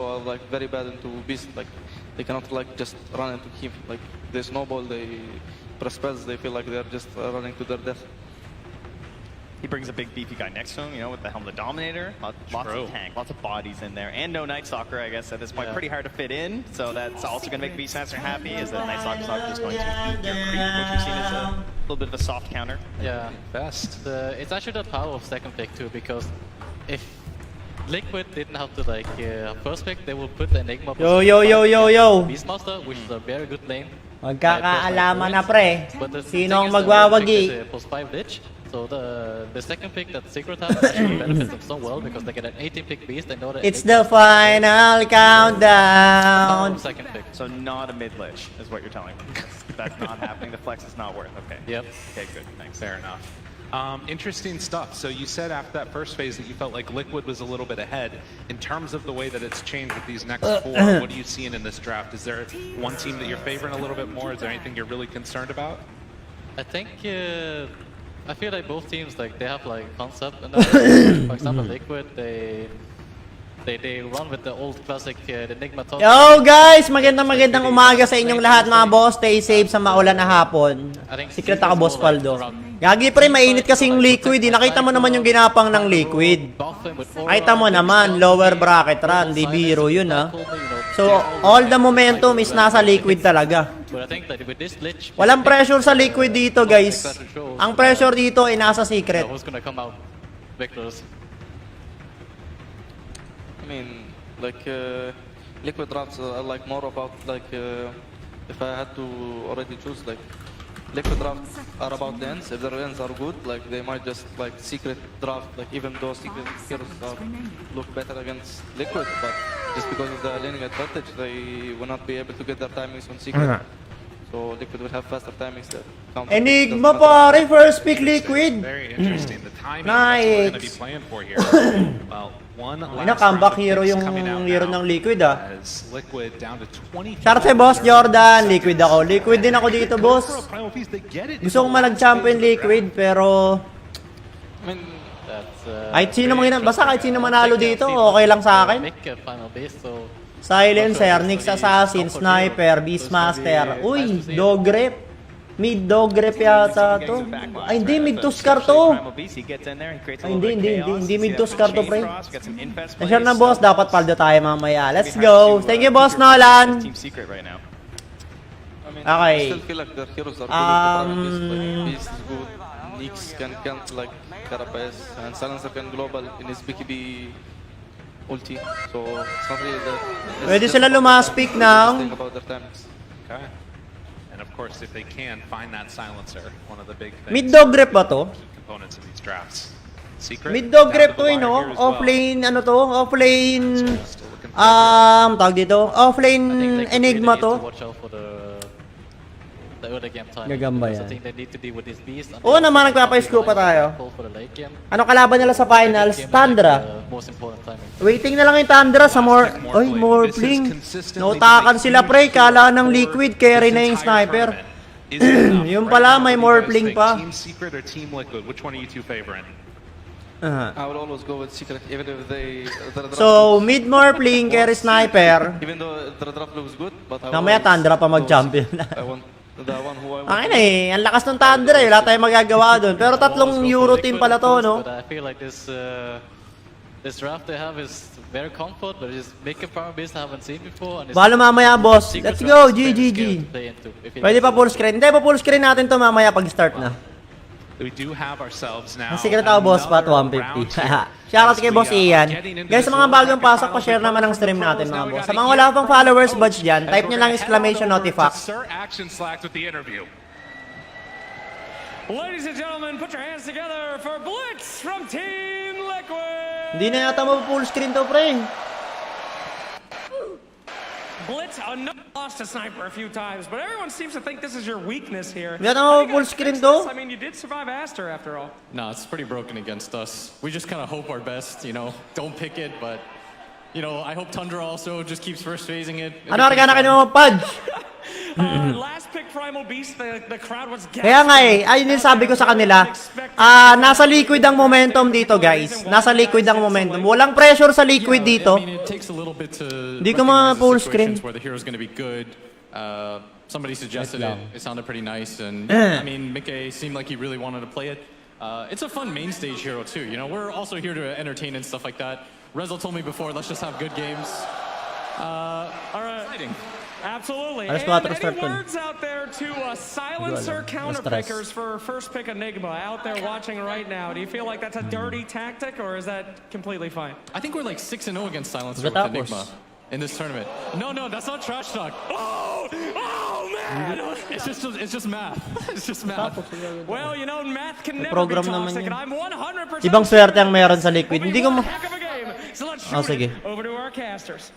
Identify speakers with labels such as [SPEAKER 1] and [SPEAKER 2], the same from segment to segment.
[SPEAKER 1] like very bad into beast. Like they cannot like just run into him. Like they snowball, they press spells, they feel like they're just running to their death.
[SPEAKER 2] He brings a big beefy guy next to him, you know, with the Helm the Dominator. Lots of tank, lots of bodies in there, and no Night Stalker, I guess, at this point. Pretty hard to fit in, so that's also going to make Beastmaster happy, is that Night Stalker's not just going to eat your creep, which we've seen as a little bit of a soft counter.
[SPEAKER 3] Yeah,
[SPEAKER 4] Best.
[SPEAKER 3] it's actually the power of second pick too, because if Liquid didn't have to like first pick, they would put the Enigma Beastmaster, which is a very good lane.
[SPEAKER 5] Magkakaalaman na pre.
[SPEAKER 3] But the
[SPEAKER 5] Sino ang
[SPEAKER 3] thing is,
[SPEAKER 5] magwawagi?
[SPEAKER 3] the post 5 Lich. So the second pick that Secret has actually benefits them so well because they get an 18 pick beast. They know that
[SPEAKER 5] It's the final countdown.
[SPEAKER 3] Second pick.
[SPEAKER 2] So not a mid-lich, is what you're telling me. That's not happening. The flex is not worth. Okay.
[SPEAKER 3] Yep.
[SPEAKER 2] Okay, good. Thanks.
[SPEAKER 4] Fair enough. Interesting stuff. So you said after that first phase that you felt like Liquid was a little bit ahead. In terms of the way that it's changed with these next four, what are you seeing in this draft? Is there one team that you're favoring a little bit more? Is there anything you're really concerned about?
[SPEAKER 3] I think I feel like both teams like they have like concept. And for example, Liquid they run with the old classic Enigma top.
[SPEAKER 5] Yo guys, magandang umaga sa inyong lahat mga boss. Stay safe sa maulan na hapon. Secret ako, Boss Paldo. Gagi pre, mainit kasing Liquid. Nakita mo naman yung ginapang ng Liquid. Nakita mo naman, lower bracket run. Di biro yun ha. So, all the momentum is nasa Liquid talaga. Walang pressure sa Liquid dito guys. Ang pressure dito ay nasa Secret.
[SPEAKER 1] I mean, like liquid drafts are like more about like if I had to already choose, like liquid drafts are about lanes. If their lanes are good, like they might just like secret draft, like even though secret heroes look better against liquid, but just because of the laning advantage, they will not be able to get their timings on secret. So liquid will have faster timings there.
[SPEAKER 5] Enigma pare, first pick Liquid.
[SPEAKER 4] Very interesting. The timing
[SPEAKER 5] Nice.
[SPEAKER 4] that's what we're going to be playing for here. Well, one last
[SPEAKER 5] comeback
[SPEAKER 4] round of
[SPEAKER 5] hero
[SPEAKER 4] picks
[SPEAKER 5] yung
[SPEAKER 4] coming out
[SPEAKER 5] hero
[SPEAKER 4] now
[SPEAKER 5] ng Liquid ah.
[SPEAKER 4] as Liquid down to 20.
[SPEAKER 5] Shout out kay Boss Jordan, Liquid ako. Liquid din ako dito, boss. Gusto kong malag-champion Liquid, pero
[SPEAKER 1] I mean,
[SPEAKER 5] kahit sino basta kahit sino manalo dito, okay lang sa akin. Silencer, Nyx Assassin, Sniper, Beastmaster. Uy, dog rep. Mid dog rep yata to. Ay hindi, mid Tuskar to. Ay hindi mid Tuskar to pre. Nasure na boss, dapat paldo tayo mamaya. Let's go. Thank you boss Nolan. Okay.
[SPEAKER 1] I still feel like their heroes are good. Like Beast is good, Nyx can cancel like Carapace, and Silencer can global in his BKB ulti. So it's not really that.
[SPEAKER 5] Pwede sila lumaspik ng
[SPEAKER 1] about their timings.
[SPEAKER 4] Okay. And of course, if they can find that silencer, one of the big things.
[SPEAKER 5] mid dog rep ba to?
[SPEAKER 4] Components of these drafts. Secret.
[SPEAKER 5] Mid dog
[SPEAKER 4] down
[SPEAKER 5] rep
[SPEAKER 4] to
[SPEAKER 5] to
[SPEAKER 4] the
[SPEAKER 5] no?
[SPEAKER 4] wire here as well.
[SPEAKER 5] Offlane ano to? Offlane
[SPEAKER 4] Still looking for
[SPEAKER 5] tawag dito. Offlane Enigma to. Gagamba yan. Oo naman, nagpapa-scoop pa tayo. Ano kalaban nila sa finals? Tundra. Waiting na lang yung Tundra sa more pling. Nautakan sila pre, kala ng Liquid, carry na yung Sniper. Yung pala, may more pling pa.
[SPEAKER 4] Team Secret or Team Liquid? Which one are you two favoring?
[SPEAKER 1] I would always go with secret, even if they.
[SPEAKER 5] So, mid more pling, carry Sniper.
[SPEAKER 1] Even though the draft looks good, but I
[SPEAKER 5] Namaya Tundra pa mag-champion.
[SPEAKER 1] I want the one who I want.
[SPEAKER 5] Akin eh, ang lakas ng Tundra eh, wala tayong magagawa doon. Pero tatlong Euro team pala to, no?
[SPEAKER 3] But I feel like this draft they have is very comfort, but it's make a power base I haven't seen before.
[SPEAKER 5] Balo mamaya, boss. Let's go, GGG. Pwede pa full screen. Hindi, pa full screen natin to mamaya pag-start na.
[SPEAKER 4] We do have ourselves now.
[SPEAKER 5] Ang secret ako, boss, pat 150. Shoutout kay Boss Ian. Guys, sa mga bagong pasok, pa-share naman ang stream natin, mga boss. Sa mga wala pang followers, badge dyan, type nyo lang exclamation notifact.
[SPEAKER 4] Sir Action Slacks with the interview.
[SPEAKER 6] Ladies and gentlemen, put your hands together for Blitz from Team Liquid!
[SPEAKER 5] Hindi na yata full screen to, pre.
[SPEAKER 6] Blitz, lost to Sniper a few times, but everyone seems to think this is your weakness here.
[SPEAKER 5] Hindi yata full screen to.
[SPEAKER 6] I mean, you did survive Aster after all.
[SPEAKER 7] No, it's pretty broken against us. We just kind of hope our best, you know. Don't pick it, but, you know, I hope Tundra also just keeps first phasing it.
[SPEAKER 5] Ano, arga na kayo Pudge?
[SPEAKER 6] Last pick Primal Beast, the crowd was
[SPEAKER 5] Kaya nga ayun yung sabi ko sa kanila. Nasa liquid ang momentum dito, guys. Nasa liquid ang momentum. Walang pressure sa liquid dito.
[SPEAKER 7] I mean, it takes a little bit to
[SPEAKER 5] Di ko
[SPEAKER 7] recognize
[SPEAKER 5] full
[SPEAKER 7] the
[SPEAKER 5] screen.
[SPEAKER 7] situations where the hero's going to be good. Somebody suggested it. It sounded pretty nice, and I mean, Mickey seemed like he really wanted to play it. It's a fun main stage hero too. You know, we're also here to entertain and stuff like that. Rezo told me before, let's just have good games. All right. Exciting.
[SPEAKER 6] Absolutely.
[SPEAKER 5] Alas
[SPEAKER 6] And
[SPEAKER 5] 4 start
[SPEAKER 6] any
[SPEAKER 5] dun.
[SPEAKER 6] words out there to silencer counter pickers for first pick Enigma out there watching right now? Do you feel like that's a dirty tactic, or is that completely fine?
[SPEAKER 7] I think we're like 6-0 against Silencer with
[SPEAKER 5] Matapos.
[SPEAKER 7] Enigma in this tournament. No, that's not trash talk. Oh man! It's just math. It's just math.
[SPEAKER 6] Well, you know, math can never be
[SPEAKER 5] program naman
[SPEAKER 6] toxic,
[SPEAKER 5] yun.
[SPEAKER 6] and I'm 100%
[SPEAKER 5] Ibang swerte ang meron sa liquid.
[SPEAKER 6] Will be
[SPEAKER 5] Hindi ko
[SPEAKER 6] one
[SPEAKER 5] ma...
[SPEAKER 6] heck of a game. So let's
[SPEAKER 5] Oh,
[SPEAKER 6] shoot
[SPEAKER 5] sige.
[SPEAKER 6] it over to our casters.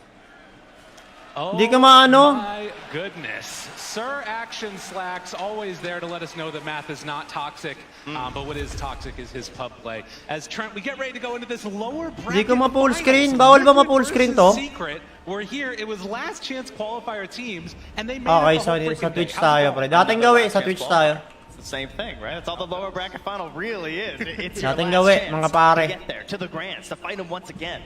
[SPEAKER 5] Hindi ko maano.
[SPEAKER 4] My goodness. Sir Action Slacks always there to let us know that math is not toxic, but what is toxic is his pub play. As Trent, we get ready to go into this lower bracket.
[SPEAKER 5] Hindi ko ma-full
[SPEAKER 4] finals.
[SPEAKER 5] screen. Bawal ba ma-full
[SPEAKER 4] Liquid
[SPEAKER 5] screen
[SPEAKER 4] versus
[SPEAKER 5] to?
[SPEAKER 4] Secret, where here it was last chance qualifier teams, and they made
[SPEAKER 5] Okay,
[SPEAKER 4] it the whole
[SPEAKER 5] sa
[SPEAKER 4] freaking
[SPEAKER 5] Twitch
[SPEAKER 4] thing.
[SPEAKER 5] tayo, pre. Dating gawi, sa Twitch tayo.
[SPEAKER 2] It's the same thing, right? That's all the lower bracket final really is. It's your
[SPEAKER 5] Dating
[SPEAKER 2] last
[SPEAKER 5] gawi,
[SPEAKER 2] chance
[SPEAKER 5] mga pare.
[SPEAKER 2] to get there to the grands to fight them once again.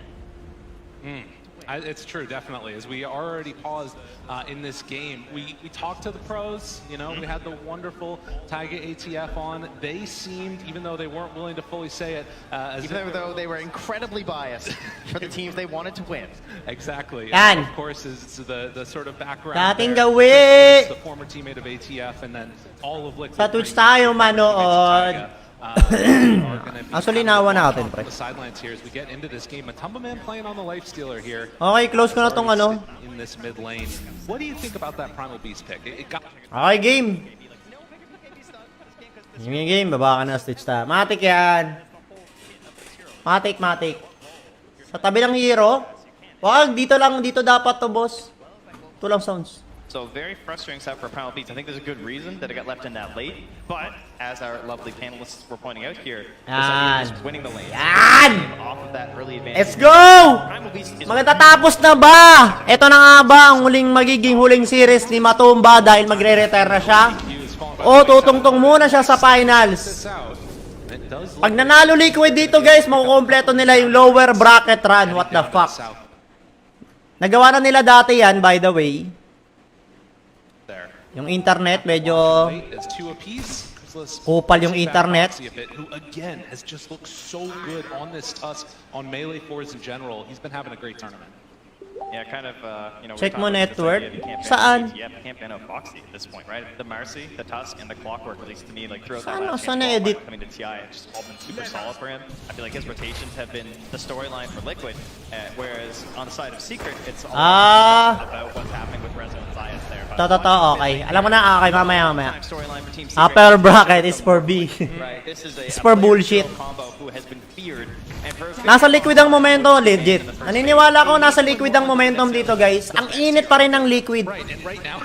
[SPEAKER 4] It's true, definitely. As we already paused in this game, we talked to the pros. You know, we had the wonderful Tiger ATF on. They seemed, even though they weren't willing to fully say it,
[SPEAKER 2] Even though they were incredibly biased for the teams they wanted to win.
[SPEAKER 4] Exactly.
[SPEAKER 5] Yan.
[SPEAKER 4] Of course, is the sort of background.
[SPEAKER 5] Dating
[SPEAKER 4] there.
[SPEAKER 5] gawi.
[SPEAKER 4] Chris is the former teammate of ATF, and then all of Liquid.
[SPEAKER 5] Sa Twitch
[SPEAKER 4] brings
[SPEAKER 5] tayo manood.
[SPEAKER 4] Actually,
[SPEAKER 5] nawa natin, pre.
[SPEAKER 4] The sidelines here as we get into this game. Matumba Man playing on the life stealer here.
[SPEAKER 5] Okay, close ko na tong ano.
[SPEAKER 4] In this mid lane. What do you think about that Primal Beast pick? It got
[SPEAKER 5] Okay, game. Game, baba ka na Twitch tayo. Matik yan. Matik. Sa tabi ng hero. Wag, dito dapat to, boss. Ito lang sounds.
[SPEAKER 2] So very frustrating stuff for Primal Beats. I think there's a good reason that it got left in that late. But as our lovely panelists were pointing out here,
[SPEAKER 5] Yan.
[SPEAKER 2] is winning the lane.
[SPEAKER 5] Yan!
[SPEAKER 2] Off of that early advantage.
[SPEAKER 5] Let's go!
[SPEAKER 2] Primal Beast is
[SPEAKER 5] Magtatapos na ba? Ito na nga ba ang magiging huling series ni Matumba dahil magre-retire na siya? O tutungtong muna siya sa finals? Pag nanalo Liquid dito, guys, makukumpleto nila yung lower bracket run. What the fuck? Nagawa na nila dati yan, by the way. Yung internet, medyo kupal yung internet.
[SPEAKER 4] Who again has just looked so good on this Tusk on melee fours in general. He's been having a great tournament.
[SPEAKER 2] Yeah, kind of, you know,
[SPEAKER 5] Check
[SPEAKER 2] we're
[SPEAKER 5] mo
[SPEAKER 2] talking about this
[SPEAKER 5] network.
[SPEAKER 2] idea that you can't ban
[SPEAKER 5] Saan?
[SPEAKER 2] ATF, you can't ban a Foxy at this point, right? The Marcy, the Tusk, and the Clockwork, at least to me, like throughout that last
[SPEAKER 5] Saan
[SPEAKER 2] chance
[SPEAKER 5] na-edit?
[SPEAKER 2] qualifier coming to TI, it's just all been super solid for him. I feel like his rotations have been the storyline for Liquid, whereas on the side of Secret, it's all about what's happening with Rezo and Zayas there.
[SPEAKER 5] Okay. Alam mo na, okay, mamaya.
[SPEAKER 2] Storyline for Team Secret.
[SPEAKER 5] Upper bracket is for B.
[SPEAKER 2] Right, this is a
[SPEAKER 5] It's for bullshit.
[SPEAKER 2] combo who has been feared. And for
[SPEAKER 5] Nasa Liquid ang momentum, legit. Naniniwala ko nasa Liquid ang momentum dito, guys. Ang init pa rin ng Liquid.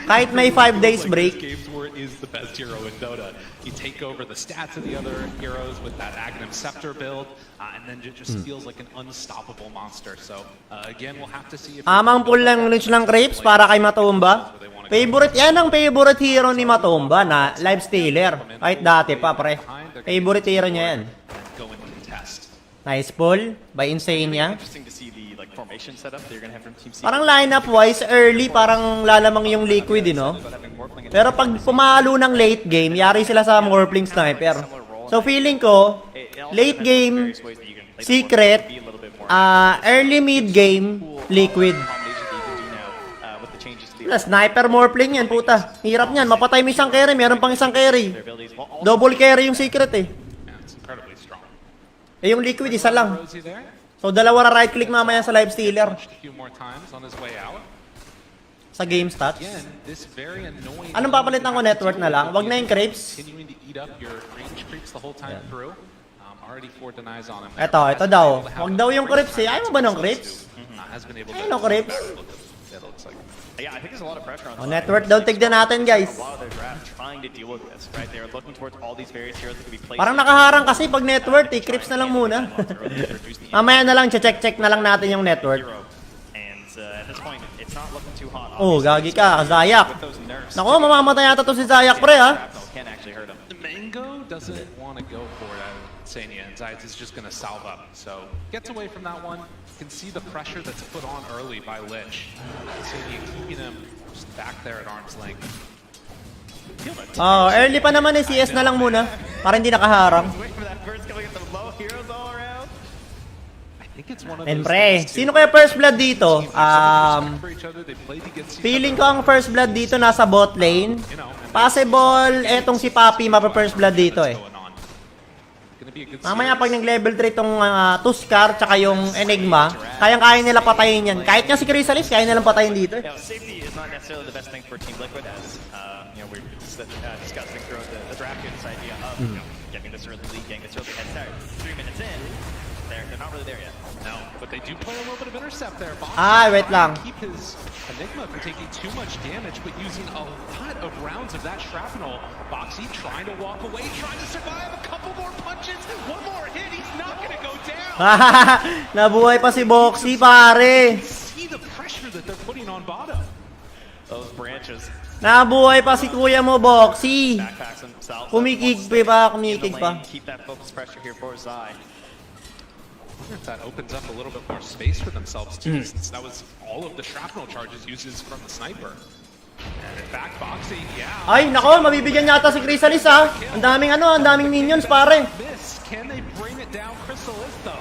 [SPEAKER 5] Kahit may 5 days break.
[SPEAKER 4] Games where it is the best hero in Dota. You take over the stats of the other heroes with that Aghanim Scepter build, and then it just feels like an unstoppable monster. So again, we'll have to see if
[SPEAKER 5] Amang pull lang lunch ng Crepes para kay Matumba. Favorite, yan ang favorite hero ni Matumba na live stealer. Kahit dati pa, pre. Favorite hero niya yan.
[SPEAKER 4] go into the test.
[SPEAKER 5] Nice pull by Insane niya.
[SPEAKER 2] Interesting to see the like formation setup that you're gonna have from Team Secret.
[SPEAKER 5] Parang lineup wise, early parang lalamang yung Liquid, no? Pero pag pumalo ng late game, yari sila sa Morphling Sniper. So feeling ko, late game, Secret, early mid game, Liquid. Sniper Morphling yan, puta. Hirap niyan, mapatay mo isang carry, meron pang isang carry. Double carry yung Secret eh.
[SPEAKER 4] It's incredibly strong.
[SPEAKER 5] Eh yung Liquid, isa lang.
[SPEAKER 4] Rosie there.
[SPEAKER 5] So dalawa na right click mamaya sa live stealer.
[SPEAKER 4] A few more times on his way out.
[SPEAKER 5] Sa game stats.
[SPEAKER 4] Again, this very annoying.
[SPEAKER 5] Anong papalitan ko, network na lang? Wag na yung creeps.
[SPEAKER 4] Continuing to eat up your range creeps the whole time through. Already 4 denies on him.
[SPEAKER 5] Ito daw. Wag daw yung creeps eh. Ayaw mo ba ng creeps?
[SPEAKER 4] Has been able
[SPEAKER 5] Ayaw no creeps.
[SPEAKER 4] It looks like.
[SPEAKER 2] Yeah, I think there's a lot of pressure on
[SPEAKER 5] Network daw, tignan natin, guys.
[SPEAKER 2] a lot of their draft trying to deal with this, right? They're looking towards all these various heroes that could be played.
[SPEAKER 5] Parang nakaharang kasi pag network, creeps na lang muna. Mamaya na lang, check na lang natin yung network.
[SPEAKER 2] And It's at this point, it's not looking too hot.
[SPEAKER 5] Oh, gagi ka, Zayak.
[SPEAKER 2] With those nerfs,
[SPEAKER 5] Nako, mamamatay yata to si Zayak, pre, ha?
[SPEAKER 2] shrapnel can't actually hurt him.
[SPEAKER 4] The Mango doesn't want to go for it, I would say, and Zayat is just going to salve up. So gets away from that one. You can see the pressure that's put on early by Lich. Sania keeping him just back there at arm's length.
[SPEAKER 5] Oh, early pa naman eh, CS na lang muna. Para hindi nakaharang.
[SPEAKER 2] Wait for that first coming at the low heroes all around.
[SPEAKER 4] I think it's one of
[SPEAKER 5] And
[SPEAKER 4] those
[SPEAKER 5] pre,
[SPEAKER 4] things, too.
[SPEAKER 5] sino kaya first blood dito?
[SPEAKER 4] For each other, they play to get each
[SPEAKER 5] Feeling ko
[SPEAKER 4] other.
[SPEAKER 5] ang first blood dito nasa bot lane. Possible, etong si Papi mapa-first blood dito eh.
[SPEAKER 4] Gonna be a good
[SPEAKER 5] Mamaya
[SPEAKER 4] series.
[SPEAKER 5] pag nag-level 3 tong Tuskar tsaka yung Enigma, kayang-kaya nila patayin yan. Kahit nga si Chrysalis, kaya nilang patayin dito eh.
[SPEAKER 2] You know, safety is not necessarily the best thing for Team Liquid, as you know, we're discussing throughout the draft here, this idea of you know, getting this early lead, getting this early head start. 3 minutes in, they're not really there yet.
[SPEAKER 4] No, but they do play a little bit of intercept there. Box
[SPEAKER 5] Wait lang.
[SPEAKER 4] keep his Enigma from taking too much damage, but using a lot of rounds of that shrapnel. Boxy trying to walk away, trying to survive a couple more punches, one more hit, he's not gonna go down.
[SPEAKER 5] Nabuhay pa si Boxy, pare.
[SPEAKER 4] See the pressure that they're putting on bottom.
[SPEAKER 2] Those branches,
[SPEAKER 5] Nabuhay pa si kuya mo, Boxy.
[SPEAKER 2] backpacks themselves.
[SPEAKER 5] Kumikig pa,
[SPEAKER 2] In the
[SPEAKER 5] kumikig pa.
[SPEAKER 2] lane, keep that focus pressure here for Zai.
[SPEAKER 4] I wonder if that opens up a little bit more space for themselves too, since that was all of the shrapnel charges uses from the sniper. And in fact, Boxy, yeah.
[SPEAKER 5] Ay, nako, mabibigyan yata si Chrysalis ha. Ang daming minions, pare.
[SPEAKER 4] This, can they bring it down? Chrysalis though.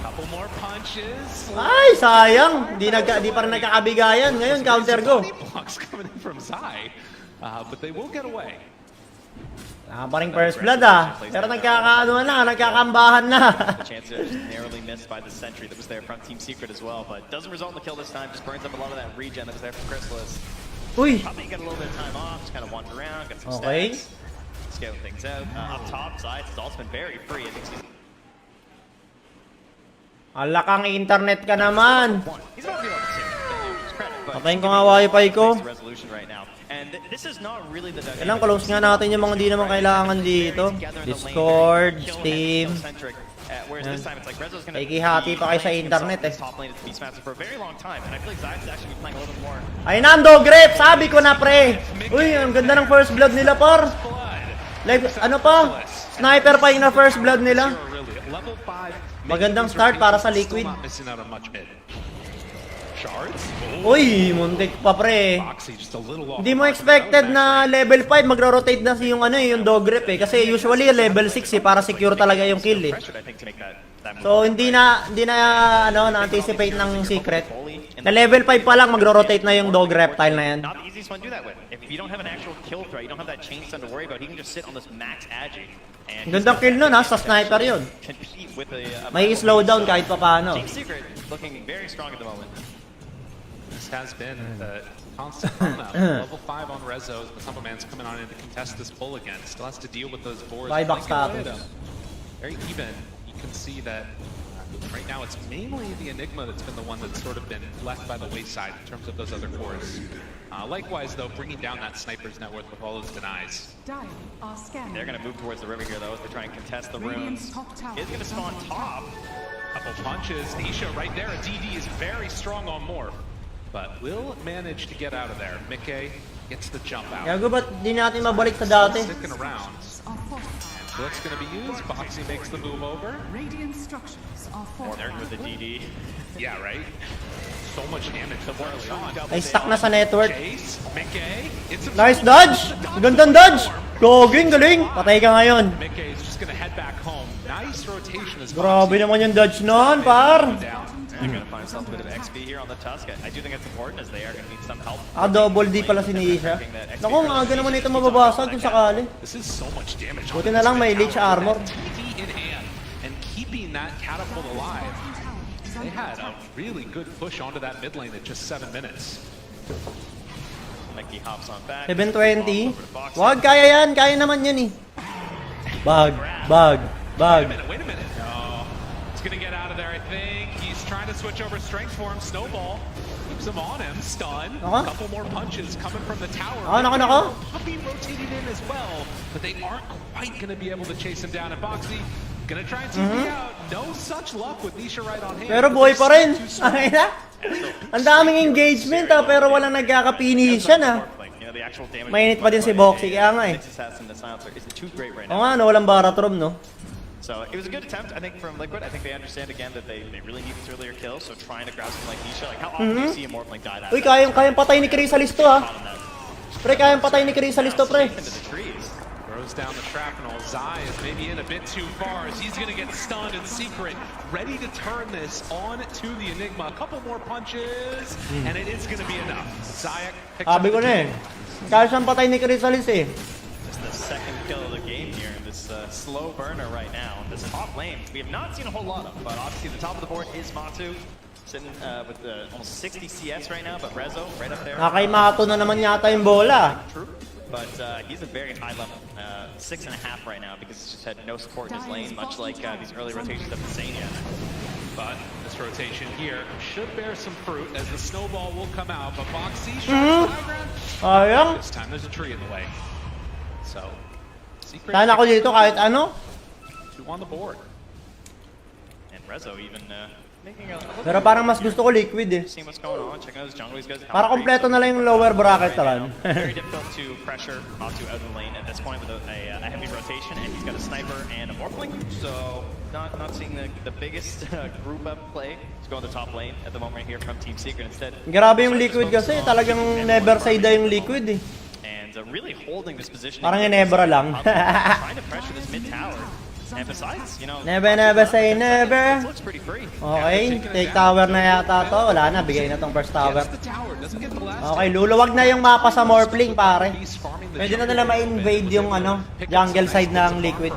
[SPEAKER 4] Couple more punches.
[SPEAKER 5] Ay, sayang. Di pa rin nagkakabigayan. Ngayon, counter go.
[SPEAKER 4] Blocks coming in from Zai, but they will get away.
[SPEAKER 5] Pa ring first blood ah. Pero nagkakambahan na.
[SPEAKER 2] The chance to just narrowly missed by the sentry that was there from Team Secret as well, but doesn't result in the kill this time. Just burns up a lot of that regen that was there from Chrysalis.
[SPEAKER 5] Uy.
[SPEAKER 2] Probably get a little bit of time off, just kind of wander around, get some
[SPEAKER 5] Okay.
[SPEAKER 2] stats, scale things out. Up top, Zayat has also been very free. I think he's
[SPEAKER 5] Alakang internet ka naman.
[SPEAKER 2] He's about to be level 2. Just credit, but
[SPEAKER 5] Patayin ko nga wifi ko.
[SPEAKER 2] resolution right now. And this is not really the
[SPEAKER 5] Kailangan close nga natin yung mga di naman kailangan dito. Discord, Steam. Nakikihati pa kayo sa internet eh. Ay na, ang dogrep! Sabi ko na pre! Uy, ang ganda ng first blood nila par! Like, ano pa? Sniper pa yung na first blood nila.
[SPEAKER 4] Level 5.
[SPEAKER 5] Magandang start para sa Liquid.
[SPEAKER 4] Still not missing out on much mid. Shards.
[SPEAKER 5] Uy, muntik pa pre.
[SPEAKER 4] Boxy just a little off.
[SPEAKER 5] Hindi mo expected na level 5 magro-rotate na yung ano yung dogrep eh. Kasi usually level 6 eh, para secure talaga yung kill eh. So hindi na na-anticipate ng Secret. Na level 5 pa lang magro-rotate na yung dog reptile na yan.
[SPEAKER 2] Not the easiest one to do that with. If you don't have an actual kill threat, you don't have that chain stun to worry about, he can just sit on this max agi. And
[SPEAKER 5] Gandang kill nun ha, sa sniper yun.
[SPEAKER 2] compete with a
[SPEAKER 5] May slow down kahit pa paano.
[SPEAKER 2] Team Secret looking very strong at the moment.
[SPEAKER 4] This has been the constant run-up. Level 5 on Rezo. The Tumble Man's coming on in to contest this pull again. Still has to deal with those boards.
[SPEAKER 5] Buyback
[SPEAKER 4] Playing away at
[SPEAKER 5] status.
[SPEAKER 4] him. Very even. You can see that right now it's mainly the Enigma that's been the one that's sort of been left by the wayside in terms of those other cores. Likewise, though, bringing down that sniper's net worth with all those denies.
[SPEAKER 2] They're going to move towards the river here, though, as they try and contest the runes. Is going to spawn top.
[SPEAKER 4] Couple punches. Nisha right there. A DD is very strong on Morph, but will manage to get out of there. Mickey gets the jump out.
[SPEAKER 5] Gago, ba't di natin mabalik sa dati?
[SPEAKER 4] Sticking around. Blitz going to be used. Boxy makes the move over.
[SPEAKER 2] There with the DD.
[SPEAKER 4] Yeah, right? So much damage early on.
[SPEAKER 5] Ay, stuck na sa network.
[SPEAKER 4] Chase, Mickey, it's a
[SPEAKER 5] Nice dodge! Gandang dodge! Goging, galing! Patay ka ngayon.
[SPEAKER 4] Mickey is just going to head back home. Nice rotation as
[SPEAKER 5] Grabe naman yung dodge nun, par!
[SPEAKER 4] down.
[SPEAKER 2] They're going to find themselves a bit of XP here on the Tusk. I do think it's important, as they are going to need some help.
[SPEAKER 5] Double D pala si Nisha. Naku, ang aga naman ito mababasag kung sakali.
[SPEAKER 4] This is so much damage.
[SPEAKER 5] Buti na lang may leech armor.
[SPEAKER 4] TD in hand and keeping that catapult alive. They had a really good push onto that mid lane at just 7 minutes.
[SPEAKER 2] Mickey hops on back.
[SPEAKER 5] 720. Wag, kaya yan. Kaya naman yan eh. Bug, bug, bug.
[SPEAKER 4] Wait a minute. No. He's going to get out of there, I think. He's trying to switch over strength for him. Snowball keeps him on him. Stun. A couple more punches coming from the tower.
[SPEAKER 5] Nako.
[SPEAKER 4] Puppy rotating in as well, but they aren't quite going to be able to chase him down. And Boxy going to try and TP out. No such luck with Nisha right on hand.
[SPEAKER 5] Pero buhay pa rin. Ay na. Ang daming engagement pero walang nagkaka-finishan Mainit pa din si Boxy, kaya nga eh. Oo nga, no, walang Baratrom, no?
[SPEAKER 2] So it was a good attempt, I think, from Liquid. I think they understand again that they really need this earlier kill. So trying to grab something like Nisha, like how often do you see a Morphling die that?
[SPEAKER 5] Uy, kayang patay ni Chrysalis to, ha? Pre, kayang patay ni Chrysalis to, pre.
[SPEAKER 4] Throws down the shrapnel. Zai is maybe in a bit too far as he's gonna get stunned in secret. Ready to turn this on to the Enigma. A couple more punches, and it is gonna be enough. Zai picks up
[SPEAKER 5] Sabi ko na eh. Kaya siyang patay ni Chrysalis eh.
[SPEAKER 2] Just the second kill of the game here in this slow burner right now. This top lane, we have not seen a whole lot of, but obviously the top of the board is Matu. Sitting with almost 60 CS right now, but Rezo right up there.
[SPEAKER 5] Nakay Mato na naman yata yung bola.
[SPEAKER 2] But he's a very high level, 6.5 right now because he's just had no support in his lane, much like these early rotations of Insania.
[SPEAKER 4] But this rotation here should bear some fruit as the snowball will come out. But Boxy shows high ground. This time there's a tree in the way. So, secret.
[SPEAKER 5] Tahan ako dito kahit ano.
[SPEAKER 4] 2 on the board.
[SPEAKER 2] And Rezo even making a little
[SPEAKER 5] Pero parang mas gusto ko Liquid eh.
[SPEAKER 2] seeing what's going on, checking out his jungle. He's got
[SPEAKER 5] Para kompleto na lang yung lower bracket naman.
[SPEAKER 2] Very difficult to pressure Matu out of the lane at this point with a heavy rotation, and he's got a sniper and a Morphling. So not seeing the biggest group up play. He's going to the top lane at the moment right here from Team Secret instead.
[SPEAKER 5] Grabe yung Liquid kasi, talagang never side yung Liquid eh.
[SPEAKER 2] And really holding this position.
[SPEAKER 5] Parang Ginebra lang.
[SPEAKER 2] Trying to pressure this mid tower. And besides, you know,
[SPEAKER 5] Never say never.
[SPEAKER 2] looks pretty free.
[SPEAKER 5] Okay, take tower na yata to. Wala na, bigay na tong first tower.
[SPEAKER 4] Gets the tower, doesn't get the last.
[SPEAKER 5] Okay, luluwag na yung mapa sa Morphling, pare. Pwede na nila ma-invade yung jungle side ng Liquid.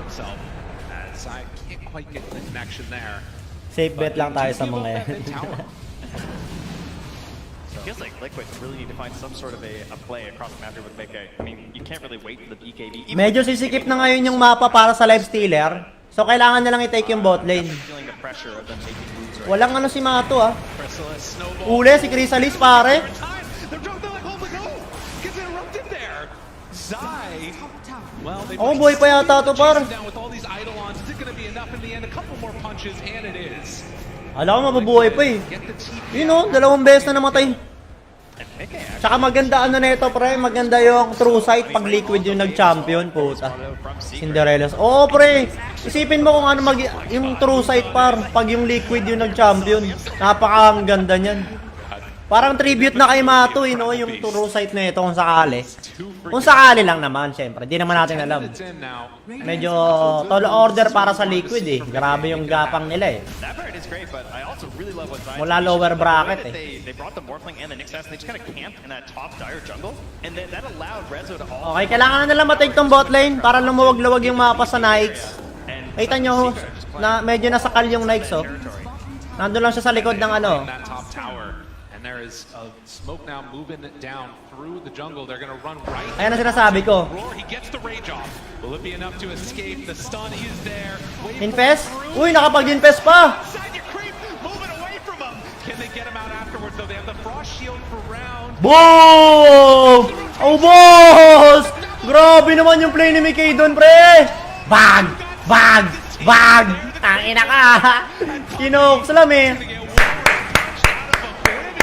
[SPEAKER 4] Zai can't quite get the connection there.
[SPEAKER 5] Safe bet lang tayo sa mga yan.
[SPEAKER 2] Feels like Liquid really need to find some sort of a play across the map here with Mickey. I mean, you can't really wait for the BKB.
[SPEAKER 5] Medyo sisikip na ngayon yung mapa para sa live stealer. So kailangan na lang i-take yung bot lane.
[SPEAKER 2] Feeling the pressure of them making moves right.
[SPEAKER 5] Walang si Mato Ule si Chrysalis, pare. Oh, buhay pa yata to, par. Alam ko mabubuhay pa eh. Yun o, 2 beses na namatay. Tsaka maganda na ito, pre. Maganda yung true sight pag Liquid yung nag-champion, puta. Cinderella's. Oo, pre. Isipin mo kung ano yung true sight, par. Pag yung Liquid yung nag-champion. Napakaganda niyan. Parang tribute na kay Mato, no? Yung true sight na ito kung sakali. Kung sakali lang naman, syempre. Di naman natin alam. Medyo tall order para sa Liquid eh. Grabe yung gapang nila eh. Mula lower bracket eh. Okay, kailangan na nila matake tong bot lane para lumuwag-luwag yung mapa sa Nikes. Kita nyo, na medyo nasakal yung Nikes, oh. Nandun lang siya sa likod ng ano.
[SPEAKER 4] And there is a smoke now moving down through the jungle. They're going to run right.
[SPEAKER 5] Ayan ang sinasabi ko.
[SPEAKER 4] He gets the rage off. Will it be enough to escape? The stun is there.
[SPEAKER 5] Infest? Uy, nakapag-infest pa!
[SPEAKER 4] Can they get him out afterwards though? They have the frost shield for round.
[SPEAKER 5] Boom! Oh, boss! Grabe naman yung play ni Mickey doon, pre! Bag! Bag! Bag! Tangina ka! Kinokslam eh.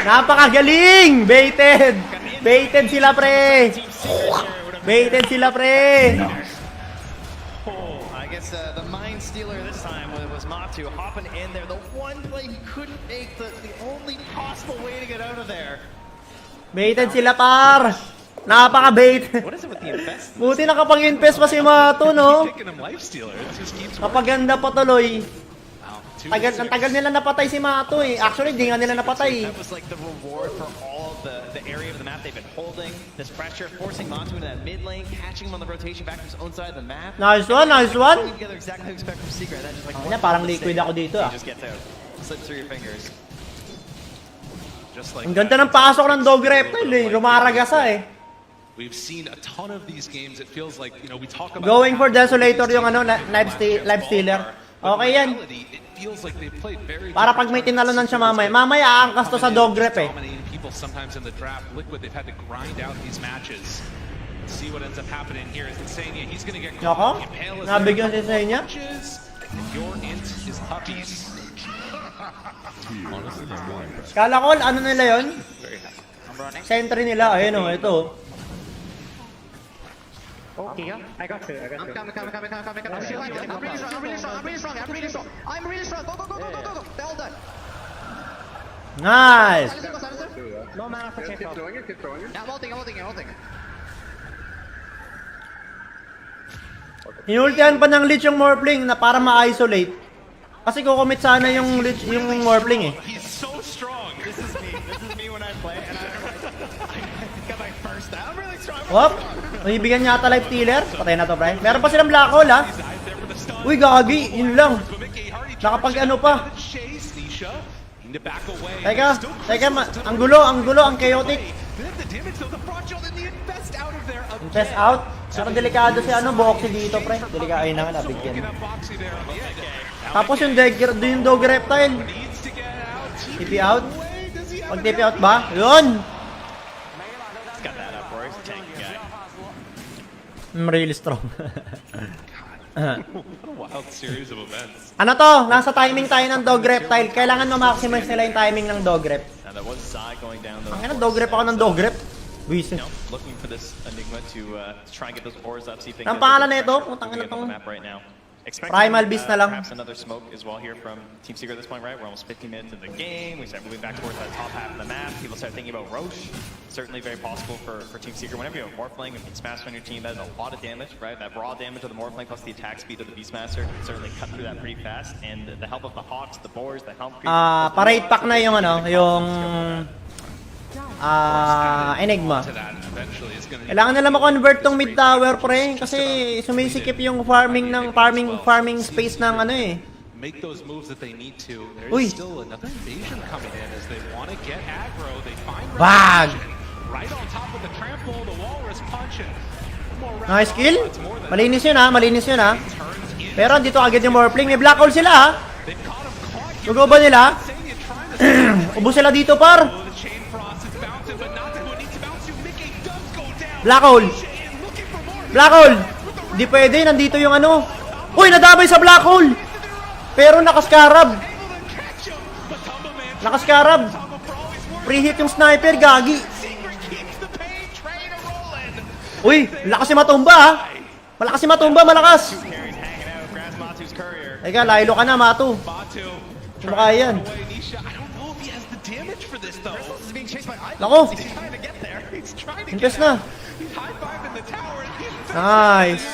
[SPEAKER 5] Napakagaling! Baited! Baited sila, pre! Baited sila, pre!
[SPEAKER 2] I guess the Mind Stealer this time was Matu hopping in there. The one play he couldn't make, the only possible way to get out of there.
[SPEAKER 5] Baited sila, par! Napaka-bait!
[SPEAKER 2] What is it with the invest?
[SPEAKER 5] Buti nakapag-invest pa si Mato, no? Kapaganda pa tuloy. Ang tagal nila napatay si Mato eh. Actually, di nga nila napatay.
[SPEAKER 2] That was like the reward for all of the area of the map they've been holding. This pressure, forcing Matu into that mid lane, catching him on the rotation back to his own side of the map.
[SPEAKER 5] Nice one, nice one!
[SPEAKER 2] Putting together exactly how you expect from Secret. That just like
[SPEAKER 5] Parang Liquid ako dito ah.
[SPEAKER 2] just gets out. Slips through your fingers.
[SPEAKER 5] Ang ganda ng pasok ng Dog Reptile eh. Lumaragasa eh.
[SPEAKER 4] We've seen a ton of these games. It feels like, you know, we talk about
[SPEAKER 5] Going for Desolator yung live stealer. Okay yan. Para pag may tinalunan siya mamaya. Mamaya aangkas to sa Dog Rep eh.
[SPEAKER 4] Sometimes in the draft, Liquid, they've had to grind out these matches. See what ends up happening here is Insania. He's going to get
[SPEAKER 5] Nako, nabigyan si Insania.
[SPEAKER 4] Your int is puppies.
[SPEAKER 5] Kala ko, ano nila yun? Sentry nila, ayun o, ito.
[SPEAKER 8] I'm really strong. Go. They're all done.
[SPEAKER 5] Nice!
[SPEAKER 8] No mana for check out. Yeah, I'm ulting.
[SPEAKER 5] Inultihan pa ng Lich yung Morphling na para ma-isolate. Kasi kukumit sana yung Lich, yung Morphling eh.
[SPEAKER 2] He's so strong. This is me when I play, and I got my first down. I'm really strong.
[SPEAKER 5] Wop! Mahibigyan niya ata life stealer. Patay na to, pre. Meron pa silang black hole, ha? Uy, gagi. Yun lang. Nakapag ano pa. Teka. Ang gulo, ang chaotic. Invest out. Pero delikado si ano, Boxy dito, pre. Delikado, ayun na nga, nabigyan. Tapos yung dog reptile. TP out. Pag TP out ba? Yun!
[SPEAKER 2] Got that up, boys. Tanky guy.
[SPEAKER 5] I'm really strong.
[SPEAKER 4] What a wild series of events.
[SPEAKER 5] Ano to? Nasa timing tayo ng dog reptile. Kailangan ma-maximize nila yung timing ng dog rep.
[SPEAKER 2] Now that was Zai going down though.
[SPEAKER 5] Ang ina, dog rep ako ng dog rep. Buisit.
[SPEAKER 2] Looking for this Enigma to try and get those ores up. See if they
[SPEAKER 5] Ang
[SPEAKER 2] can
[SPEAKER 5] pangalan na
[SPEAKER 2] get
[SPEAKER 5] ito?
[SPEAKER 2] the
[SPEAKER 5] Putang ina
[SPEAKER 2] on the
[SPEAKER 5] tong.
[SPEAKER 2] map right now.
[SPEAKER 5] Primal Beast na lang.
[SPEAKER 2] Perhaps another smoke as well here from Team Secret at this point, right? We're almost 15 minutes into the game. We start moving back towards that top half of the map. People start thinking about Roche. Certainly very possible for Team Secret. Whenever you have Morphling and Beastmaster on your team, that is a lot of damage, right? That raw damage of the Morphling plus the attack speed of the Beastmaster can certainly cut through that pretty fast. And the help of the Hawks, the Boars, the Helm Creep.
[SPEAKER 5] Parade pack na yung ano, yung Enigma. Kailangan nila ma-convert tong mid tower, pre, kasi sumisikip yung farming space ng ano eh.
[SPEAKER 4] Make those moves that they need to.
[SPEAKER 5] Uy.
[SPEAKER 4] There's still another invasion coming in as they want to get aggro. They find
[SPEAKER 5] Bag!
[SPEAKER 4] right on top of the trample, the walrus punching.
[SPEAKER 5] Nice kill. Malinis yun ha. Pero dito agad yung Morphling. May black hole sila ha. Lugo ba nila? Ubus sila dito par. Black hole. Di pwede. Nandito yung ano. Uy, nadamay sa black hole. Pero nakaskarab. Pre-hit yung sniper, gagi. Uy, lakas si Matumba ha. Malakas. Teka, laylo ka na, Matu. Hindi mo kaya yan. Nako. Invest na. Nice.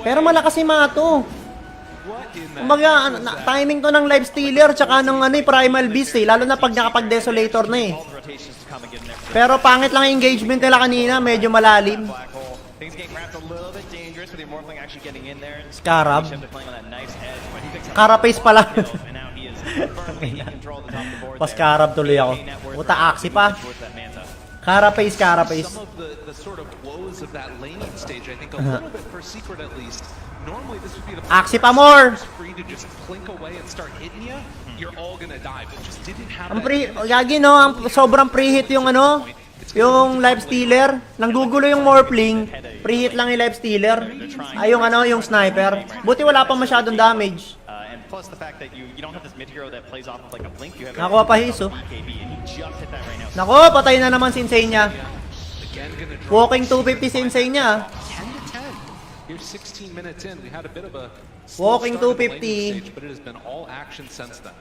[SPEAKER 5] Pero malakas si Matu. Kumbaga, timing to ng life stealer tsaka ng ano, primal beast eh. Lalo na pag nakapag-desolator na eh. Pero pangit lang yung engagement nila kanina. Medyo malalim. Scarab. Carapace pala. Pascarab tuloy ako. Puta, Axie pa. Carapace.
[SPEAKER 4] Some of the sort of woes of that laning stage, I think a little bit for Secret at least. Normally this would be the
[SPEAKER 5] Axie pa more.
[SPEAKER 4] free to just clink away and start hitting you. You're all gonna die, but just didn't have
[SPEAKER 5] Ang
[SPEAKER 4] that.
[SPEAKER 5] gagi no, ang sobrang pre-hit yung ano, yung life stealer. Nanggugulo yung Morphling. Pre-hit lang yung life stealer. Ay yung ano, yung sniper. Buti wala pa masyadong damage.
[SPEAKER 2] And plus the fact that you don't have this mid hero that plays off of like a blink. You have
[SPEAKER 5] Nakuha pa hiso.
[SPEAKER 2] BKB and you just hit that right now.
[SPEAKER 5] Nako, patay na naman si Insane niya. Walking 250 si Insane niya.
[SPEAKER 4] 10 to 10. Here's 16 minutes in. We had a bit of a
[SPEAKER 5] Walking
[SPEAKER 4] slow start in the
[SPEAKER 5] 250.
[SPEAKER 4] laning stage, but it has been all action since then.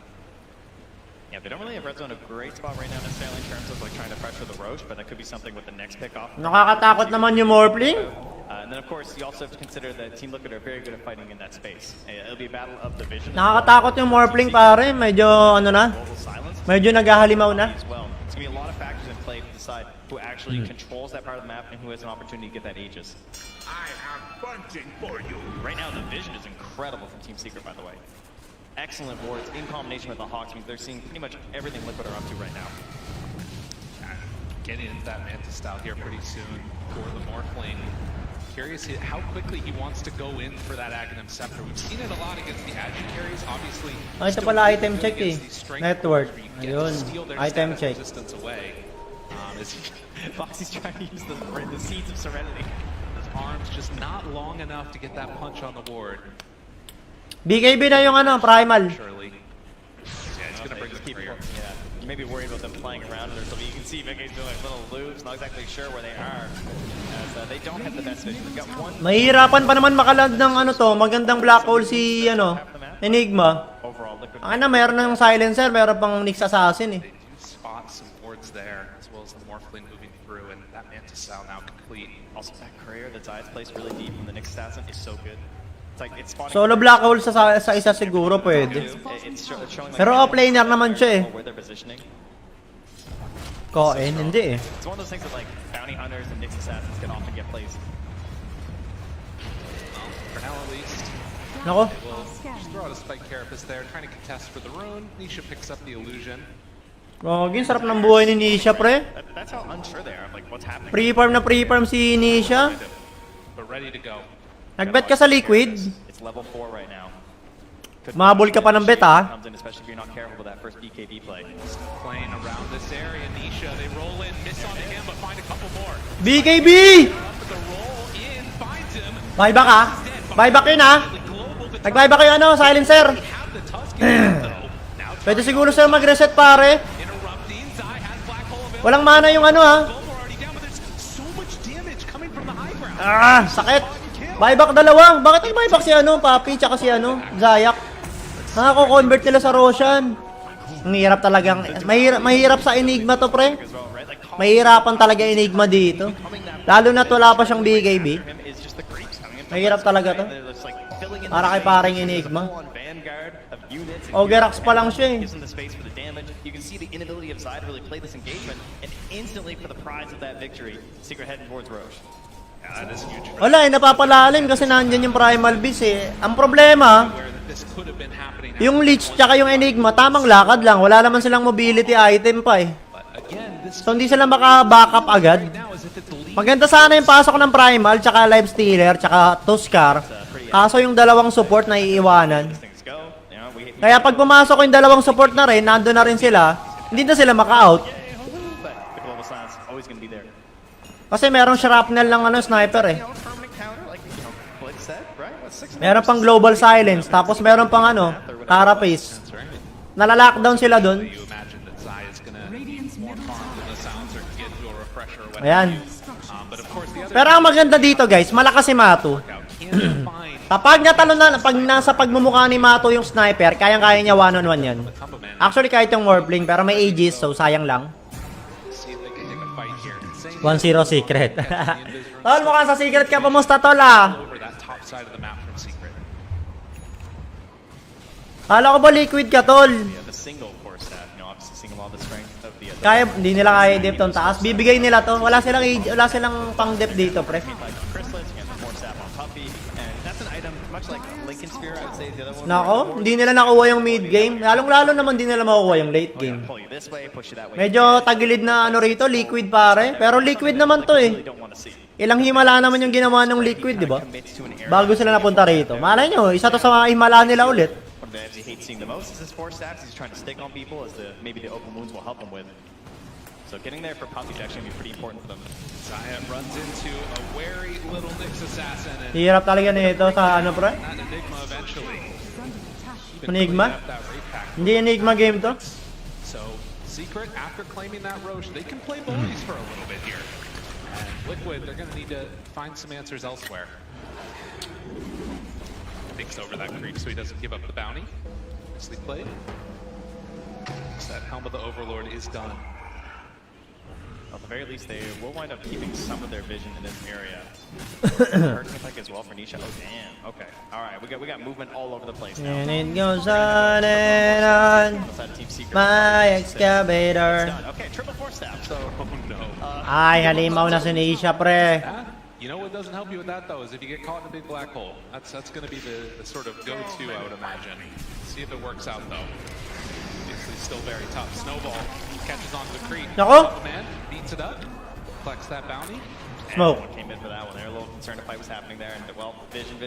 [SPEAKER 2] Yeah, they don't really have red zone a great spot right now necessarily in terms of like trying to pressure the Roche, but that could be something with the next pick off.
[SPEAKER 5] Nakakatakot naman yung Morphling.
[SPEAKER 2] And then of course you also have to consider that Team Liquid are very good at fighting in that space. It'll be a battle of the vision.
[SPEAKER 5] Nakakatakot yung Morphling pare. Medyo ano na.
[SPEAKER 2] Global silence.
[SPEAKER 5] Medyo naghahalimaw na.
[SPEAKER 2] As well. It's gonna be a lot of factors in play to decide who actually controls that part of the map and who has an opportunity to get that Aegis.
[SPEAKER 9] I have bunting for you.
[SPEAKER 2] Right now the vision is incredible from Team Secret, by the way. Excellent wards in combination with the Hawks means they're seeing pretty much everything Liquid are up to right now.
[SPEAKER 4] Getting into that Mantis style here pretty soon for the Morphling. Curious how quickly he wants to go in for that Aghanim Scepter. We've seen it a lot against the Agi carries, obviously.
[SPEAKER 5] Ito pala item check eh. Network. Ayun. Item check.
[SPEAKER 2] Foxy's trying to use the seeds of serenity.
[SPEAKER 4] His arms just not long enough to get that punch on the ward.
[SPEAKER 5] BKB na yung ano, primal.
[SPEAKER 4] Surely.
[SPEAKER 2] maybe worried about them playing around or something. You can see Mickey's doing like little loops, not exactly sure where they are. As they don't have the best vision. They've got one.
[SPEAKER 5] Mahihirapan pa naman makaland ng ano to, magandang black hole si ano, Enigma.
[SPEAKER 2] Overall, Liquid.
[SPEAKER 5] Ang na, meron ng silencer, meron pang Nyx Assassin eh.
[SPEAKER 4] They do spot some wards there, as well as the Morphling moving through, and that Mantis Style now complete.
[SPEAKER 2] Also, that courier that's eyes placed really deep in the Nyx assassin is so good. It's like it's spotting.
[SPEAKER 5] Solo black hole sa isa siguro pwede.
[SPEAKER 2] It's showing like
[SPEAKER 5] Pero offlaner naman siya eh.
[SPEAKER 2] where they're positioning.
[SPEAKER 5] Koen, hindi eh.
[SPEAKER 2] It's one of those things that like bounty hunters and Nyx assassins can often get placed.
[SPEAKER 4] For now, at least.
[SPEAKER 5] Nako.
[SPEAKER 4] We'll just throw out a Spike Carapace there, trying to contest for the rune. Nisha picks up the illusion.
[SPEAKER 5] Gagi, sarap ng buhay ni Nisha, pre.
[SPEAKER 2] That's how unsure they are of like what's happening.
[SPEAKER 5] Pre-farm na pre-farm si Nisha.
[SPEAKER 4] But ready to go.
[SPEAKER 5] Nagbet ka sa Liquid.
[SPEAKER 2] It's level 4 right now.
[SPEAKER 5] Mahabol ka pa ng bet ha.
[SPEAKER 2] Comes in, especially if you're not careful with that first BKB play.
[SPEAKER 4] Playing around this area, Nisha, they roll in, miss onto him, but find a couple more.
[SPEAKER 5] BKB!
[SPEAKER 4] The roll in finds him.
[SPEAKER 5] Buyback ha. Buyback yun ha. Nag-buyback yung ano, silencer.
[SPEAKER 4] Have the Tusk though. Now
[SPEAKER 5] Pwede siguro sila mag-reset pare.
[SPEAKER 4] interrupting. Zai has black hole available.
[SPEAKER 5] Walang mana yung ano ha.
[SPEAKER 4] Global already down, but there's so much damage coming from the high ground.
[SPEAKER 5] Ah, sakit. Buyback dalawa. Bakit nag-buyback si ano, Papi, tsaka si ano, Zayak? Nakako-convert nila sa Roshan. Ang hirap talagang, mahirap sa Enigma to, pre. Mahirapan talaga Enigma dito. Lalo na't wala pa siyang BKB. Mahirap talaga to. Para kay paring Enigma. Ogerax pa lang siya eh.
[SPEAKER 2] Gives him the space for the damage. You can see the inability of Zai to really play this engagement, and instantly for the prize of that victory, Secret heading towards Roche.
[SPEAKER 4] That is huge.
[SPEAKER 5] Wala eh, napapalalim kasi nandyan yung Primal Beast eh. Ang problema,
[SPEAKER 4] This could have been happening.
[SPEAKER 5] yung Leech tsaka yung Enigma, tamang lakad lang. Wala naman silang mobility item pa eh.
[SPEAKER 4] But again, this
[SPEAKER 5] So hindi sila maka-backup agad.
[SPEAKER 4] now is if it's the lead.
[SPEAKER 5] Maganda sana yung pasok ng Primal, tsaka Live Stealer, tsaka Tuskar. Kaso yung dalawang support na iiwanan.
[SPEAKER 2] Things go. You know, we
[SPEAKER 5] Kaya pag pumasok yung dalawang support na rin, nandun na rin sila, hindi na sila maka-out.
[SPEAKER 2] but the global silence always going to be there.
[SPEAKER 5] Kasi merong shrapnel ng ano, sniper eh.
[SPEAKER 2] You know, permanent counter like Blitz said, right? What's 6
[SPEAKER 5] Meron pang global silence, tapos meron pang ano, carapace.
[SPEAKER 4] That's right.
[SPEAKER 5] Nalalockdown sila dun.
[SPEAKER 4] You imagine that Zai is gonna more calm than the silencer to get into a refresher or what
[SPEAKER 5] Ayan.
[SPEAKER 4] have you. But of course the other
[SPEAKER 5] Pero ang maganda dito guys, malakas si Matu.
[SPEAKER 4] out can they find
[SPEAKER 5] Kapag natalo na, pag nasa pagmumukha ni Mato yung sniper, kayang-kaya niya one-on-one yan.
[SPEAKER 4] combo man.
[SPEAKER 5] Actually kahit yung Warpling, pero may Aegis, so sayang lang.
[SPEAKER 4] See if they can take a fight here. Same
[SPEAKER 5] 1-0 secret. Tol, mukhang sa secret ka pamusta tol ah.
[SPEAKER 4] over that top side of the map from Secret.
[SPEAKER 5] Kala ko ba liquid ka tol?
[SPEAKER 2] the single core stat, you know, obviously seeing a lot of the strength of the
[SPEAKER 5] Kaya, hindi nila kaya i-dip tong taas. Bibigay nila to. Wala silang pang-dip dito, pre.
[SPEAKER 2] like Chrysalis, you know, more sap on Puppy, and that's an item much like Lincoln Spear, I would say the other one.
[SPEAKER 5] Nako, hindi nila nakuha yung mid game. Lalong-lalo naman hindi nila makuha yung late game.
[SPEAKER 2] Pull you this way, push you that way.
[SPEAKER 5] Medyo tagilid na ano rito, liquid pare. Pero liquid naman to
[SPEAKER 2] Really
[SPEAKER 5] eh.
[SPEAKER 2] don't want to see.
[SPEAKER 5] Ilang himala naman yung ginawa ng liquid, di ba?
[SPEAKER 2] Commits to an area.
[SPEAKER 5] Bago sila napunta rito. Malay nyo, isa to sa mga himala nila ulit.
[SPEAKER 2] One of the items he hates seeing the most is his 4 stacks. He's trying to stick on people as maybe the open wounds will help him with. So getting there for Puppy is actually going to be pretty important for them.
[SPEAKER 4] Zaya runs into a wary little Nyx assassin and
[SPEAKER 5] Hirap talaga nito sa ano pre?
[SPEAKER 4] that Enigma eventually.
[SPEAKER 5] Enigma?
[SPEAKER 4] Up that rate pack.
[SPEAKER 5] Hindi Enigma game to.
[SPEAKER 4] So Secret, after claiming that Roche, they can play bullies for a little bit here. And Liquid, they're going to need to find some answers elsewhere. Thinks over that creep so he doesn't give up the bounty. Nicely played. So that Helm of the Overlord is done.
[SPEAKER 2] At the very least, they will wind up keeping some of their vision in this area. Hurricane Attack as well for Nisha. Oh damn. Okay. All right. We got movement all over the place now.
[SPEAKER 5] And it goes on and on.
[SPEAKER 2] Outside of Team Secret.
[SPEAKER 5] My
[SPEAKER 2] It's
[SPEAKER 5] excavator.
[SPEAKER 2] done. Okay, triple 4 stab. So
[SPEAKER 4] Oh no.
[SPEAKER 5] Ay, halimaw na si Nisha pre.
[SPEAKER 4] Ah, you know what doesn't help you with that though is if you get caught in a big black hole. That's going to be the sort of go-to I would imagine. See if it works out though. Obviously still very tough. Snowball catches onto the creep.
[SPEAKER 5] Nako.
[SPEAKER 4] Man beats it up. Collects that bounty.
[SPEAKER 5] Smoke.
[SPEAKER 2] everyone came in for that one. They're a little concerned if fight was happening there. And well, vision.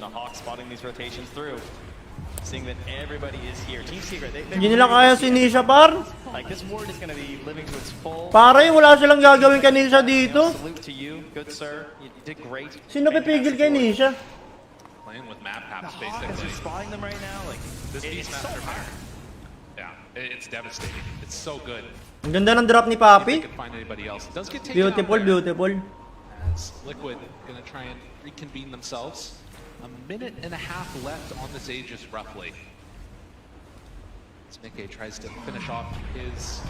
[SPEAKER 2] The Hawks spotting these rotations through. Seeing that everybody is here. Team Secret, they
[SPEAKER 5] Hindi nila kaya si Nisha par.
[SPEAKER 2] like this ward is going to be living to its full.
[SPEAKER 5] Pare, wala silang gagawin kay Nisha dito.
[SPEAKER 2] Salute to you, good sir. You did great.
[SPEAKER 5] Sino pipigil kay Nisha?
[SPEAKER 4] Playing with map
[SPEAKER 2] The
[SPEAKER 4] paps
[SPEAKER 2] Hawk, as
[SPEAKER 4] basically.
[SPEAKER 2] you're spotting them right now, like
[SPEAKER 4] This
[SPEAKER 2] it's so
[SPEAKER 4] Beastmaster
[SPEAKER 2] hard.
[SPEAKER 4] Yeah. It's devastating. It's so good.
[SPEAKER 5] Ang ganda ng drop ni
[SPEAKER 4] If they
[SPEAKER 5] Papi.
[SPEAKER 4] can find anybody else. It does get taken
[SPEAKER 5] Beautiful,
[SPEAKER 4] out there.
[SPEAKER 5] beautiful.
[SPEAKER 4] As Liquid gonna try and reconvene themselves. A minute and a half left on this Aegis, roughly. As Mickey tries to finish off his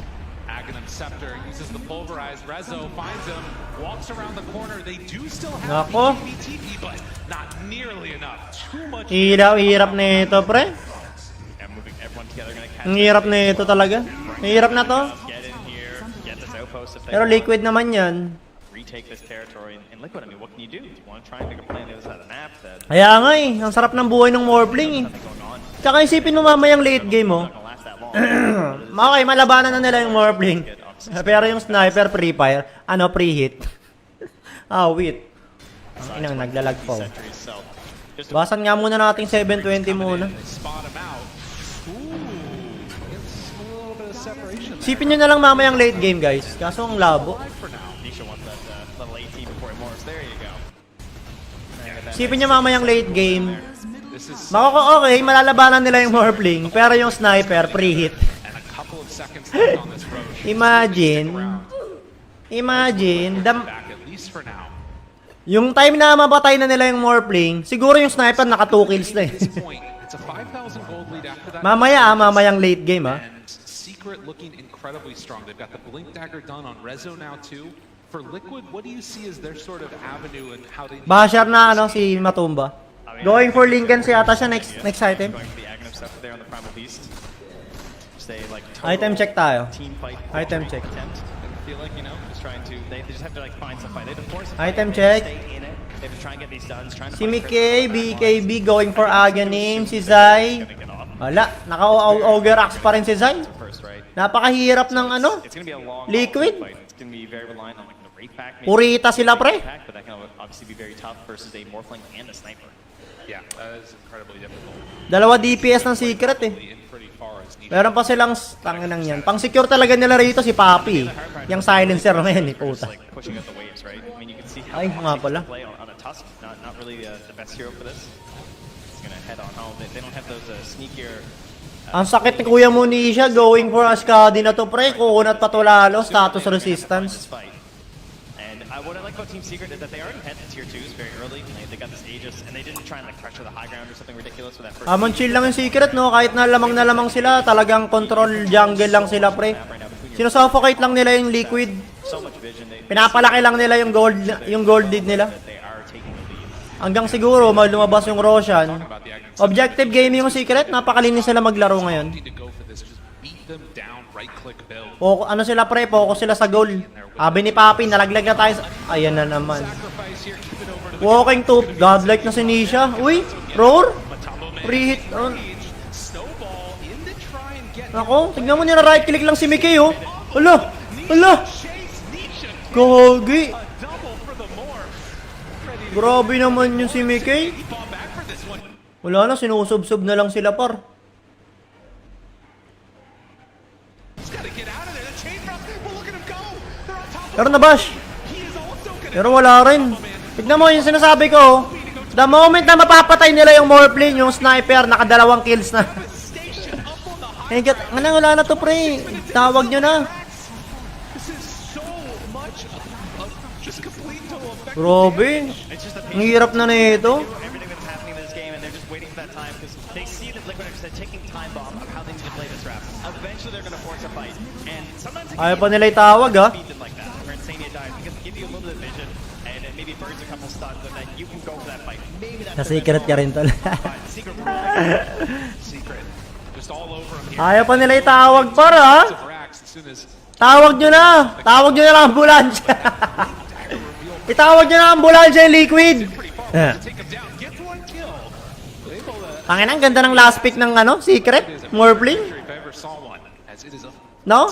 [SPEAKER 4] Aghanim Scepter, uses the Pulverized. Rezo finds him, walks around the corner. They do still have
[SPEAKER 5] Nako.
[SPEAKER 4] TP, but not nearly enough. Too much.
[SPEAKER 5] Hirap na ito, pre.
[SPEAKER 2] And moving everyone together, gonna catch
[SPEAKER 5] Ang hirap na ito talaga. Ang hirap na to.
[SPEAKER 2] get in here, get this outpost if they
[SPEAKER 5] Pero
[SPEAKER 2] want.
[SPEAKER 5] Liquid naman yan.
[SPEAKER 2] Retake this territory in Liquid. I mean, what can you do? You want to try and make a play on the other side of the map? That
[SPEAKER 5] Kaya nga eh, ang sarap ng buhay ng Morphling eh.
[SPEAKER 2] nothing going on.
[SPEAKER 5] Tsaka isipin mo mamayang late game oh.
[SPEAKER 2] Not gonna last that long.
[SPEAKER 5] Okay, malabanan na nila yung Morphling. Pero yung sniper pre-fire, pre-hit. Wait. Ang inang naglalag po.
[SPEAKER 2] Sentries, so just
[SPEAKER 5] Basan nga muna nating 720 muna.
[SPEAKER 4] They spot him out. Ooh, it's a little bit of separation there.
[SPEAKER 5] Isipin nyo na lang mamayang late game guys. Kaso ang labo.
[SPEAKER 4] For now.
[SPEAKER 2] Nisha wants that level 18 before it morphs. There you go.
[SPEAKER 5] Isipin nyo mamayang late game.
[SPEAKER 4] This is
[SPEAKER 5] Okay, malalabanan nila yung Morphling. Pero yung sniper, pre-hit.
[SPEAKER 4] and a couple of seconds left on this Roche.
[SPEAKER 5] Imagine,
[SPEAKER 4] Back at least for now.
[SPEAKER 5] yung time na mapatay na nila yung Morphling, siguro yung sniper naka 2 kills na eh.
[SPEAKER 4] At this point, it's a 5,000 gold lead after that.
[SPEAKER 5] Mamayang late game
[SPEAKER 4] And Secret looking incredibly strong. They've got the Blink Dagger done on Rezo now too. For Liquid, what do you see as their sort of avenue and how they need
[SPEAKER 5] Bashar na si Matumba. Going for Lincoln si ata siya next item.
[SPEAKER 2] Going for the Aghanim stuff there on the Primal Beast. Stay like
[SPEAKER 5] Item check tayo.
[SPEAKER 2] team fight.
[SPEAKER 5] Item check.
[SPEAKER 2] Attempt. I feel like, just trying to, they just have to like find some fight. They have to force a
[SPEAKER 5] Item
[SPEAKER 2] fight.
[SPEAKER 5] check.
[SPEAKER 2] They have to stay in it. They have to try and get these done. Trying to
[SPEAKER 5] Si
[SPEAKER 2] find
[SPEAKER 5] Mickey,
[SPEAKER 2] Chris.
[SPEAKER 5] BKB going for Aghanim, si Zai.
[SPEAKER 2] Gonna get off
[SPEAKER 5] Wala, naka-Ogerax pa rin si Zai.
[SPEAKER 2] first, right?
[SPEAKER 5] Napakahirap ng
[SPEAKER 2] It's gonna be a long
[SPEAKER 5] Liquid.
[SPEAKER 2] fight. It's gonna be very reliant on like the rate pack. maybe.
[SPEAKER 5] Purita sila pre.
[SPEAKER 2] Pack, but that can obviously be very tough versus a Morphling and a Sniper.
[SPEAKER 4] Yeah, that is incredibly difficult.
[SPEAKER 5] Dalawa DPS ng Secret eh.
[SPEAKER 4] In pretty far as Nisha.
[SPEAKER 5] Meron pa silang tanginang yan. Pang secure talaga nila rito si Papi. Yung silencer na yan eh, puta.
[SPEAKER 2] Like pushing out the waves, right? I mean, you can see
[SPEAKER 5] Ay,
[SPEAKER 2] how
[SPEAKER 5] nga
[SPEAKER 2] much
[SPEAKER 5] pala.
[SPEAKER 2] he can play on a Tusk. Not really the best hero for this. He's gonna head on home. They don't have those sneakier.
[SPEAKER 5] Ang sakit ni Kuya Munisha going for Ascadi na to pre. Kukunat pa to lalo, status resistance.
[SPEAKER 2] Fight. And what I like about Team Secret is that they already had the tier 2s very early. They got this Aegis, and they didn't try and like pressure the high ground or something ridiculous with that first.
[SPEAKER 5] Amon chill lang yung Secret no, kahit na lamang sila, talagang control jungle lang sila pre. Sinusuffocate lang nila yung Liquid.
[SPEAKER 2] So much vision. They
[SPEAKER 5] Pinapalaki lang nila yung gold lead nila.
[SPEAKER 2] that they are taking the lead.
[SPEAKER 5] Hanggang siguro lumabas yung Roshan. Objective game yung Secret, napakalinis sila maglaro ngayon.
[SPEAKER 4] Need to go for this. Just beat them down. Right-click build.
[SPEAKER 5] Ano sila pre, focus sila sa goal. Sabi ni Papi, nalaglag na tayo sa... Ayan na naman.
[SPEAKER 4] Sacrifice here. Keep it over to the
[SPEAKER 5] Walking to, godlike na si Nisha. Uy, roar. Pre-hit.
[SPEAKER 4] snowball in to try and get
[SPEAKER 5] Ako, tignan mo nila right click lang si Mickey oh. Hala,
[SPEAKER 4] chase Nisha.
[SPEAKER 5] gagi.
[SPEAKER 4] Double for the more.
[SPEAKER 5] Grabe naman yung si Mickey.
[SPEAKER 4] Fall back for this one.
[SPEAKER 5] Wala na, sinusub-sub na lang sila par.
[SPEAKER 4] He's got to get out of there. The chain drop. Well, look at him go. They're on top of
[SPEAKER 5] Pero nabash.
[SPEAKER 4] He is also gonna
[SPEAKER 5] Pero wala rin. Tignan mo yung sinasabi ko. The moment na mapapatay nila yung Morphling, yung sniper, nakadalawang kills na.
[SPEAKER 4] station up on the high.
[SPEAKER 5] Wala na to pre. Tawag nyo na.
[SPEAKER 4] This is so much of just complete total effect.
[SPEAKER 5] Grabe.
[SPEAKER 2] It's just a
[SPEAKER 5] Ang hirap na nito.
[SPEAKER 2] everything that's happening in this game, and they're just waiting for that time because they see that Liquid are just a ticking time bomb of how they need to play this rap. Eventually, they're going to force a fight, and sometimes it
[SPEAKER 5] Ayaw
[SPEAKER 2] can
[SPEAKER 5] pa nila itawag ha.
[SPEAKER 2] beat them like that, or Insania dies because it gives you a little bit of vision, and it maybe burns a couple stuns, and then you can go for that fight. Maybe that's
[SPEAKER 5] Sa Secret ka rin tol.
[SPEAKER 2] Secret.
[SPEAKER 4] Secret. Just all over him here.
[SPEAKER 5] Ayaw pa nila itawag para ha.
[SPEAKER 4] So Brax, as soon as
[SPEAKER 5] Tawag nyo na! Tawag nyo na lang ambulansya! Itawag nyo na ambulansya yung Liquid!
[SPEAKER 4] take him down, gets one kill. Able to
[SPEAKER 5] Tangin ang ganda ng last pick ng Secret, Morphling.
[SPEAKER 4] if I ever saw one, as it is a
[SPEAKER 5] No?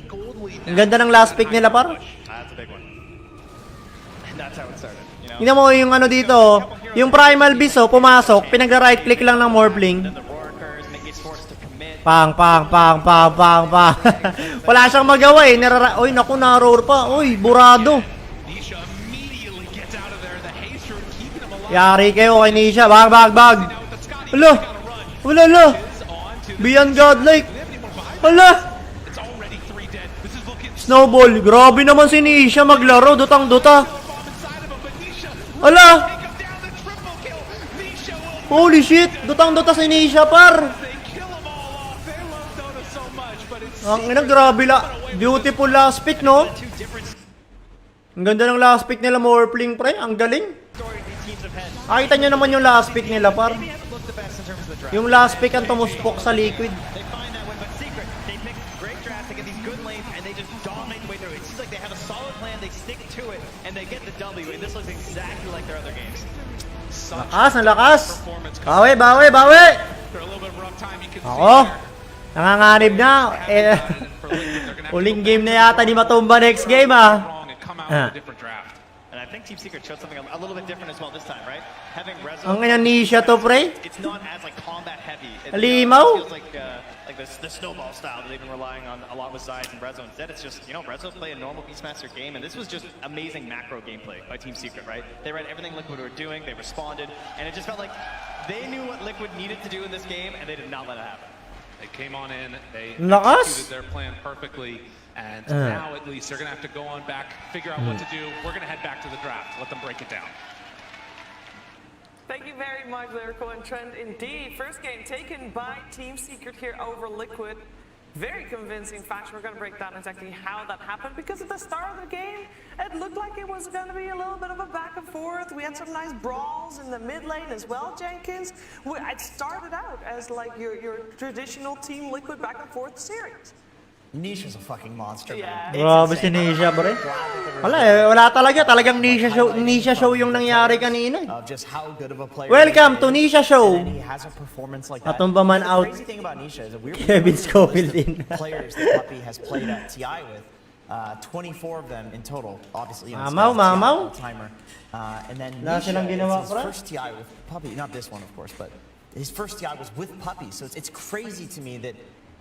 [SPEAKER 4] gold lead.
[SPEAKER 5] Ang ganda ng last pick nila par.
[SPEAKER 2] That's a big one. And that's how it started.
[SPEAKER 5] Tingnan mo yung dito, yung Primal Beast pumasok, pinag-right click lang ng Morphling.
[SPEAKER 2] The roar occurs, Mickey's forced to commit.
[SPEAKER 5] Pang. Wala siyang magawa eh. Oy, naku, na-roar pa. Oy, burado.
[SPEAKER 4] Nisha immediately gets out of there. The haste room keeping him alive.
[SPEAKER 5] Yari kayo kay Nisha. Bag.
[SPEAKER 4] Now with the Scotty,
[SPEAKER 5] Alo!
[SPEAKER 4] he's gotta run.
[SPEAKER 5] Ula!
[SPEAKER 4] Is on to the
[SPEAKER 5] Beyond godlike.
[SPEAKER 4] They have any more behind
[SPEAKER 5] Hala!
[SPEAKER 4] It's already 3 dead. This is looking
[SPEAKER 5] Snowball, grabe naman si Nisha maglaro, dutang-duta.
[SPEAKER 4] bomb inside of him, but Nisha
[SPEAKER 5] Hala!
[SPEAKER 4] take him down, the triple kill. Nisha will
[SPEAKER 5] Holy shit, dutang-duta si Nisha, par.
[SPEAKER 4] they kill them all off. They love Dota so much, but it's
[SPEAKER 5] Ang ina, grabe la. Beautiful last pick, no? Ang ganda ng last pick nila, Morphling, pre. Ang galing. Nakita nyo naman yung last pick nila, par. Yung last pick ang tumuspok sa Liquid.
[SPEAKER 2] They find that win, but Secret, they pick great drafts, they get these good lanes, and they just dominate the way through. It seems like they have a solid plan, they stick to it, and they get the W, and this looks exactly like their other games.
[SPEAKER 5] Lakas, ang lakas. Bawi, bawi, bawi.
[SPEAKER 4] They're a little bit rough time. You can
[SPEAKER 5] Ako, nanganganib na. Eh, uling game na yata ni Matumba next game, ah.
[SPEAKER 4] wrong and come out with a different draft.
[SPEAKER 2] And I think Team Secret showed something a little bit different as well this time, right? Having Rezo,
[SPEAKER 5] Ang ina Nisha to, pre.
[SPEAKER 2] it's not as like combat heavy. It
[SPEAKER 5] Halimaw.
[SPEAKER 2] feels like the snowball style that they've been relying on a lot with Zayas and Rezo. Instead, it's just, Rezo play a normal Beastmaster game, and this was just amazing macro gameplay by Team Secret, right? They read everything Liquid were doing, they responded, and it just felt like they knew what Liquid needed to do in this game, and they did not let it happen.
[SPEAKER 4] They came on in, they
[SPEAKER 5] Lakas.
[SPEAKER 4] executed their plan perfectly, and now at least they're going to have to go on back, figure out what to do. We're going to head back to the draft. Let them break it down.
[SPEAKER 10] Thank you very much, Lyrical and Trent. Indeed, first game taken by Team Secret here over Liquid. Very convincing fashion. We're going to break down exactly how that happened, because at the start of the game, it looked like it was going to be a little bit of a back and forth. We had some nice brawls in the mid lane as well, Jenkins. It started out as like your traditional Team Liquid back and forth series.
[SPEAKER 11] Nisha's a fucking monster, man.
[SPEAKER 5] Grabe si Nisha, pre. Wala talaga. Talagang Nisha show yung nangyari kanina.
[SPEAKER 11] Of just how good of a player.
[SPEAKER 5] Welcome to Nisha Show.
[SPEAKER 11] And he has a performance like that.
[SPEAKER 5] Matumba man
[SPEAKER 11] The
[SPEAKER 5] out.
[SPEAKER 11] crazy thing about Nisha is that we're
[SPEAKER 5] Kevin Scofield din.
[SPEAKER 11] players that Puppy has played at TI with. 24 of them in total, obviously.
[SPEAKER 5] Mamaw, mamaw.
[SPEAKER 11] Timer. And then
[SPEAKER 5] Wala silang ginawa,
[SPEAKER 11] his
[SPEAKER 5] pre.
[SPEAKER 11] first TI with Puppy, not this one, of course, but his first TI was with Puppy. So it's crazy to me that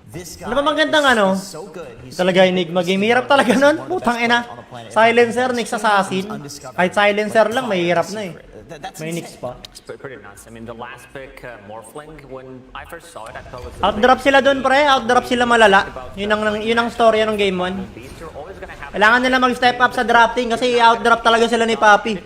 [SPEAKER 11] this guy
[SPEAKER 5] Ano ba magandang ano?
[SPEAKER 11] is so good. He's
[SPEAKER 5] Talaga Enigma game. Hirap talaga nun. Putang ina. Silencer, Nyx Assassin. Kahit silencer lang, mahirap na eh. May Nyx pa.
[SPEAKER 8] It's pretty nuts. I mean, the last pick, Morphling, when I first saw it, I thought it was
[SPEAKER 5] Outdrop sila dun, pre. Outdrop sila malala. Yun ang storya ng game 1.
[SPEAKER 8] beast. You're always gonna have
[SPEAKER 5] Kailangan nila mag-step up sa drafting kasi i-outdrop talaga sila ni Papi.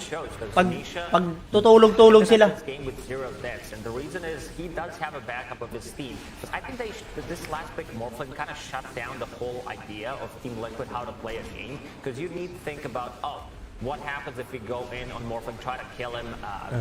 [SPEAKER 5] Pag tutulog-tulog sila.
[SPEAKER 8] this game with 0 deaths, and the reason is he does have a backup of his team. Because I think this last pick, Morphling, kind of shut down the whole idea of Team Liquid how to play a game. Because you need to think about, what happens if we go in on Morphling, try to kill him?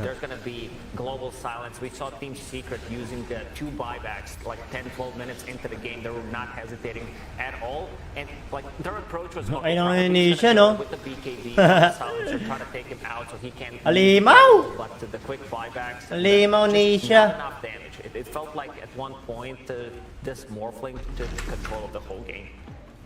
[SPEAKER 8] There's going to be global silence. We saw Team Secret using the 2 buybacks like 10-12 minutes into the game. They were not hesitating at all. And like their approach was
[SPEAKER 5] Ay, nang Nisha, no?
[SPEAKER 8] with the BKB silencer, try to take him out so he can't.
[SPEAKER 5] Halimaw!
[SPEAKER 8] But the quick buybacks.
[SPEAKER 5] Halimaw,
[SPEAKER 8] Not
[SPEAKER 5] Nisha.
[SPEAKER 8] enough damage. It felt like at one point this Morphling took control of the whole game.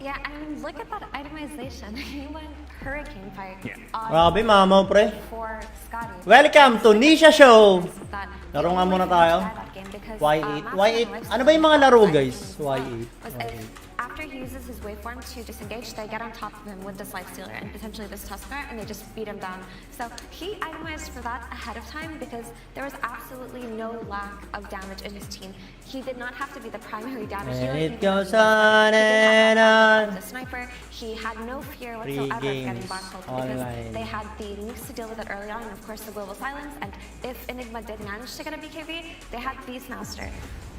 [SPEAKER 12] Yeah, I mean, look at that itemization. He went Hurricane Pike
[SPEAKER 5] Grabe, mamaw, pre.
[SPEAKER 12] for Scotty.
[SPEAKER 5] Welcome to Nisha Show!
[SPEAKER 12] That
[SPEAKER 5] Laro nga muna tayo.
[SPEAKER 12] that game because,
[SPEAKER 5] Y8.
[SPEAKER 12] Master
[SPEAKER 5] Y8.
[SPEAKER 12] Lifesteal
[SPEAKER 5] Ano ba yung mga laro,
[SPEAKER 12] was
[SPEAKER 5] guys?
[SPEAKER 12] was
[SPEAKER 5] Y8.
[SPEAKER 12] if after he uses his waveform to disengage, they get on top of him with this Lifestealer and potentially this Tusker, and they just beat him down. So he itemized for that ahead of time because there was absolutely no lack of damage in his team. He did not have to be the primary damage dealer.
[SPEAKER 5] And it
[SPEAKER 12] He did
[SPEAKER 5] goes
[SPEAKER 12] not
[SPEAKER 5] on
[SPEAKER 12] have
[SPEAKER 5] and on.
[SPEAKER 12] the sniper. He had no fear
[SPEAKER 5] Free
[SPEAKER 12] whatsoever of getting
[SPEAKER 5] games
[SPEAKER 12] backpulled because
[SPEAKER 5] online.
[SPEAKER 12] they had the nukes to deal with it early on, and of course the global silence. And if Enigma did manage to get a BKB, they had Beastmaster.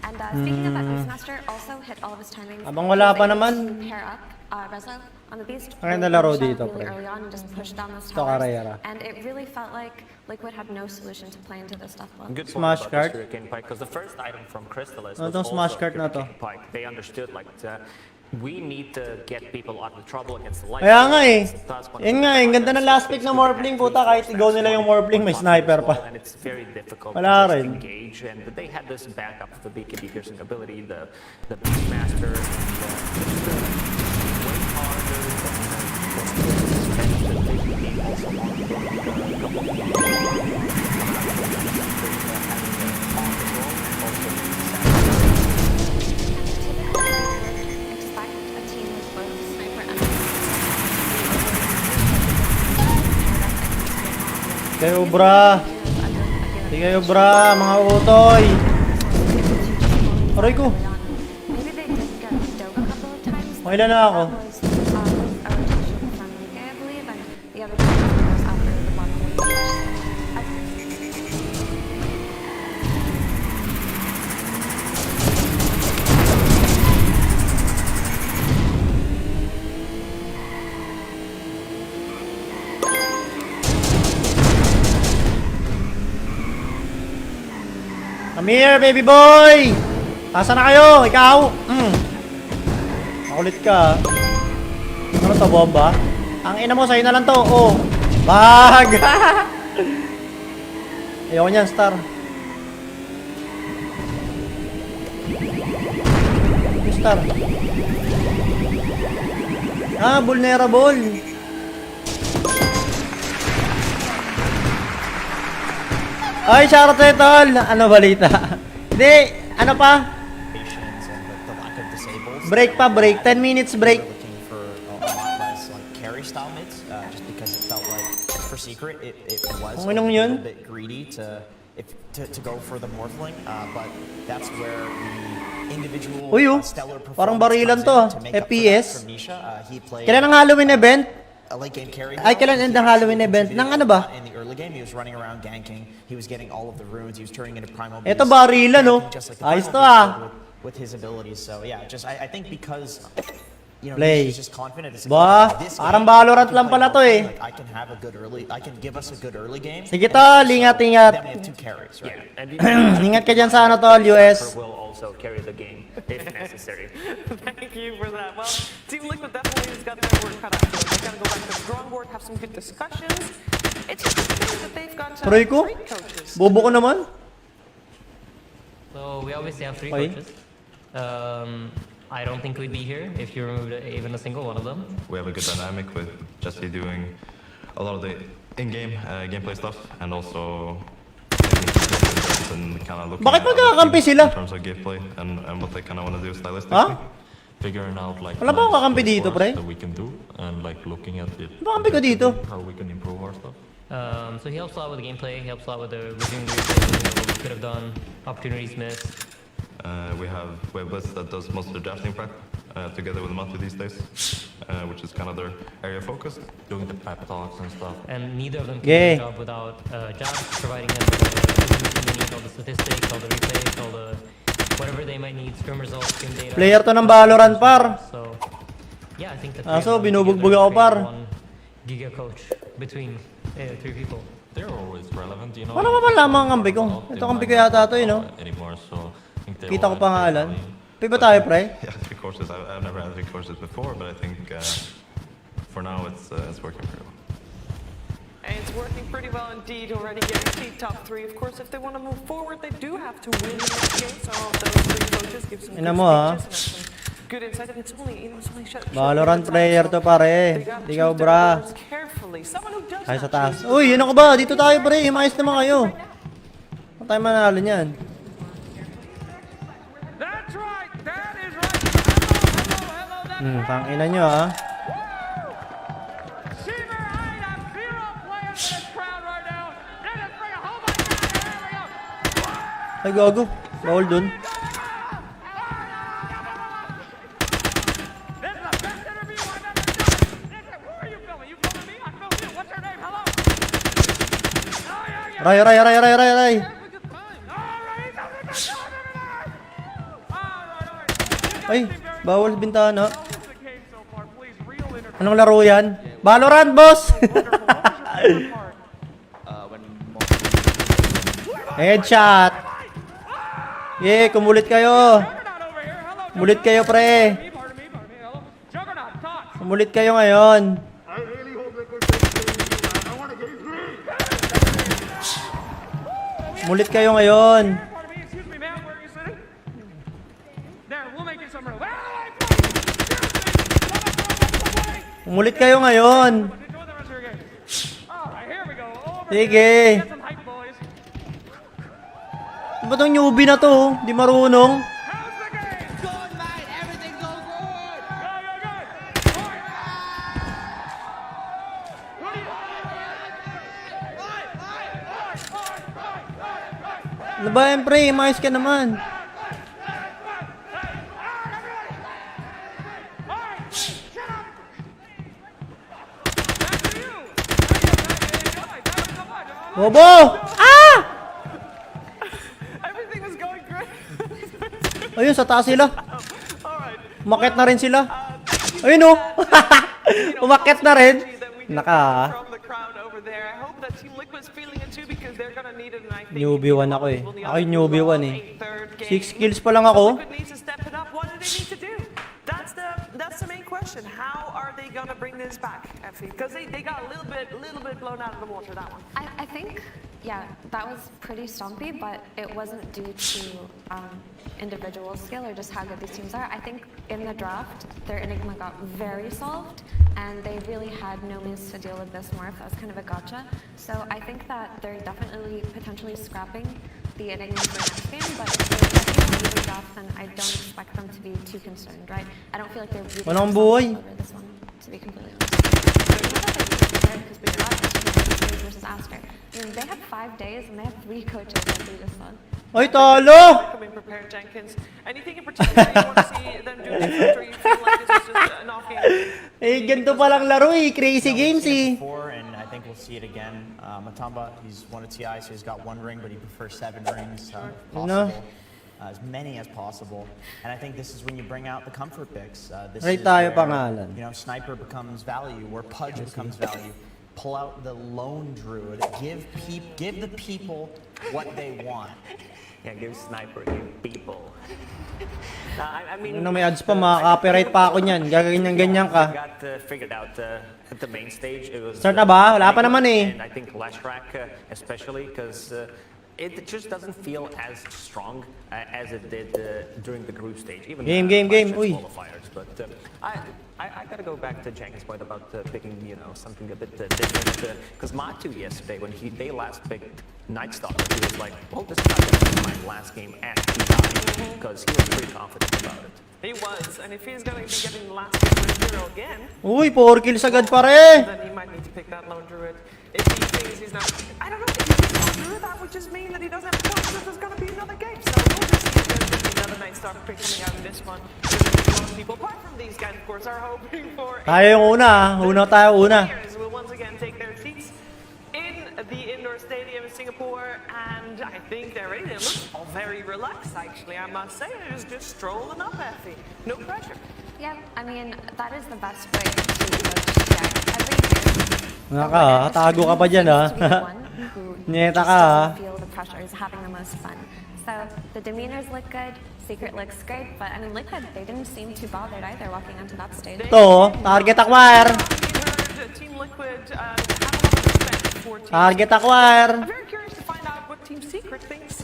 [SPEAKER 12] And speaking of that, Beastmaster also hit all of his timings.
[SPEAKER 5] Abang wala
[SPEAKER 12] He was
[SPEAKER 5] pa
[SPEAKER 12] able
[SPEAKER 5] naman.
[SPEAKER 12] to pair up Rezo on the Beast.
[SPEAKER 5] Ang ganda laro
[SPEAKER 12] really
[SPEAKER 5] dito,
[SPEAKER 12] really
[SPEAKER 5] pre.
[SPEAKER 12] early on and just pushed down those
[SPEAKER 5] Ito,
[SPEAKER 12] towers.
[SPEAKER 5] karayara.
[SPEAKER 12] And it really felt like Liquid had no solution to play into this stuff well.
[SPEAKER 8] Good
[SPEAKER 5] Smash
[SPEAKER 8] point about
[SPEAKER 5] card.
[SPEAKER 8] this Hurricane Pike, because the first item from Crystallis
[SPEAKER 5] Ano
[SPEAKER 8] was
[SPEAKER 5] tong smash
[SPEAKER 8] also
[SPEAKER 5] card na to?
[SPEAKER 8] Hurricane Pike. They understood like we need to get people out of trouble against the light.
[SPEAKER 5] Kaya nga eh. Yun nga eh, ang ganda ng last pick ng Morphling. Puta, kahit i-go nila yung Morphling, may sniper pa.
[SPEAKER 8] And it's very difficult
[SPEAKER 5] Wala
[SPEAKER 8] to just
[SPEAKER 5] rin.
[SPEAKER 8] engage, and they had this backup of the BKB piercing ability, the Beastmaster, and way harder than the game also
[SPEAKER 12] Expect a team with both sniper and
[SPEAKER 5] Kayo, bra. Di kayo, bra. Mga utoy. Aray ko.
[SPEAKER 12] maybe they did get Doga
[SPEAKER 5] Okay na ako.
[SPEAKER 12] Was a rotation from Mika, I believe, and the other two was after the bottom lane.
[SPEAKER 5] Come here, baby boy! Asa na kayo? Ikaw? Makulit ka. Ano to, bomba? Ang ina mo, sa'yo na lang to. Oh. Bag! Ayoko niyan, Star. Star. Ah, vulnerable. Ay, shoutout sa'yo, tol. Ano balita? Hindi, ano pa?
[SPEAKER 11] Patience and the lack of disables.
[SPEAKER 5] Break pa, break. 10 minutes break.
[SPEAKER 11] We're looking for a lot less like carry style mids, just because it felt like for Secret it was a
[SPEAKER 5] Anong yun?
[SPEAKER 11] little bit greedy to go for the Morphling, but that's where the individual
[SPEAKER 5] Uy, oh.
[SPEAKER 11] stellar performance
[SPEAKER 5] Parang barilan
[SPEAKER 11] comes
[SPEAKER 5] to,
[SPEAKER 11] in to make up for that
[SPEAKER 5] FPS.
[SPEAKER 11] from Nisha. He played
[SPEAKER 5] Kailan ang Halloween event?
[SPEAKER 11] a late game carry.
[SPEAKER 5] Ay, kailan end ang Halloween event? Nang ano ba?
[SPEAKER 11] In the early game, he was running around ganking. He was getting all of the runes. He was turning into primal.
[SPEAKER 5] Eto
[SPEAKER 11] beast,
[SPEAKER 5] barilan, no?
[SPEAKER 11] ganking just like the
[SPEAKER 5] Ayos
[SPEAKER 11] primal
[SPEAKER 5] to,
[SPEAKER 11] beast
[SPEAKER 5] ah.
[SPEAKER 11] with his abilities. So yeah, just I think because you know
[SPEAKER 5] Play.
[SPEAKER 11] he's just confident. It's
[SPEAKER 5] Ba,
[SPEAKER 11] like, this
[SPEAKER 5] parang
[SPEAKER 11] game,
[SPEAKER 5] Valorant
[SPEAKER 11] I can
[SPEAKER 5] lang
[SPEAKER 11] play
[SPEAKER 5] pala to,
[SPEAKER 11] Morphling,
[SPEAKER 5] eh.
[SPEAKER 11] like, I can have a good early. I can give us a good early game.
[SPEAKER 5] Sige,
[SPEAKER 11] and
[SPEAKER 5] tol.
[SPEAKER 11] also,
[SPEAKER 5] Ingat-ingat.
[SPEAKER 11] Then we have two carries, right?
[SPEAKER 8] Yeah, and
[SPEAKER 5] Ingat ka dyan sa ano, tol, US.
[SPEAKER 8] will also carry the game if necessary.
[SPEAKER 10] Thank you for that. Well, Team Liquid definitely has got their work cut out for them. They gotta go back to the drawing board, have some good discussions. It's just that they've got
[SPEAKER 5] Troy ko?
[SPEAKER 10] great coaches.
[SPEAKER 5] Bobo ko naman.
[SPEAKER 13] So we obviously have three
[SPEAKER 5] Okay.
[SPEAKER 13] coaches. I don't think we'd be here if you removed even a single one of them.
[SPEAKER 14] We have a good dynamic with Jesse doing a lot of the in-game gameplay stuff and also and kind of looking
[SPEAKER 5] Bakit
[SPEAKER 14] at other
[SPEAKER 5] magkakampi
[SPEAKER 14] teams
[SPEAKER 5] sila?
[SPEAKER 14] in terms of gameplay and what they kind of want to do stylistically.
[SPEAKER 5] Ha?
[SPEAKER 14] Figuring out like
[SPEAKER 5] Wala ba akong kakampi dito, pre?
[SPEAKER 14] that we can do and like looking at it.
[SPEAKER 5] Kakampi ko dito.
[SPEAKER 14] How we can improve our stuff.
[SPEAKER 13] So he helps a lot with the gameplay. He helps a lot with the reviewing the replay, what we could have done, opportunities missed.
[SPEAKER 14] We have Blitz that does most of the drafting prep together with Matu these days, which is kind of their area of focus, doing the pep talks and stuff.
[SPEAKER 13] And neither of them can
[SPEAKER 5] Yeah.
[SPEAKER 13] do the job without Josh providing them with everything they need, all the statistics, all the replays, all the whatever they might need, scrim results, game data.
[SPEAKER 5] Player to ng Valorant, par.
[SPEAKER 13] So, yeah, I think that
[SPEAKER 5] Aso, binubugbog ako, par.
[SPEAKER 13] one giga coach between three people.
[SPEAKER 14] They're always relevant, you know.
[SPEAKER 5] Paano ka malaman ang kampi ko? Ito kampi ko yata ito, no?
[SPEAKER 14] Anymore, so I think they're
[SPEAKER 5] Kita ko
[SPEAKER 14] all
[SPEAKER 5] pangalan.
[SPEAKER 14] value.
[SPEAKER 5] Pi ba tayo, pre?
[SPEAKER 14] Yeah, 3 courses. I've never had 3 courses before, but I think for now it's working pretty well.
[SPEAKER 10] And it's working pretty well indeed already getting to top 3. Of course, if they want to move forward, they do have to win in this game. So all of those 3 coaches give some good
[SPEAKER 5] Ina mo, ha?
[SPEAKER 10] speeches and some good insight. And it's only shut.
[SPEAKER 5] Valorant player to, pare. Ikaw, bra.
[SPEAKER 10] Carefully. Someone who does
[SPEAKER 5] Ay, sa taas. Uy, yun ako ba? Dito tayo, pre. Himayos naman kayo. Ano tayo manalo niyan?
[SPEAKER 6] That's right. That is right.
[SPEAKER 5] Tangina nyo, ha?
[SPEAKER 6] Shiver, I have 0 players in this crowd right now. That is bring a oh my god, there we go.
[SPEAKER 5] Ay, gago. Bawal dun.
[SPEAKER 6] This is the best interview I've ever done. Who are you filming? You filming me? I filmed you. What's your name? Hello? Oh, yeah.
[SPEAKER 5] Ray, ray, ray, ray, ray, ray. Ay, bawal sa bintana. Anong laro yan? Valorant, boss! Headshot! Yeah, kumulit kayo. Kumulit kayo, pre. Kumulit kayo ngayon. Kumulit kayo ngayon. Kumulit kayo ngayon. Sige. Ano ba tong newbie na to? Di marunong. Ano ba yan, pre? Mayos ka naman. Bobo! Ah!
[SPEAKER 10] Everything was going great.
[SPEAKER 5] Ayun, sa taas sila. Umakyat na rin sila. Ayun o. Umakyat na rin. Naka. Newbie 1 ako eh. Ako yung newbie 1 eh. 6 kills pa lang ako.
[SPEAKER 10] That's the main question. How are they gonna bring this back, Effie? Because they got a little bit blown out of the water, that one.
[SPEAKER 12] I think, yeah, that was pretty stompy, but it wasn't due to individual skill or just how good these teams are. I think in the draft, their Enigma got very solved, and they really had no means to deal with this morph. That was kind of a gotcha. So I think that they're definitely potentially scrapping the Enigma for next game, but if they're getting the draft, then I don't expect them to be too concerned, right? I don't feel like they're really
[SPEAKER 5] Walang buhay.
[SPEAKER 12] over this one, to be completely honest. Because we got Stage versus Aster. I mean, they had 5 days and they have 3 coaches as we just saw.
[SPEAKER 5] Ay, talo!
[SPEAKER 10] Coming prepared, Jenkins. Anything in particular you want to see them do different, or you feel like this is just a knocking?
[SPEAKER 5] Eh, ganito palang laro eh. Crazy games eh.
[SPEAKER 11] Before, and I think we'll see it again. Matamba, he's won a TI, so he's got 1 ring, but he prefers 7 rings if possible. As many as possible. And I think this is when you bring out the comfort picks. This
[SPEAKER 5] Right
[SPEAKER 11] is
[SPEAKER 5] tayo
[SPEAKER 11] where,
[SPEAKER 5] pangalan.
[SPEAKER 11] you know, Sniper becomes value, where Pudge becomes value. Pull out the lone druid. Give the people what they want.
[SPEAKER 8] Yeah, give Sniper, give people. I mean,
[SPEAKER 5] Ano may ads pa, maka-copyright pa ako niyan. Gaganyan-ganyan ka.
[SPEAKER 8] got figured out at the main stage. It was,
[SPEAKER 5] Start na ba? Wala pa naman eh.
[SPEAKER 8] And I think last track especially because it just doesn't feel as strong as it did during the group stage. Even
[SPEAKER 5] Game. Uy.
[SPEAKER 8] qualifiers. But I gotta go back to Jenkins' point about picking, you know, something a bit different. Because Matu yesterday, when they last picked Night Stalker, he was like, well, this is not gonna be my last game at TI, because he was pretty confident about it.
[SPEAKER 10] He was, and if he's going to be getting the last game with Hero again,
[SPEAKER 5] Uy, 4 kills agad pare.
[SPEAKER 10] then he might need to pick that Lone Druid. If he thinks he's not, I don't know, if he picks Lone Druid, that would just mean that he doesn't have points, so there's going to be another game. So we'll just see if there's going to be another Night Stalker pick coming out in this one. Because most people, apart from these guys, of course, are hoping for
[SPEAKER 5] Tayo yung una. Una tayo una.
[SPEAKER 10] players will once again take their seats in the indoor stadium in Singapore, and I think they're ready. They look all very relaxed, actually, I must say. They're just strolling up, Effie. No pressure.
[SPEAKER 12] Yeah, I mean, that is the best way to approach TI. Every year,
[SPEAKER 5] Nakatago ka pa dyan ha. Nyeta ka ha.
[SPEAKER 12] feel the pressure is having the most fun. So the demeanors look good, Secret looks great, but I mean, Liquid, they didn't seem too bothered either walking onto that stage.
[SPEAKER 5] Ito, target acquire.
[SPEAKER 10] Team Liquid have a lot of respect for Team
[SPEAKER 5] Target acquire.
[SPEAKER 10] I'm very curious to find out what Team Secret thinks.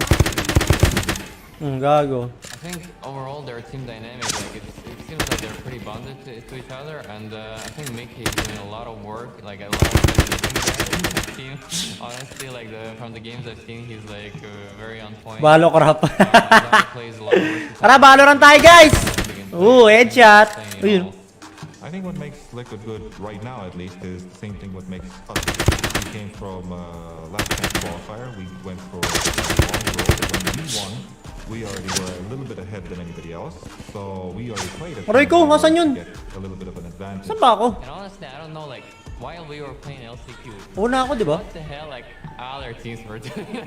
[SPEAKER 5] Gago.
[SPEAKER 15] I think overall their team dynamic, like it seems like they're pretty bonded to each other, and I think Mickey is doing a lot of work, like a lot of the team. Honestly, like from the games I've seen, he's like very on point.
[SPEAKER 5] Balo crap.
[SPEAKER 15] Plays a lot of
[SPEAKER 5] Tara, Valorant tayo guys. Headshot. Uyun.
[SPEAKER 14] I think what makes Liquid good right now, at least, is the same thing what makes us. We came from last time qualifier. We went for a long road. When we won, we already were a little bit ahead than anybody else. So we already played it.
[SPEAKER 5] Aray ko, asan yun?
[SPEAKER 14] Get a little bit of an advantage.
[SPEAKER 5] Saan ba ako?
[SPEAKER 15] And honestly, I don't know, like while we were playing LCQ,
[SPEAKER 5] Una ako, di ba?
[SPEAKER 15] what the hell, like other teams were doing.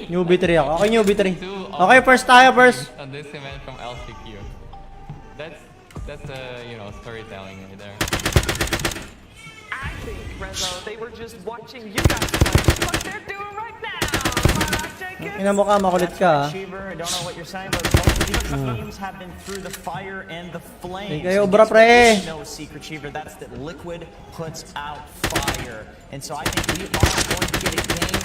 [SPEAKER 5] Newbie 3 ako. Okay, newbie 3. Okay, first tayo, first.
[SPEAKER 15] On this event from LCQ. That's you know, storytelling right there.
[SPEAKER 10] I think, Rezo, they were just watching you guys play, just like they're doing right now. Right, Jenkins?
[SPEAKER 5] Ina mo ka, makulit ka.
[SPEAKER 11] Achiever, I don't know what you're saying, but both of these teams have been through the fire and the flames.
[SPEAKER 5] Hey, kayo,
[SPEAKER 11] And
[SPEAKER 5] bra,
[SPEAKER 11] guess what
[SPEAKER 5] pre.
[SPEAKER 11] you know, Secret Achiever, that's that Liquid puts out fire. And so I think we are going to get a game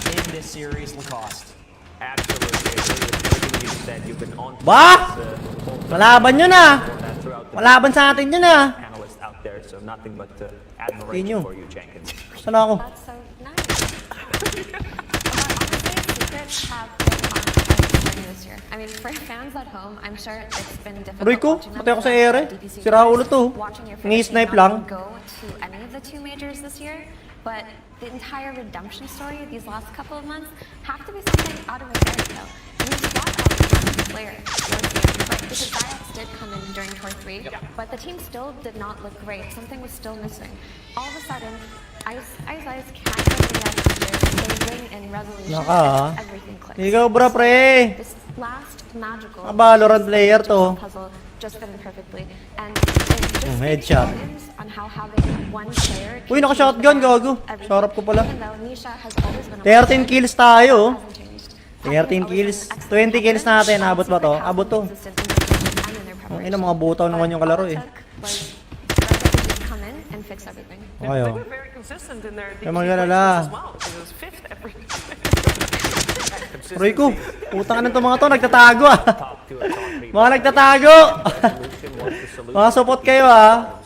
[SPEAKER 11] 3 in this series, Lacoste.
[SPEAKER 8] Absolutely. Everything you said, you've been on
[SPEAKER 5] Ba? Malaban yun ah. Malaban sa atin yun ah.
[SPEAKER 8] analysts out there, so nothing but admiration for you, Jenkins.
[SPEAKER 5] Saan ako?
[SPEAKER 12] That's so nice. But honestly, Secret have been on a journey this year. I mean, for fans at home, I'm sure it's been difficult
[SPEAKER 5] Aray ko,
[SPEAKER 12] watching them
[SPEAKER 5] pati ako sa
[SPEAKER 12] play
[SPEAKER 5] ere.
[SPEAKER 12] DPC
[SPEAKER 5] Sira ulo to.
[SPEAKER 12] watching your favorite team
[SPEAKER 5] Ni-snipe
[SPEAKER 12] not
[SPEAKER 5] lang.
[SPEAKER 12] go to any of the 2 majors this year. But the entire redemption story these last couple of months have to be something out of a fairy tale. You swapped out one player towards the end, right? Because Ziox did come in during Tour 3, but the team still did not look great. Something was still missing. All of a sudden, Ice can't get they bring in resolution.
[SPEAKER 5] Naka.
[SPEAKER 12] Everything clicks.
[SPEAKER 5] Ikaw bro, pre.
[SPEAKER 12] This last magical
[SPEAKER 5] Valorant player to.
[SPEAKER 12] puzzle just fit in perfectly. And it just
[SPEAKER 5] Headshot.
[SPEAKER 12] on how having one player
[SPEAKER 5] Uy, naka-shotgun, gago. Sarap ko pala.
[SPEAKER 12] even though Nisha has always been a
[SPEAKER 5] 13 kills tayo. 13 kills. 20 kills natin. Abot ba to? Abot to. Ang ina, mga butaw naman yung kalaro eh.
[SPEAKER 12] come in and fix everything.
[SPEAKER 5] Okay, oh.
[SPEAKER 10] Very consistent in their
[SPEAKER 5] Kaya mag-alala.
[SPEAKER 10] as well. It was fifth every.
[SPEAKER 5] Roy ko, putang na to mga to, nagtatago ah. Mga nagtatago. Mga support kayo ah.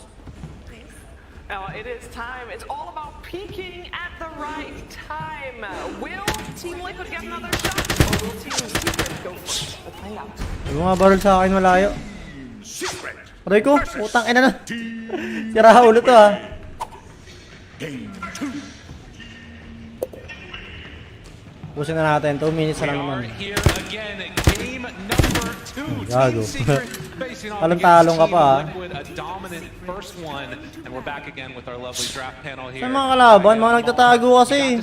[SPEAKER 10] Now it is time. It's all about peaking at the right time. Will Team Liquid get another shot, or will Team Secret go first? We'll find out.
[SPEAKER 5] Yung mga barrel sa akin malayo. Roy ko, putang ina na. Sira ulo to ah. Pusin na natin, 2 minutes na lang naman. Gago. Talong-talong ka pa ah. Saan mga kalaban? Mga nagtatago kasi.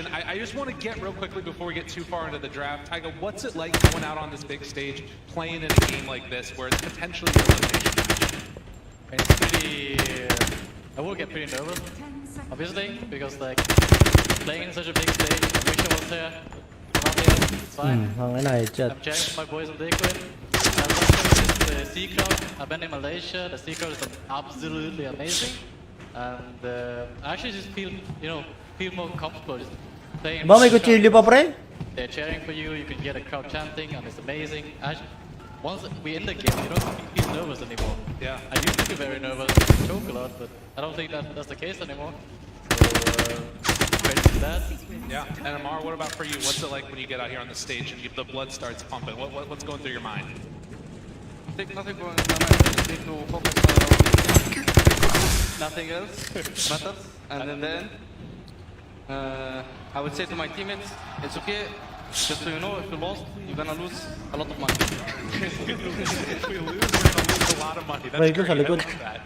[SPEAKER 4] I just want to get real quickly before we get too far into the draft. Taiga, what's it like going out on this big stage, playing in a game like this where it's potentially an elimination match?
[SPEAKER 3] It's pretty... I will get pretty nervous, obviously, because like playing in such a big stage, I wish I was there. I'm not here, it's fine. I'm cheering for my boys in Liquid. I'm watching the C crowd. I've been in Malaysia. The C crowd is absolutely amazing, and I actually just feel, feel more comfortable just playing.
[SPEAKER 5] Ba may kutsilyo pa pre?
[SPEAKER 3] They're cheering for you. You can hear the crowd chanting, and it's amazing. Actually, once we in the game, you don't feel nervous anymore.
[SPEAKER 4] Yeah.
[SPEAKER 3] I used to be very nervous, choke a lot, but I don't think that's the case anymore. So, credit to that.
[SPEAKER 4] Yeah. And Amar, what about for you? What's it like when you get out here on the stage and the blood starts pumping? What's going through your mind?
[SPEAKER 1] I think nothing going on. I just need to focus on nothing else matters. And then I would say to my teammates, it's okay. Just so you know, if you lost, you're gonna lose a lot of money.
[SPEAKER 4] If we lose, we're gonna lose a lot of money. That's great. I like that.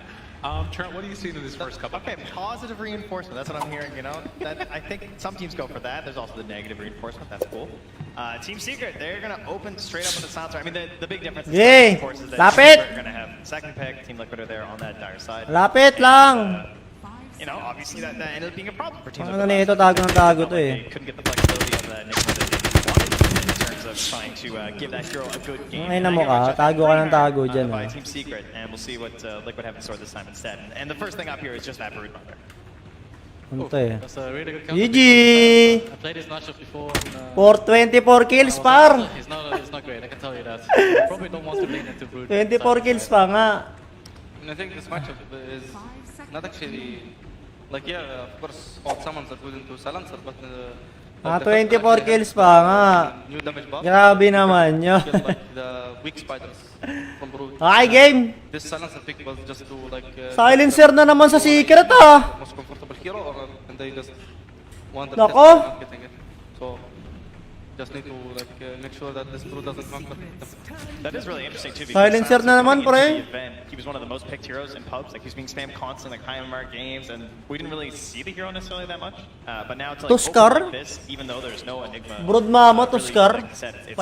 [SPEAKER 4] Trent, what are you seeing in this first couple?
[SPEAKER 2] Okay, positive reinforcement. That's what I'm hearing. That I think some teams go for that. There's also the negative reinforcement. That's cool. Team Secret, they're gonna open straight up with the silencer. I mean, the big difference is, of course, is that Team Secret are gonna have second pick. Team Liquid are there on that dire side.
[SPEAKER 5] Lapit lang.
[SPEAKER 2] Obviously that ended up being a problem for Team
[SPEAKER 5] Ano na ito, tago ng tago to eh.
[SPEAKER 2] They couldn't get the flexibility of that Nick that they wanted in terms of trying to give that hero a good game.
[SPEAKER 5] Ay na mo ka, tago ka ng tago dyan
[SPEAKER 2] By
[SPEAKER 5] ah.
[SPEAKER 2] Team Secret, and we'll see what Liquid have in store this time instead. And the first thing up here is just that Brood Mother.
[SPEAKER 5] Ano to eh?
[SPEAKER 3] That's a really good counter.
[SPEAKER 5] GG!
[SPEAKER 3] I played this matchup before.
[SPEAKER 5] For 24 kills par!
[SPEAKER 3] It's not great, I can tell you that. You probably don't want to lean into Brood.
[SPEAKER 5] 24 kills pa nga.
[SPEAKER 1] And I think this matchup is not actually like, yeah, of course, all summons are good into silencer, but
[SPEAKER 5] 24 kills pa nga.
[SPEAKER 1] new damage buff.
[SPEAKER 5] Grabe naman yun.
[SPEAKER 1] Get, like the weak spiders from Brood.
[SPEAKER 5] Okay, game!
[SPEAKER 1] This silencer pick was just to like
[SPEAKER 5] Silencer na naman sa Secret ah!
[SPEAKER 1] most comfortable hero, and they just want the
[SPEAKER 5] Nako!
[SPEAKER 1] test of not getting it. So just need to like make sure that this Brood doesn't conquer them.
[SPEAKER 2] That is really interesting too.
[SPEAKER 5] Silencer na naman, pre.
[SPEAKER 2] He was one of the most picked heroes in pubs. Like he was being spammed constantly, like high MMR games, and we didn't really see the hero necessarily that much. But now it's like
[SPEAKER 5] Tuskar?
[SPEAKER 2] like this, even though there's no Enigma.
[SPEAKER 5] Brood Mama, Tuskar. 5-0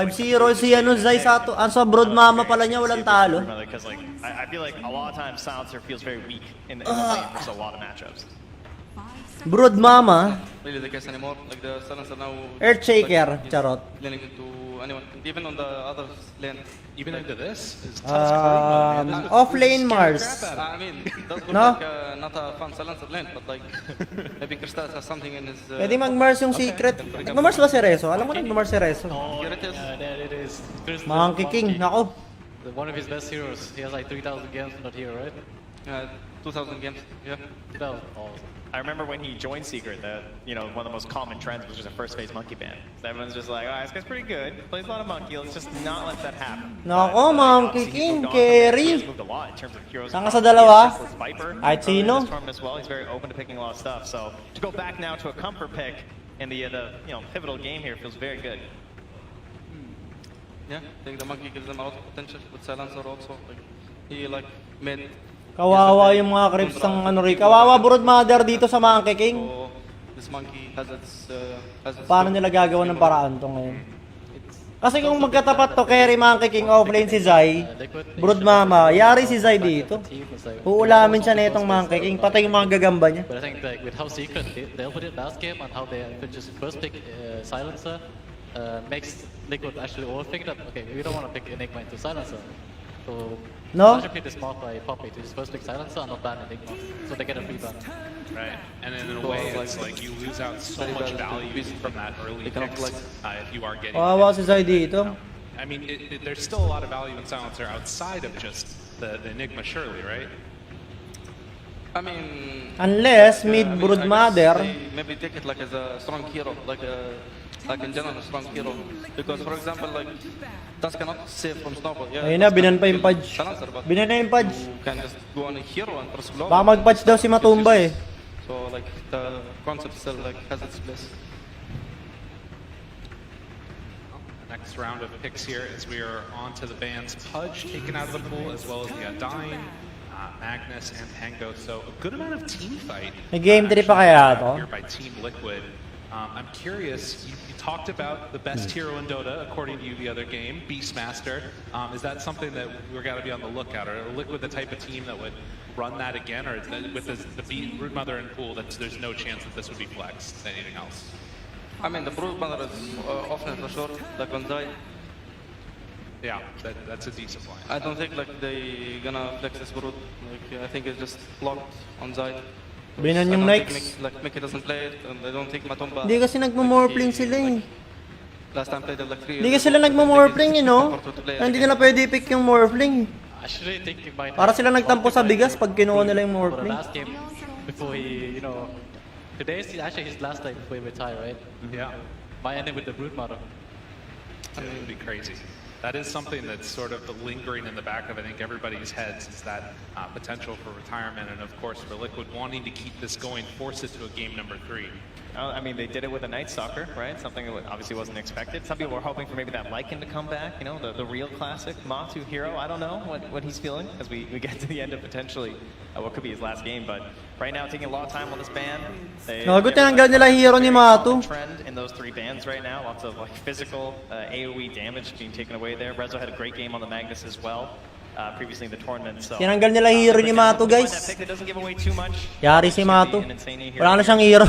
[SPEAKER 5] si Zai sa Brood Mama pala niya, walang talo.
[SPEAKER 2] Because like I feel like a lot of times Silencer feels very weak in the lane versus a lot of matchups.
[SPEAKER 5] Brood Mama.
[SPEAKER 1] Really the case anymore. Like the silencer now.
[SPEAKER 5] Earthshaker, charot.
[SPEAKER 1] Leaning into anyone, even on the other lane.
[SPEAKER 4] Even into this?
[SPEAKER 5] Off lane Mars.
[SPEAKER 1] I mean, that's good,
[SPEAKER 5] No?
[SPEAKER 1] like, not a fun silencer lane, but like maybe Crystal has something in his.
[SPEAKER 5] Pwede mag-Mars yung Secret. Nag-Mars ba si Rezo? Alam mo nag-Mars si Rezo.
[SPEAKER 1] Here it is.
[SPEAKER 3] There it is.
[SPEAKER 5] Monkey King, nako.
[SPEAKER 3] One of his best heroes. He has like 3,000 games, not here, right?
[SPEAKER 1] 2,000 games. Yeah.
[SPEAKER 3] 2,000. Oh.
[SPEAKER 2] I remember when he joined Secret that, one of the most common trends was just a first phase monkey ban. So everyone's just like, this guy's pretty good, plays a lot of monkey, let's just not let that happen.
[SPEAKER 5] Nako, Monkey King, carry.
[SPEAKER 2] He's moved a lot in terms of heroes.
[SPEAKER 5] Saan ka sa dalawa?
[SPEAKER 2] Viper.
[SPEAKER 5] Kahit sino.
[SPEAKER 2] As well. He's very open to picking a lot of stuff. So to go back now to a comfort pick in the pivotal game here feels very good.
[SPEAKER 1] Yeah, I think the monkey gives them a lot of potential with silencer also. Like he like made
[SPEAKER 5] Kawawa yung mga creeps ng ano rin. Kawawa brood mother dito sa Monkey King.
[SPEAKER 1] So, this monkey has its
[SPEAKER 5] Paano nila gagawa ng paraan to ngayon? Kasi kung magkatapat to carry Monkey King offlane si Zai, brood mama, yari si Zai dito. Uulamin siya na itong Monkey King, patay yung mga gagamba niya.
[SPEAKER 3] But I think like with how secret they put it last game and how they could just first pick Silencer makes Liquid actually overthink that, okay, we don't want to pick Enigma into Silencer. So
[SPEAKER 5] no?
[SPEAKER 3] It's actually pretty smart by Poppy to just first pick Silencer and not ban Enigma. So they get a free ban.
[SPEAKER 4] Right, and then in a way it's like you lose out so much value from that early pick if you are getting
[SPEAKER 5] Kawawa si Zai dito.
[SPEAKER 4] I mean, there's still a lot of value in Silencer outside of just the Enigma, surely, right?
[SPEAKER 1] I mean,
[SPEAKER 5] Unless mid brood mother.
[SPEAKER 1] Maybe take it like as a strong hero, like in general a strong hero. Because for example, like Tusk cannot save from snowball. Yeah,
[SPEAKER 5] Ayun na, binan pa yung Pudge. Binan na yung Pudge.
[SPEAKER 1] You can just go on a hero and press blow.
[SPEAKER 5] Baka mag-Pudge daw si Matumba eh.
[SPEAKER 1] So like the concept still like has its place.
[SPEAKER 4] Next round of picks here as we are on to the bands Pudge taken out of the pool as well as the Undying, Magnus and Tango. So a good amount of team fight.
[SPEAKER 5] May game 3 pa kaya to?
[SPEAKER 4] Here by Team Liquid. I'm curious, you talked about the best hero in Dota, according to you the other game, Beastmaster. Is that something that we're got to be on the lookout? Are Liquid the type of team that would run that again? Or with the Brood Mother and Pool, there's no chance that this would be flexed than anything else?
[SPEAKER 1] I mean, the Brood Mother is often for sure, like on Zai.
[SPEAKER 4] Yeah, that's a decent line.
[SPEAKER 1] I don't think like they gonna flex this Brood. Like I think it's just blocked on Zai.
[SPEAKER 5] Binan yung Nikes.
[SPEAKER 1] Like Mickey doesn't play it, and I don't think Matumba.
[SPEAKER 5] Hindi kasi nagmo-morphling sila eh.
[SPEAKER 1] Last time played like 3 years.
[SPEAKER 5] Hindi kasi sila nagmo-morphling eh, no? Hindi nila pwede i-pick yung morphling.
[SPEAKER 3] Actually, think it might.
[SPEAKER 5] Para sila nagtampo sa bigas pag kinuha nila yung morphling.
[SPEAKER 3] Last game before he, you know, today is actually his last time before he retire, right?
[SPEAKER 4] Yeah.
[SPEAKER 3] By ending with the Brood Mother.
[SPEAKER 4] It would be crazy. That is something that's sort of lingering in the back of, I think, everybody's heads is that potential for retirement. And of course, for Liquid wanting to keep this going, force it to a game number 3.
[SPEAKER 2] I mean, they did it with a Night Stalker, right? Something that obviously wasn't expected. Some people were hoping for maybe that Lycan to come back, you know, the real classic Matu hero. I don't know what he's feeling as we get to the end of potentially what could be his last game. But right now, taking a lot of time on this ban.
[SPEAKER 5] Good tinanggal nila hero ni Matu.
[SPEAKER 2] Trend in those 3 bans right now. Lots of like physical AoE damage being taken away there. Rezo had a great game on the Magnus as well. Previously in the tournament. So
[SPEAKER 5] tinanggal nila hero ni Matu, guys. Yari si Matu. Wala na siyang hero.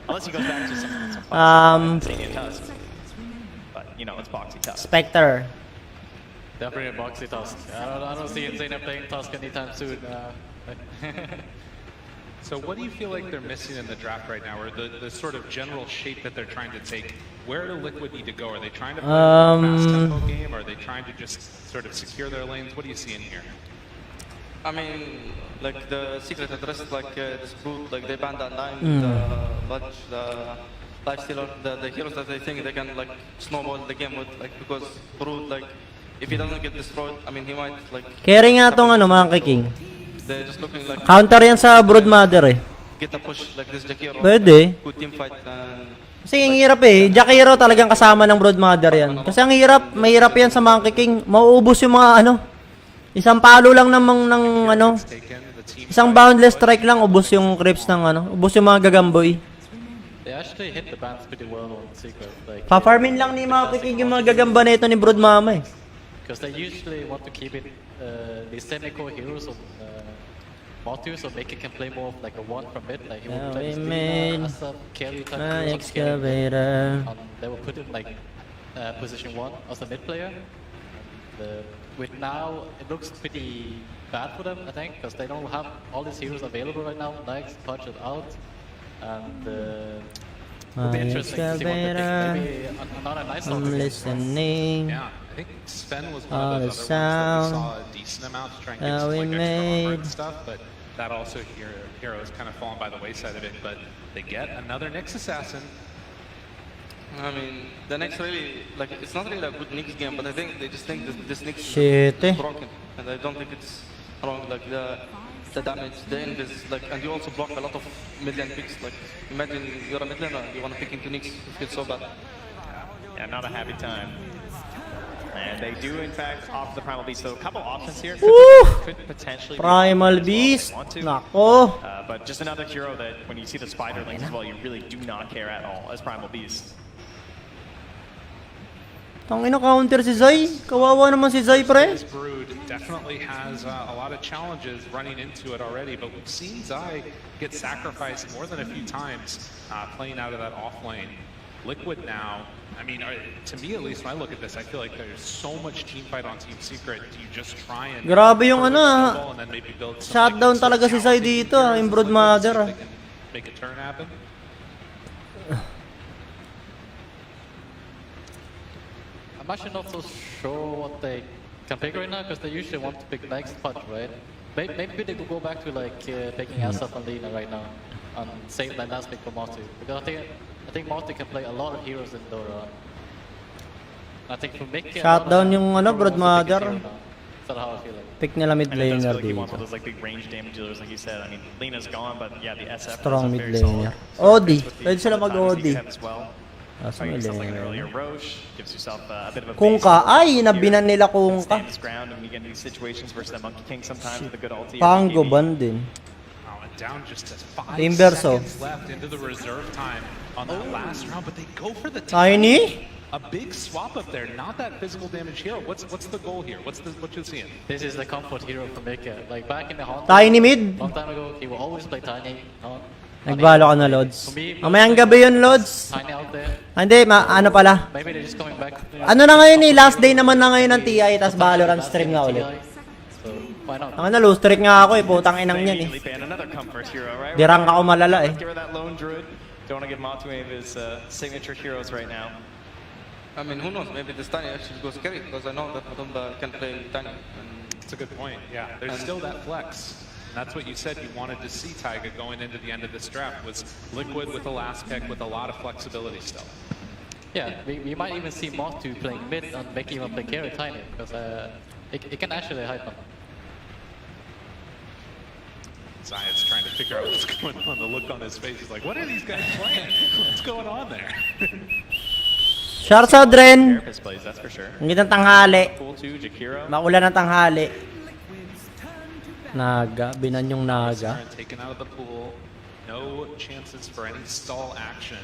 [SPEAKER 2] Unless he goes back to some Tusk. But you know, it's Boxy Tusk.
[SPEAKER 5] Spectre.
[SPEAKER 3] Definitely a Boxy Tusk. I don't see Insane playing Tusk anytime soon.
[SPEAKER 4] So what do you feel like they're missing in the draft right now, or the sort of general shape that they're trying to take? Where do Liquid need to go? Are they trying to play a fast tempo game? Or are they trying to just sort of secure their lanes? What do you see in here?
[SPEAKER 1] I mean, like the secret address, like this Brood, like they banned that line, the Budge, the Lifestealer, the heroes that they think they can like snowball the game with, like because Brood, like if he doesn't get destroyed, I mean he might like.
[SPEAKER 5] Carry nga tong ano, Monkey King.
[SPEAKER 1] They're just looking like.
[SPEAKER 5] Counter yan sa Brood Mother eh.
[SPEAKER 1] Get a push like this Jakiro.
[SPEAKER 5] Pwede.
[SPEAKER 1] Good team fight.
[SPEAKER 5] Kasi ang hirap eh. Jakiro talagang kasama ng Brood Mother yan. Kasi ang hirap, mahirap yan sa Monkey King. Mauubos yung mga ano. Isang palo lang ng ano. Isang boundless strike lang, ubos yung creeps ng ano. Ubos yung mga gagamboy.
[SPEAKER 3] They actually hit the bans pretty well on Secret. Like,
[SPEAKER 5] pa-farmin lang ni Monkey King yung mga gagamba na ito ni Brood Mama eh.
[SPEAKER 3] Because they usually want to keep it the semi-core heroes of Matu, so Maker can play more of like a 1 from mid. Like he will play as a carry type
[SPEAKER 5] excavator.
[SPEAKER 3] They will put it like position 1 as a mid player. With now, it looks pretty bad for them, I think, because they don't have all these heroes available right now. Like Punch it out, and it'll be interesting to see what they pick. Maybe another nice one.
[SPEAKER 5] I'm listening.
[SPEAKER 4] Yeah, I think Sven was one of those other ones that we saw a decent amount to try and get some like extra armor and stuff, but that also hero is kind of fallen by the wayside of it. But they get another Nyx assassin.
[SPEAKER 1] I mean, the Nyx really, like, it's not really a good Nyx game, but I think they just think this Nyx
[SPEAKER 5] is
[SPEAKER 1] broken, and I don't think it's wrong. Like the damage, the invis, like, and you also block a lot of mid lane picks. Like, imagine you're a mid laner and you want to pick into Nyx, it feels so bad.
[SPEAKER 2] Yeah, not a happy time. And they do, in fact, offer the Primal Beast. So a couple options here. Could potentially
[SPEAKER 5] Primal Beast. Nako.
[SPEAKER 2] But just another hero that when you see the Spiderlings as well, you really do not care at all as Primal Beast.
[SPEAKER 5] Tangina counter si Zai. Kawawa naman si Zai, pre.
[SPEAKER 4] This Brood definitely has a lot of challenges running into it already, but we've seen Zai get sacrificed more than a few times playing out of that off lane. Liquid now, I mean, to me at least, when I look at this, I feel like there's so much team fight on Team Secret. Do you just try and
[SPEAKER 5] grabe yung ano, shutdown talaga si Zai dito, yung Broodmother.
[SPEAKER 4] Make a turn happen?
[SPEAKER 3] I'm actually not so sure what they can pick right now because they usually want to pick next punch, right? Maybe they could go back to like picking Asaf and Lina right now and save that last pick for Marty, because I think Marty can play a lot of heroes in Dora. I think for Mickey,
[SPEAKER 5] shutdown yung ano, Broodmother.
[SPEAKER 3] That's how I feel like.
[SPEAKER 5] Pick nila mid laner
[SPEAKER 2] He
[SPEAKER 5] dito.
[SPEAKER 2] wants those like big range damage dealers, like you said. I mean, Lina's gone, but yeah, the SF
[SPEAKER 5] Strong
[SPEAKER 2] is
[SPEAKER 5] mid
[SPEAKER 2] very solid.
[SPEAKER 5] laner. OD. Pwede sila mag-OD.
[SPEAKER 2] Kaso
[SPEAKER 5] may
[SPEAKER 2] yourself like an
[SPEAKER 5] laner.
[SPEAKER 2] earlier Roche, gives yourself a bit of a
[SPEAKER 5] Kung
[SPEAKER 2] base.
[SPEAKER 5] ka, ay, nabinan nila kung ka.
[SPEAKER 2] Stand his ground when you get into these situations versus the Monkey King sometimes with a good ulti.
[SPEAKER 5] Pango ban din.
[SPEAKER 4] Down just 5
[SPEAKER 5] Inverso.
[SPEAKER 4] seconds left into the reserve time on that last round, but they go for the
[SPEAKER 5] Tiny?
[SPEAKER 4] A big swap up there, not that physical damage hero. What's the goal here? What you're seeing?
[SPEAKER 3] This is the comfort hero for Mickey. Like back in the Haunted,
[SPEAKER 5] Tiny mid?
[SPEAKER 3] long time ago, he will always play Tiny.
[SPEAKER 5] Nagbalo ka na, Lods. Mamayang gabi yun, Lods.
[SPEAKER 3] Tiny out there.
[SPEAKER 5] Hindi, ano pala.
[SPEAKER 3] Maybe they're just coming back.
[SPEAKER 5] Ano na ngayon eh, last day naman na ngayon ng TI, tas Valorant stream nga ulit.
[SPEAKER 3] So, why not?
[SPEAKER 5] Ang na, lose streak nga ako eh, putang inang yan eh. Dirang ako malala eh.
[SPEAKER 2] Give her that lone druid. Don't want to give Matu any of his signature heroes right now.
[SPEAKER 1] I mean, who knows? Maybe this Tiny actually goes carry, because I know that Matumba can play Tiny.
[SPEAKER 4] That's a good point. Yeah, there's still that flex. That's what you said you wanted to see, Taiga, going into the end of this draft, was Liquid with the last pick with a lot of flexibility still.
[SPEAKER 3] Yeah, we might even see Motu playing mid and make even play carry Tiny, because it can actually hype them.
[SPEAKER 4] Zayat's trying to figure out what's going on. The look on his face is like, what are these guys playing? What's going on there?
[SPEAKER 5] Shout out Dren.
[SPEAKER 2] Plays, that's for sure.
[SPEAKER 5] Ang gitang tanghali.
[SPEAKER 2] Cool too, Jakiro.
[SPEAKER 5] Makulan ng tanghali. Naga, binan yung Naga.
[SPEAKER 4] Taken out of the pool. No chances for any stall action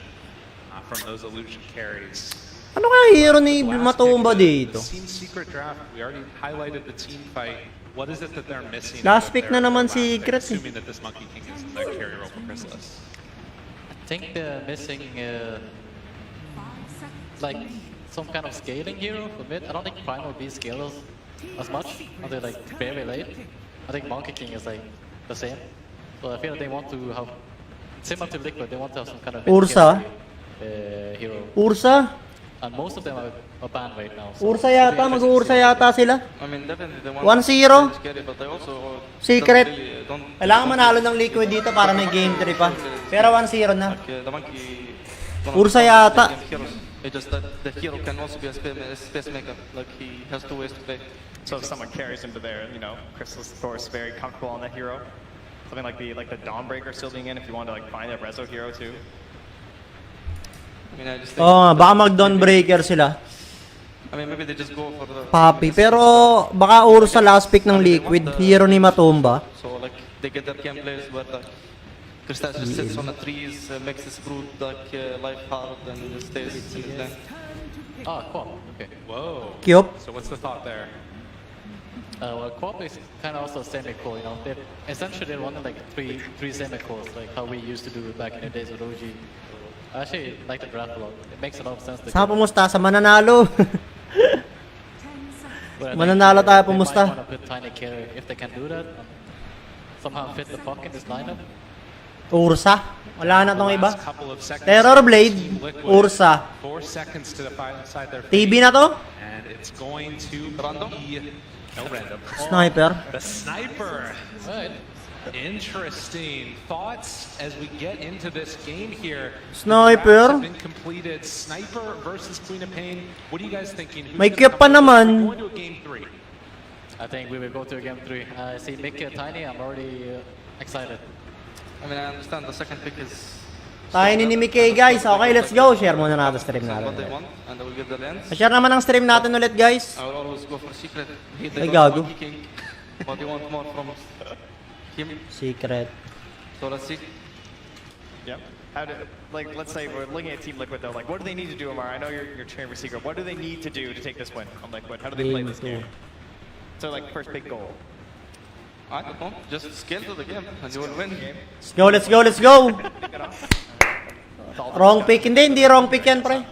[SPEAKER 4] from those illusion carries.
[SPEAKER 5] Ano kaya hero ni Matumba dito?
[SPEAKER 4] Team Secret draft, we already highlighted the team fight. What is it that they're missing?
[SPEAKER 5] Last pick na naman si Secret.
[SPEAKER 4] Assuming that this Monkey King is their carry role for Chrysalis.
[SPEAKER 3] I think they're missing like some kind of scaling hero for mid. I don't think Primal Beast scales as much until like very late. I think Monkey King is like the same. So I feel like they want to have similar to Liquid. They want to have some kind of
[SPEAKER 5] Ursa?
[SPEAKER 3] Hero.
[SPEAKER 5] Ursa?
[SPEAKER 3] And most of them are banned right now. So
[SPEAKER 5] Ursa yata, mag-Ursa yata sila.
[SPEAKER 1] I mean, definitely they want
[SPEAKER 5] 1-0.
[SPEAKER 1] scary, but they also
[SPEAKER 5] Secret.
[SPEAKER 1] don't
[SPEAKER 5] Kailangan manalo ng Liquid dito para may game 3 pa. Pero 1-0 na.
[SPEAKER 1] the monkey.
[SPEAKER 5] Ursa yata.
[SPEAKER 1] It's just that the hero can also be a space maker. Like he has 2 ways to play.
[SPEAKER 2] So if someone carries him to there, you know, Crystal's of course very comfortable on that hero. Something like the Dawnbreaker still being in if you want to like find a Rezo hero too.
[SPEAKER 1] I mean, I just think
[SPEAKER 5] Baka mag-Dawnbreaker sila.
[SPEAKER 1] I mean, maybe they just go for the
[SPEAKER 5] Papi. Pero baka Ursa last pick ng Liquid. Hero ni Matumba.
[SPEAKER 1] So like they get their gameplays where the Crystal just sits on the trees, makes his brood like life hard and just stays in his lane.
[SPEAKER 3] Ah, Quap. Okay.
[SPEAKER 4] Whoa.
[SPEAKER 5] Kyop.
[SPEAKER 4] So what's the thought there?
[SPEAKER 3] Well, Quap is kind of also semi-core, you know. They essentially wanted like three semi-cores, like how we used to do it back in the days of OG. I actually like the draft a lot. It makes a lot of sense.
[SPEAKER 5] Saan pumusta? Sa mananalo. Mananalo tayo pumusta.
[SPEAKER 3] They might want to put Tiny carry if they can do that. Somehow fit the puck in this lineup.
[SPEAKER 5] Ursa. Wala na tong iba. Terror Blade. Ursa.
[SPEAKER 4] 4 seconds to the side there.
[SPEAKER 5] TB na to?
[SPEAKER 4] And it's going to be no random.
[SPEAKER 5] Sniper.
[SPEAKER 4] The sniper.
[SPEAKER 3] Right.
[SPEAKER 4] Interesting thoughts as we get into this game here.
[SPEAKER 5] Sniper.
[SPEAKER 4] Have been completed. Sniper versus Queen of Pain. What are you guys thinking? Who's
[SPEAKER 5] May
[SPEAKER 4] gonna
[SPEAKER 5] Kyop pa
[SPEAKER 4] come out?
[SPEAKER 5] naman.
[SPEAKER 4] We're going to a game 3.
[SPEAKER 3] I think we will go to a game 3. I see Mickey Tiny. I'm already excited.
[SPEAKER 1] I mean, I understand the second pick is
[SPEAKER 5] Tiny ni Mickey, guys. Okay, let's go. Share muna natin stream natin.
[SPEAKER 1] What they want, and I will get the lens.
[SPEAKER 5] Share naman ang stream natin ulit, guys.
[SPEAKER 1] I will always go for secret.
[SPEAKER 5] Ay, gago.
[SPEAKER 1] What do you want more from him?
[SPEAKER 5] Secret.
[SPEAKER 1] So let's see.
[SPEAKER 2] Yep. Let's say we're looking at Team Liquid though. Like, what do they need to do, Amar? I know you're training for Secret. What do they need to do to take this win on Liquid? How do they play this game? So, like, first big goal.
[SPEAKER 1] I don't know. Just scale to the game, and you will win.
[SPEAKER 5] Let's go, let's go, let's go! Wrong pick. Hindi wrong pick yan, pre.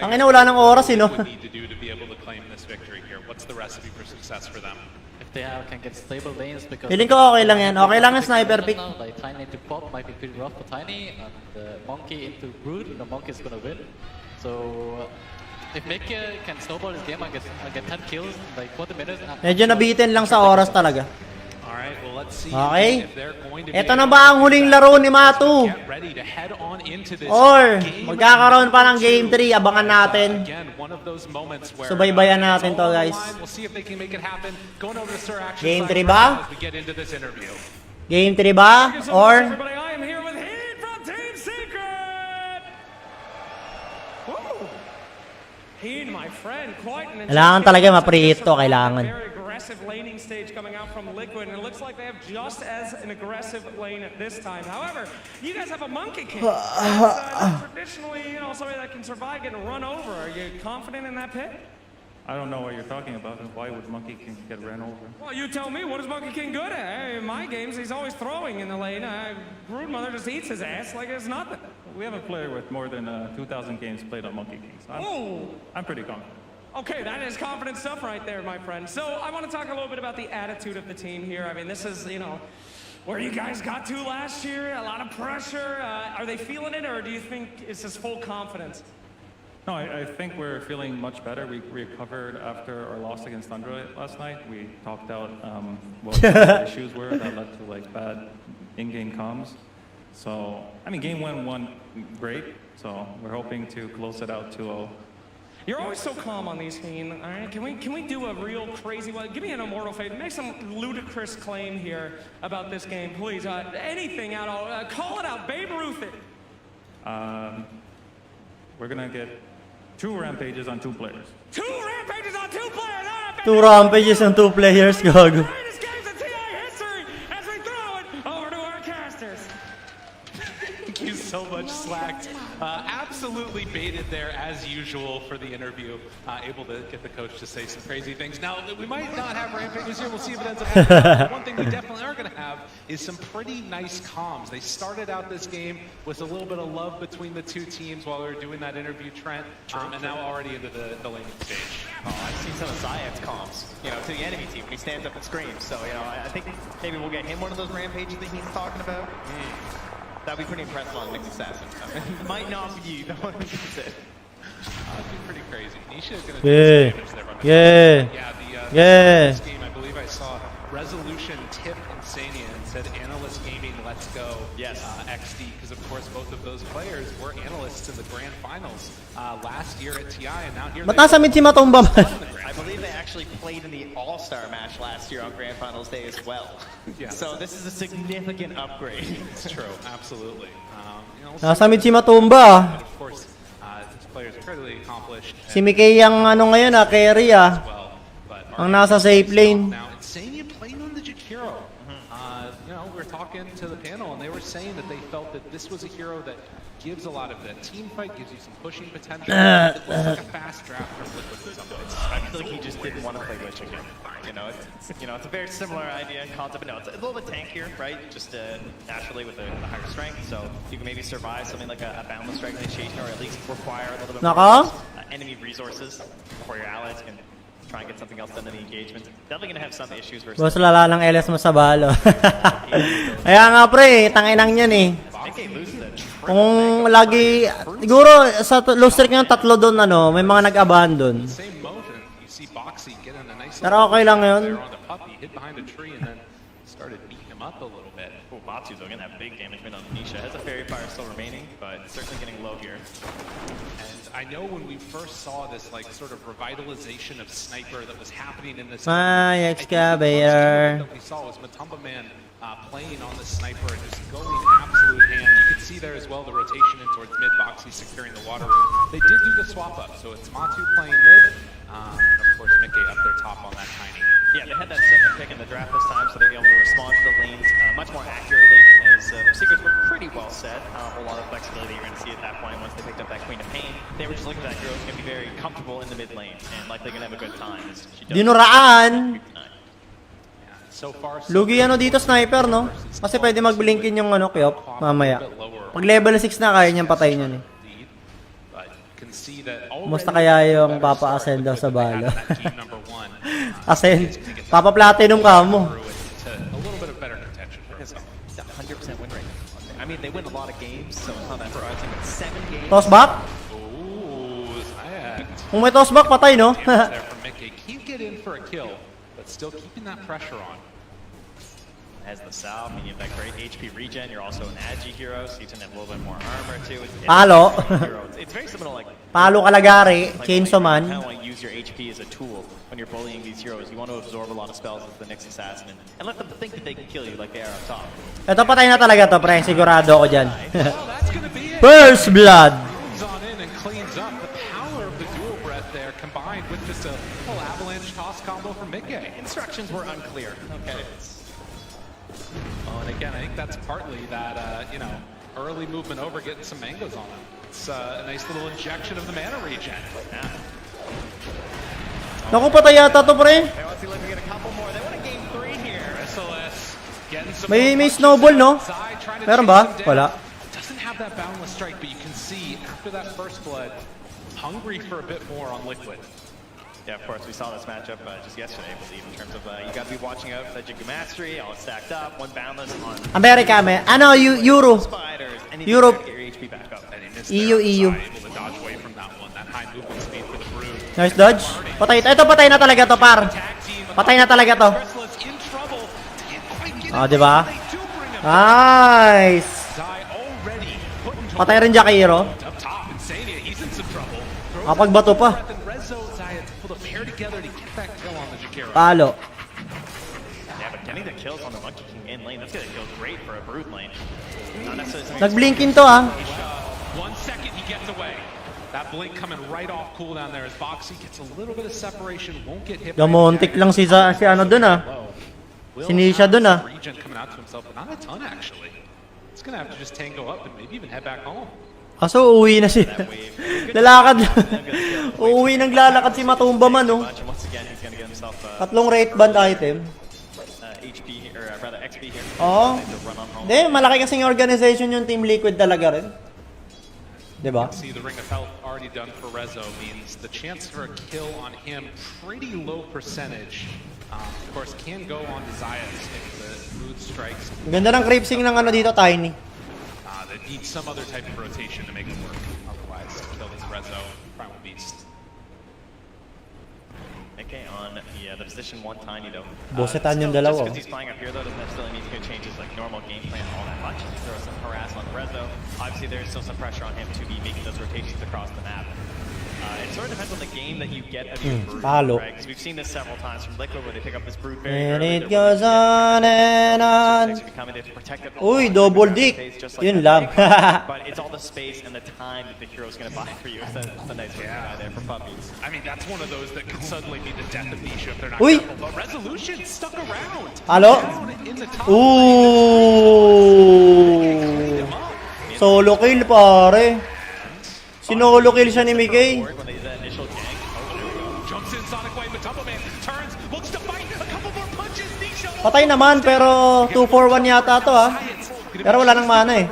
[SPEAKER 5] Ang ina, wala nang oras, no?
[SPEAKER 4] What need to do to be able to claim this victory here? What's the recipe for success for them?
[SPEAKER 3] If they can get stable lanes, because
[SPEAKER 5] Feeling ko okay lang yan. Okay lang ang sniper pick.
[SPEAKER 3] Like Tiny into pop might be pretty rough for Tiny, and Monkey into Brood, the Monkey is gonna win. So if Mickey can snowball his game and get 10 kills in like 40 minutes.
[SPEAKER 5] Medyo nabitin lang sa oras talaga.
[SPEAKER 4] Alright, well let's see
[SPEAKER 5] Okay.
[SPEAKER 4] if they're going to be
[SPEAKER 5] Ito na ba ang huling laro ni Matu?
[SPEAKER 4] get ready to head on into this
[SPEAKER 5] Or
[SPEAKER 4] game.
[SPEAKER 5] magkakaroon pa ng game 3, abangan natin.
[SPEAKER 4] Again, one of those moments where
[SPEAKER 5] Subaybayan natin to, guys.
[SPEAKER 4] we'll see if they can make it happen. Going over to Sir Action
[SPEAKER 5] Game
[SPEAKER 4] side
[SPEAKER 5] 3
[SPEAKER 4] right
[SPEAKER 5] ba?
[SPEAKER 4] now as we get into this interview.
[SPEAKER 5] Game 3 ba? Or
[SPEAKER 6] Everybody, I am here with Heat from Team Secret. Woo! Heat, my friend, quite an
[SPEAKER 5] kailangan talaga ma-pre-hit to, kailangan.
[SPEAKER 6] very aggressive laning stage coming out from Liquid, and it looks like they have just as an aggressive lane at this time. However, you guys have a Monkey King. That's, traditionally, you know, somebody that can survive getting run over. Are you confident in that pick?
[SPEAKER 16] I don't know what you're talking about. Why would Monkey King get ran over?
[SPEAKER 6] Well, you tell me. What is Monkey King good at? In my games, he's always throwing in the lane. Broodmother just eats his ass like it's nothing.
[SPEAKER 16] We have a player with more than 2,000 games played on Monkey King. So I'm pretty confident.
[SPEAKER 6] Okay, that is confident stuff right there, my friend. So I want to talk a little bit about the attitude of the team here. I mean, this is, you know, where you guys got to last year, a lot of pressure. Are they feeling it, or do you think it's just full confidence?
[SPEAKER 16] No, I think we're feeling much better. We recovered after our loss against Thunder last night. We talked out what the issues were that led to like bad in-game comms. So, I mean, game went great. So we're hoping to close it out 2-0.
[SPEAKER 6] You're always so calm on these, Fiend. All right, can we do a real crazy one? Give me an immortal fate. Make some ludicrous claim here about this game, please. Anything out. Call it out. Babe Ruth it.
[SPEAKER 16] We're gonna get 2 rampages on 2 players.
[SPEAKER 6] 2 rampages on 2 players. All right,
[SPEAKER 5] 2 rampages on 2 players, gago.
[SPEAKER 6] greatest games in TI history as we throw it over to our casters.
[SPEAKER 4] Thank you so much, Slacked. Absolutely baited there as usual for the interview. Able to get the coach to say some crazy things. Now, we might not have rampages here. We'll see if it ends up happening. One thing we definitely are going to have is some pretty nice comms. They started out this game with a little bit of love between the two teams while we were doing that interview, Trent, and now already into the laning stage.
[SPEAKER 2] Oh, I've seen some of Syed's comms, you know, to the enemy team when he stands up and screams. So, you know, I think maybe we'll get him one of those rampages that he's talking about. That'd be pretty impressive on Nick Assassin. Might not be you, though. That'd
[SPEAKER 4] be pretty crazy. Nisha is going to
[SPEAKER 5] Yeah.
[SPEAKER 4] do some damage there.
[SPEAKER 5] Yeah.
[SPEAKER 4] This game, I believe I saw Resolution tip Insania and said Analyst Gaming, let's go.
[SPEAKER 2] Yes.
[SPEAKER 4] XD, because of course both of those players were analysts in the grand finals last year at TI, and now here
[SPEAKER 5] Ba't nasa mid si Matumba man?
[SPEAKER 2] I believe they actually played in the All-Star match last year on Grand Finals Day as well.
[SPEAKER 4] Yeah.
[SPEAKER 2] So this is a significant upgrade.
[SPEAKER 4] It's true, absolutely.
[SPEAKER 5] Nasa mid si Matumba.
[SPEAKER 4] Of course, this player is incredibly accomplished.
[SPEAKER 5] Si Mickey ang ano ngayon carry Ang nasa safe lane.
[SPEAKER 4] Now, Insania playing on the Jakiro. You know, we were talking to the panel, and they were saying that they felt that this was a hero that gives a lot of the team fight, gives you some pushing potential. It looks like a fast draft from Liquid in some ways.
[SPEAKER 2] I feel like he just didn't want to play Lich again. You know, it's a very similar idea and concept, but no, it's a little bit tankier, right? Just naturally with a higher strength, so you can maybe survive something like a boundless strike initiation, or at least require a little bit more enemy resources before your allies can try and get something else done in the engagement. Definitely gonna have some issues versus.
[SPEAKER 5] Boss, lala ng LS mo sa balo. Kaya nga pre, tanginang yan eh. Kung lagi, siguro sa low streak ng 3 doon may mga nag-abandon. Pero okay lang yun.
[SPEAKER 2] Matsu's going to have big damage on Nisha. Has a Fairy Fire still remaining, but certainly getting low here.
[SPEAKER 4] And I know when we first saw this like sort of revitalization of Sniper that was happening in this.
[SPEAKER 5] My excavator.
[SPEAKER 4] That we saw was Matumba Man playing on the Sniper and just going absolute ham. You could see see there as well the rotation in towards mid. Boxy securing the water room. They did do the swap up, so it's Matu playing mid. And of course, Mickey up there top on that Tiny.
[SPEAKER 2] Yeah, they had that second pick in the draft this time, so they're able to respond to the lanes much more accurately, as Secrets were pretty well set. A whole lot of flexibility you're going to see at that point once they picked up that Queen of Pain. They were just looking at that girl who's going to be very comfortable in the mid lane, and likely going to have a good time.
[SPEAKER 5] Dinuraan!
[SPEAKER 4] So far,
[SPEAKER 5] Lugi ano dito, sniper, no? Kasi pwede mag-blinkin yung ano, Kyop, mamaya. Pag level 6 na, kaya niyang patayin yun eh. Kumusta kaya yung Papa-Ascend daw sa balo? Ascend. Papa-Platinum ka mo.
[SPEAKER 2] I mean, they win a lot of games, so it's not that surprising. 7 games.
[SPEAKER 5] Toss back? Kung may toss back, patay, no?
[SPEAKER 4] Can't get in for a kill, but still keeping that pressure on.
[SPEAKER 2] As the Sal, I mean, you have that great HP regen. You're also an Agi hero, so you tend to have a little bit more armor too.
[SPEAKER 5] Palo.
[SPEAKER 2] It's very similar, like
[SPEAKER 5] Palo Kalagari, Chainsaw Man.
[SPEAKER 2] You kind of want to use your HP as a tool when you're bullying these heroes. You want to absorb a lot of spells as the next assassin and let them think that they can kill you like they are up top.
[SPEAKER 5] Ito patay na talaga to, pre. Sigurado ako dyan. First blood.
[SPEAKER 4] On in and cleans up the power of the dual breath there, combined with just a full avalanche toss combo from Mickey.
[SPEAKER 2] Instructions were unclear. Okay.
[SPEAKER 4] Oh, and again, I think that's partly that, you know, early movement over, getting some mangoes on him. It's a nice little injection of the mana regen.
[SPEAKER 2] Yeah.
[SPEAKER 5] Naku, patay yata to, pre.
[SPEAKER 2] They want to see if we get a couple more. They want a game 3 here.
[SPEAKER 5] May snowball, no? Meron ba? Wala.
[SPEAKER 4] Doesn't have that boundless strike, but you can see after that first blood, hungry for a bit more on Liquid.
[SPEAKER 2] Yeah, of course, we saw this matchup just yesterday, I believe, in terms of you got to be watching out for that Jigu Mastery, all stacked up, one boundless on
[SPEAKER 5] America, me. Ano, Euro.
[SPEAKER 2] spiders, and you
[SPEAKER 5] Europe.
[SPEAKER 2] get your HP back up.
[SPEAKER 5] EU.
[SPEAKER 4] Able to dodge away from that one. That high movement speed for the Brood.
[SPEAKER 5] Nice dodge. Patay. Ito, patay na talaga to, par. Patay na talaga to. Oh, di ba? Nice. Patay rin Jakiro. Kapagbato pa. Palo.
[SPEAKER 2] Yeah, but getting the kills on the Monkey King in lane, that's gonna feel great for a Brood lane. Not necessarily
[SPEAKER 5] Nag-blinkin to, ah.
[SPEAKER 4] 1 second he gets away. That blink coming right off cooldown there as Boxy gets a little bit of separation, won't get hit.
[SPEAKER 5] Gamontik lang si ano dun, ah. Si Nisha dun, ah.
[SPEAKER 4] Regen coming out to himself, but not a ton actually. It's gonna have to just tango up and maybe even head back home.
[SPEAKER 5] Kaso uuwi na siya. Lalakad. Uuwi nang lalakad si Matumba man, no? Tatlong rate band item.
[SPEAKER 2] HP, or rather XP here.
[SPEAKER 5] Oo. Hindi, malaki kasing organization yung Team Liquid talaga rin. Diba?
[SPEAKER 4] See the Ring of Health already done for Rezo means the chance for a kill on him pretty low percentage. Of course, can go on to Zayas if the mood strikes.
[SPEAKER 5] Ganda ng creepsing ng ano dito, Tiny.
[SPEAKER 4] They need some other type of rotation to make it work. Otherwise, to kill this Rezo Primal Beast.
[SPEAKER 2] Okay, on the position 1 Tiny though.
[SPEAKER 5] Bosetan yung dalawa.
[SPEAKER 2] Just because he's flying up here though doesn't necessarily mean he's going to change his like normal game plan all that much. There was some harass on Rezo. Obviously, there's still some pressure on him to be making those rotations across the map. It sort of depends on the game that you get of your Brood, right? Because we've seen this several times from Liquid where they pick up this Brood very
[SPEAKER 5] And
[SPEAKER 2] early.
[SPEAKER 5] it goes on and on. Uy, double dick. Yun lang.
[SPEAKER 2] But it's all the space and the time that the hero's going to buy for you. It's a nice guy there for puppies.
[SPEAKER 4] I mean, that's one of those that could suddenly be the death of Nisha if they're not
[SPEAKER 5] Uy.
[SPEAKER 4] careful. But Resolution stuck around.
[SPEAKER 5] Halo? Ooh. Solo kill, pare. Sinolo kill siya ni Mickey. Patay naman, pero 2-4-1 yata to, ha. Pero wala nang mana, eh.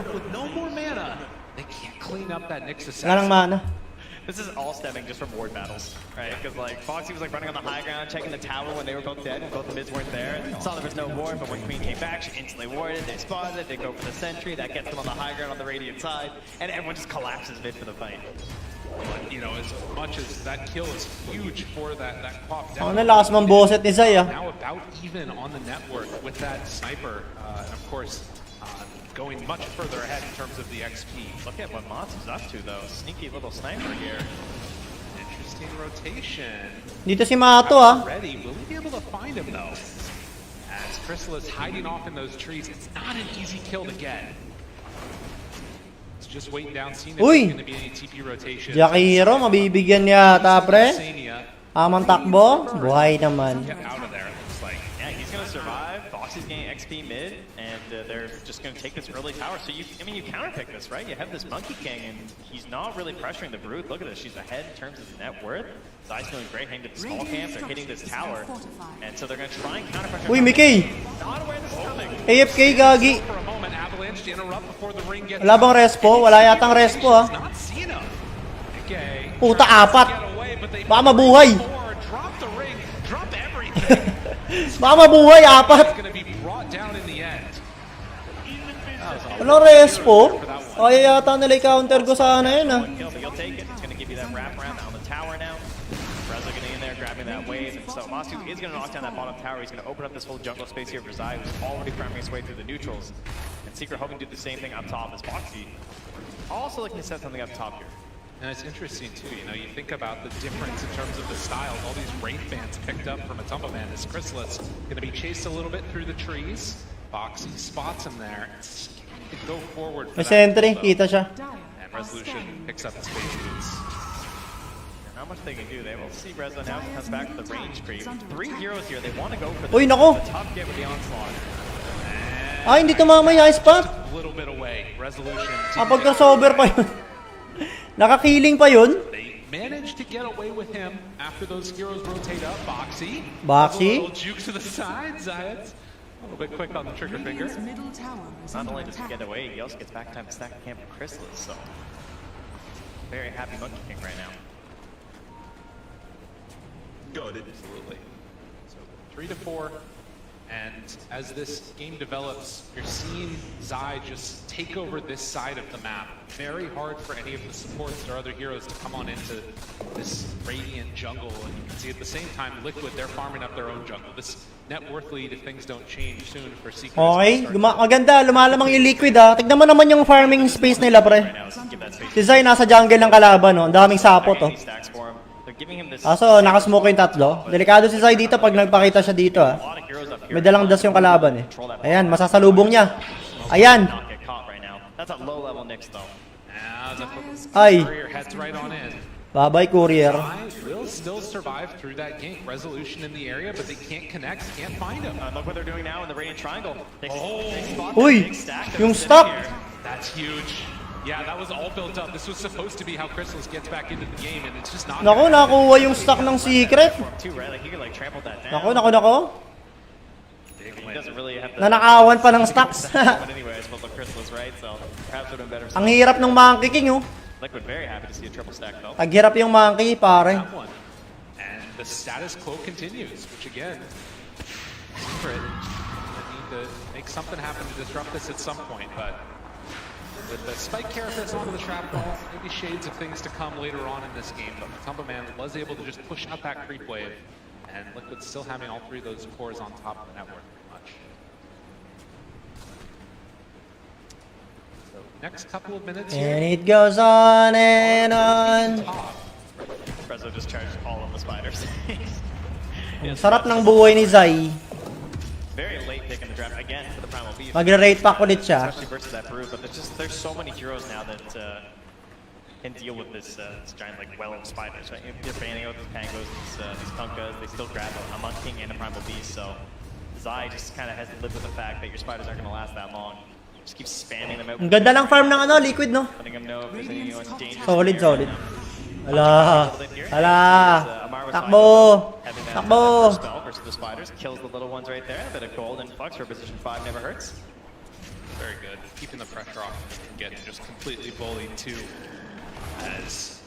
[SPEAKER 5] Wala nang mana.
[SPEAKER 2] This is all stemming just from ward battles, right? Because like Foxy was like running on the high ground, checking the tower when they were both dead and both the mids weren't there. Saw there was no ward, but when Queen came back, she instantly warded. They spotted it. They go for the sentry. That gets them on the high ground on the radiant side, and everyone just collapses mid for the fight.
[SPEAKER 4] But, you know, as much as that kill is huge for that pop down.
[SPEAKER 5] Ang lakas mong boset ni Zay, ah.
[SPEAKER 4] Now about even on the network with that sniper, and of course. Going much further ahead in terms of the XP.
[SPEAKER 2] Look at what Matsu's up to, though. Sneaky little sniper here.
[SPEAKER 4] Interesting rotation.
[SPEAKER 5] Dito si Mato, ah.
[SPEAKER 4] Ready. Will we be able to find him, though? As Crystal is hiding off in those trees, it's not an easy kill to get. just waiting down, seeing if
[SPEAKER 5] Uy!
[SPEAKER 4] there's going to be any TP rotation.
[SPEAKER 5] Jakiro, mabibigyan yata, pre. Amang takbo, buhay naman.
[SPEAKER 4] Get out of there. It's like,
[SPEAKER 2] yeah, he's gonna survive. Foxy's getting XP mid, and they're just gonna take this early tower. So you counterpick this, right? You have this Monkey King, and he's not really pressuring the Brute. Look at this, she's ahead in terms of net worth. Zai's doing great, hitting the small camps, they're hitting this tower, and so they're gonna try and counter pressure.
[SPEAKER 5] Uy, Mickey!
[SPEAKER 2] Not aware this is coming.
[SPEAKER 5] AFK, gagi.
[SPEAKER 4] for a moment, Avalanche to interrupt before the ring gets
[SPEAKER 5] Wala bang respo? Wala yatang respo, ha?
[SPEAKER 4] not Sino. Okay.
[SPEAKER 5] Puta, apat. Baka mabuhay.
[SPEAKER 4] Drop the ring, drop everything.
[SPEAKER 5] Baka mabuhay, apat.
[SPEAKER 4] It's going to be brought down in the end.
[SPEAKER 5] Walang respo? Kaya yata nila i-counter ko sana yun, ha?
[SPEAKER 2] You'll take it. It's going to give you that wraparound on the tower now. Reza getting in there, grabbing that wave. And so Masu is going to knock down that bottom tower. He's going to open up this whole jungle space here for Zai, who's already farming his way through the neutrals. And Secret hoping to do the same thing up top as Foxy. Also looking to set something up top here.
[SPEAKER 4] And it's interesting too, you know, you think about the difference in terms of the styles. All these Wraith fans picked up from Matumba Man. This Chrysalis going to be chased a little bit through the trees. Foxy spots him there. To go forward for
[SPEAKER 5] May sentry, kita siya.
[SPEAKER 4] And Resolution picks up the space boots.
[SPEAKER 2] Not much they can do. They will see Reza now comes back to the range creep. 3 heroes here. They want to go for
[SPEAKER 5] Uy, nako.
[SPEAKER 2] the top get with the onslaught.
[SPEAKER 5] Ay, hindi tumama yung ice spot.
[SPEAKER 4] A little bit away. Resolution.
[SPEAKER 5] Pagka-sober pa yun. Nakakiling pa yun.
[SPEAKER 4] They managed to get away with him after those heroes rotate up. Boxy.
[SPEAKER 5] Boxy.
[SPEAKER 4] A little juke to the side. Zayat. A little bit quick on the trigger finger.
[SPEAKER 2] Not only does he get away, he also gets back time to stack the camp for Chrysalis. So very happy Monkey King right now.
[SPEAKER 4] Got it. Absolutely. So 3 to 4. And as this game develops, you're seeing Zai just take over this side of the map. Very hard for any of the supports or other heroes to come on into this Radiant jungle. And you can see at the same time, Liquid, they're farming up their own jungle. This net worth lead, if things don't change soon for Secret.
[SPEAKER 5] Okay, maganda. Lumalamang yung Liquid, ha. Tignan mo naman yung farming space nila, pre. Si Zai nasa jungle ng kalaban, no. Ang daming sapot, oh. Kaso, nakasmoke yung tatlo. Delikado si Zai dito pag nagpakita siya dito, ha. May dalang das yung kalaban, eh. Ayan, masasalubong niya. Ayan. Ay. Bye-bye, Courier.
[SPEAKER 4] Will still survive through that gank. Resolution in the area, but they can't connect, can't find him.
[SPEAKER 2] Look what they're doing now in the Radiant Triangle.
[SPEAKER 5] Uy, yung stock.
[SPEAKER 4] That's huge. Yeah, that was all built up. This was supposed to be how Chrysalis gets back into the game, and it's just not.
[SPEAKER 5] Naku, nakuha yung stock ng Secret. Naku. Nanakawan pa ng stocks. Ang hirap ng Monkey King, oh. Paghirap yung Monkey, pare.
[SPEAKER 4] And the status quo continues, which again, Secret need to make something happen to disrupt this at some point, but with the spike carapace onto the shrapnel, maybe shades of things to come later on in this game, but Matumba Man was able to just push out that creep wave, and Liquid still having all 3 of those cores on top of the network pretty much. So next couple of minutes here.
[SPEAKER 5] And it goes on and on.
[SPEAKER 2] Prezzo just charged all of the spiders.
[SPEAKER 5] Sarap ng buhay ni Zai.
[SPEAKER 2] Very late pick in the draft again for the Primal Beast.
[SPEAKER 5] Magre-rate pack ulit siya.
[SPEAKER 2] Especially versus that Brute, but there's so many heroes now that can deal with this giant like well of spiders. Right? If they're banning out these Pangos, these Punkas, they still grab a Monkey King and a Primal Beast. So Zai just kind of has to live with the fact that your spiders aren't going to last that long. Just keep spamming them out.
[SPEAKER 5] Ang ganda ng farm ng ano, Liquid, no?
[SPEAKER 2] Letting them know if there's anyone dangerous.
[SPEAKER 5] Solid. Ala. Takbo.
[SPEAKER 2] Versus the spiders, kills the little ones right there. A bit of gold and Flux for position 5 never hurts.
[SPEAKER 4] Very good. Keeping the pressure off and getting just completely bullied too. As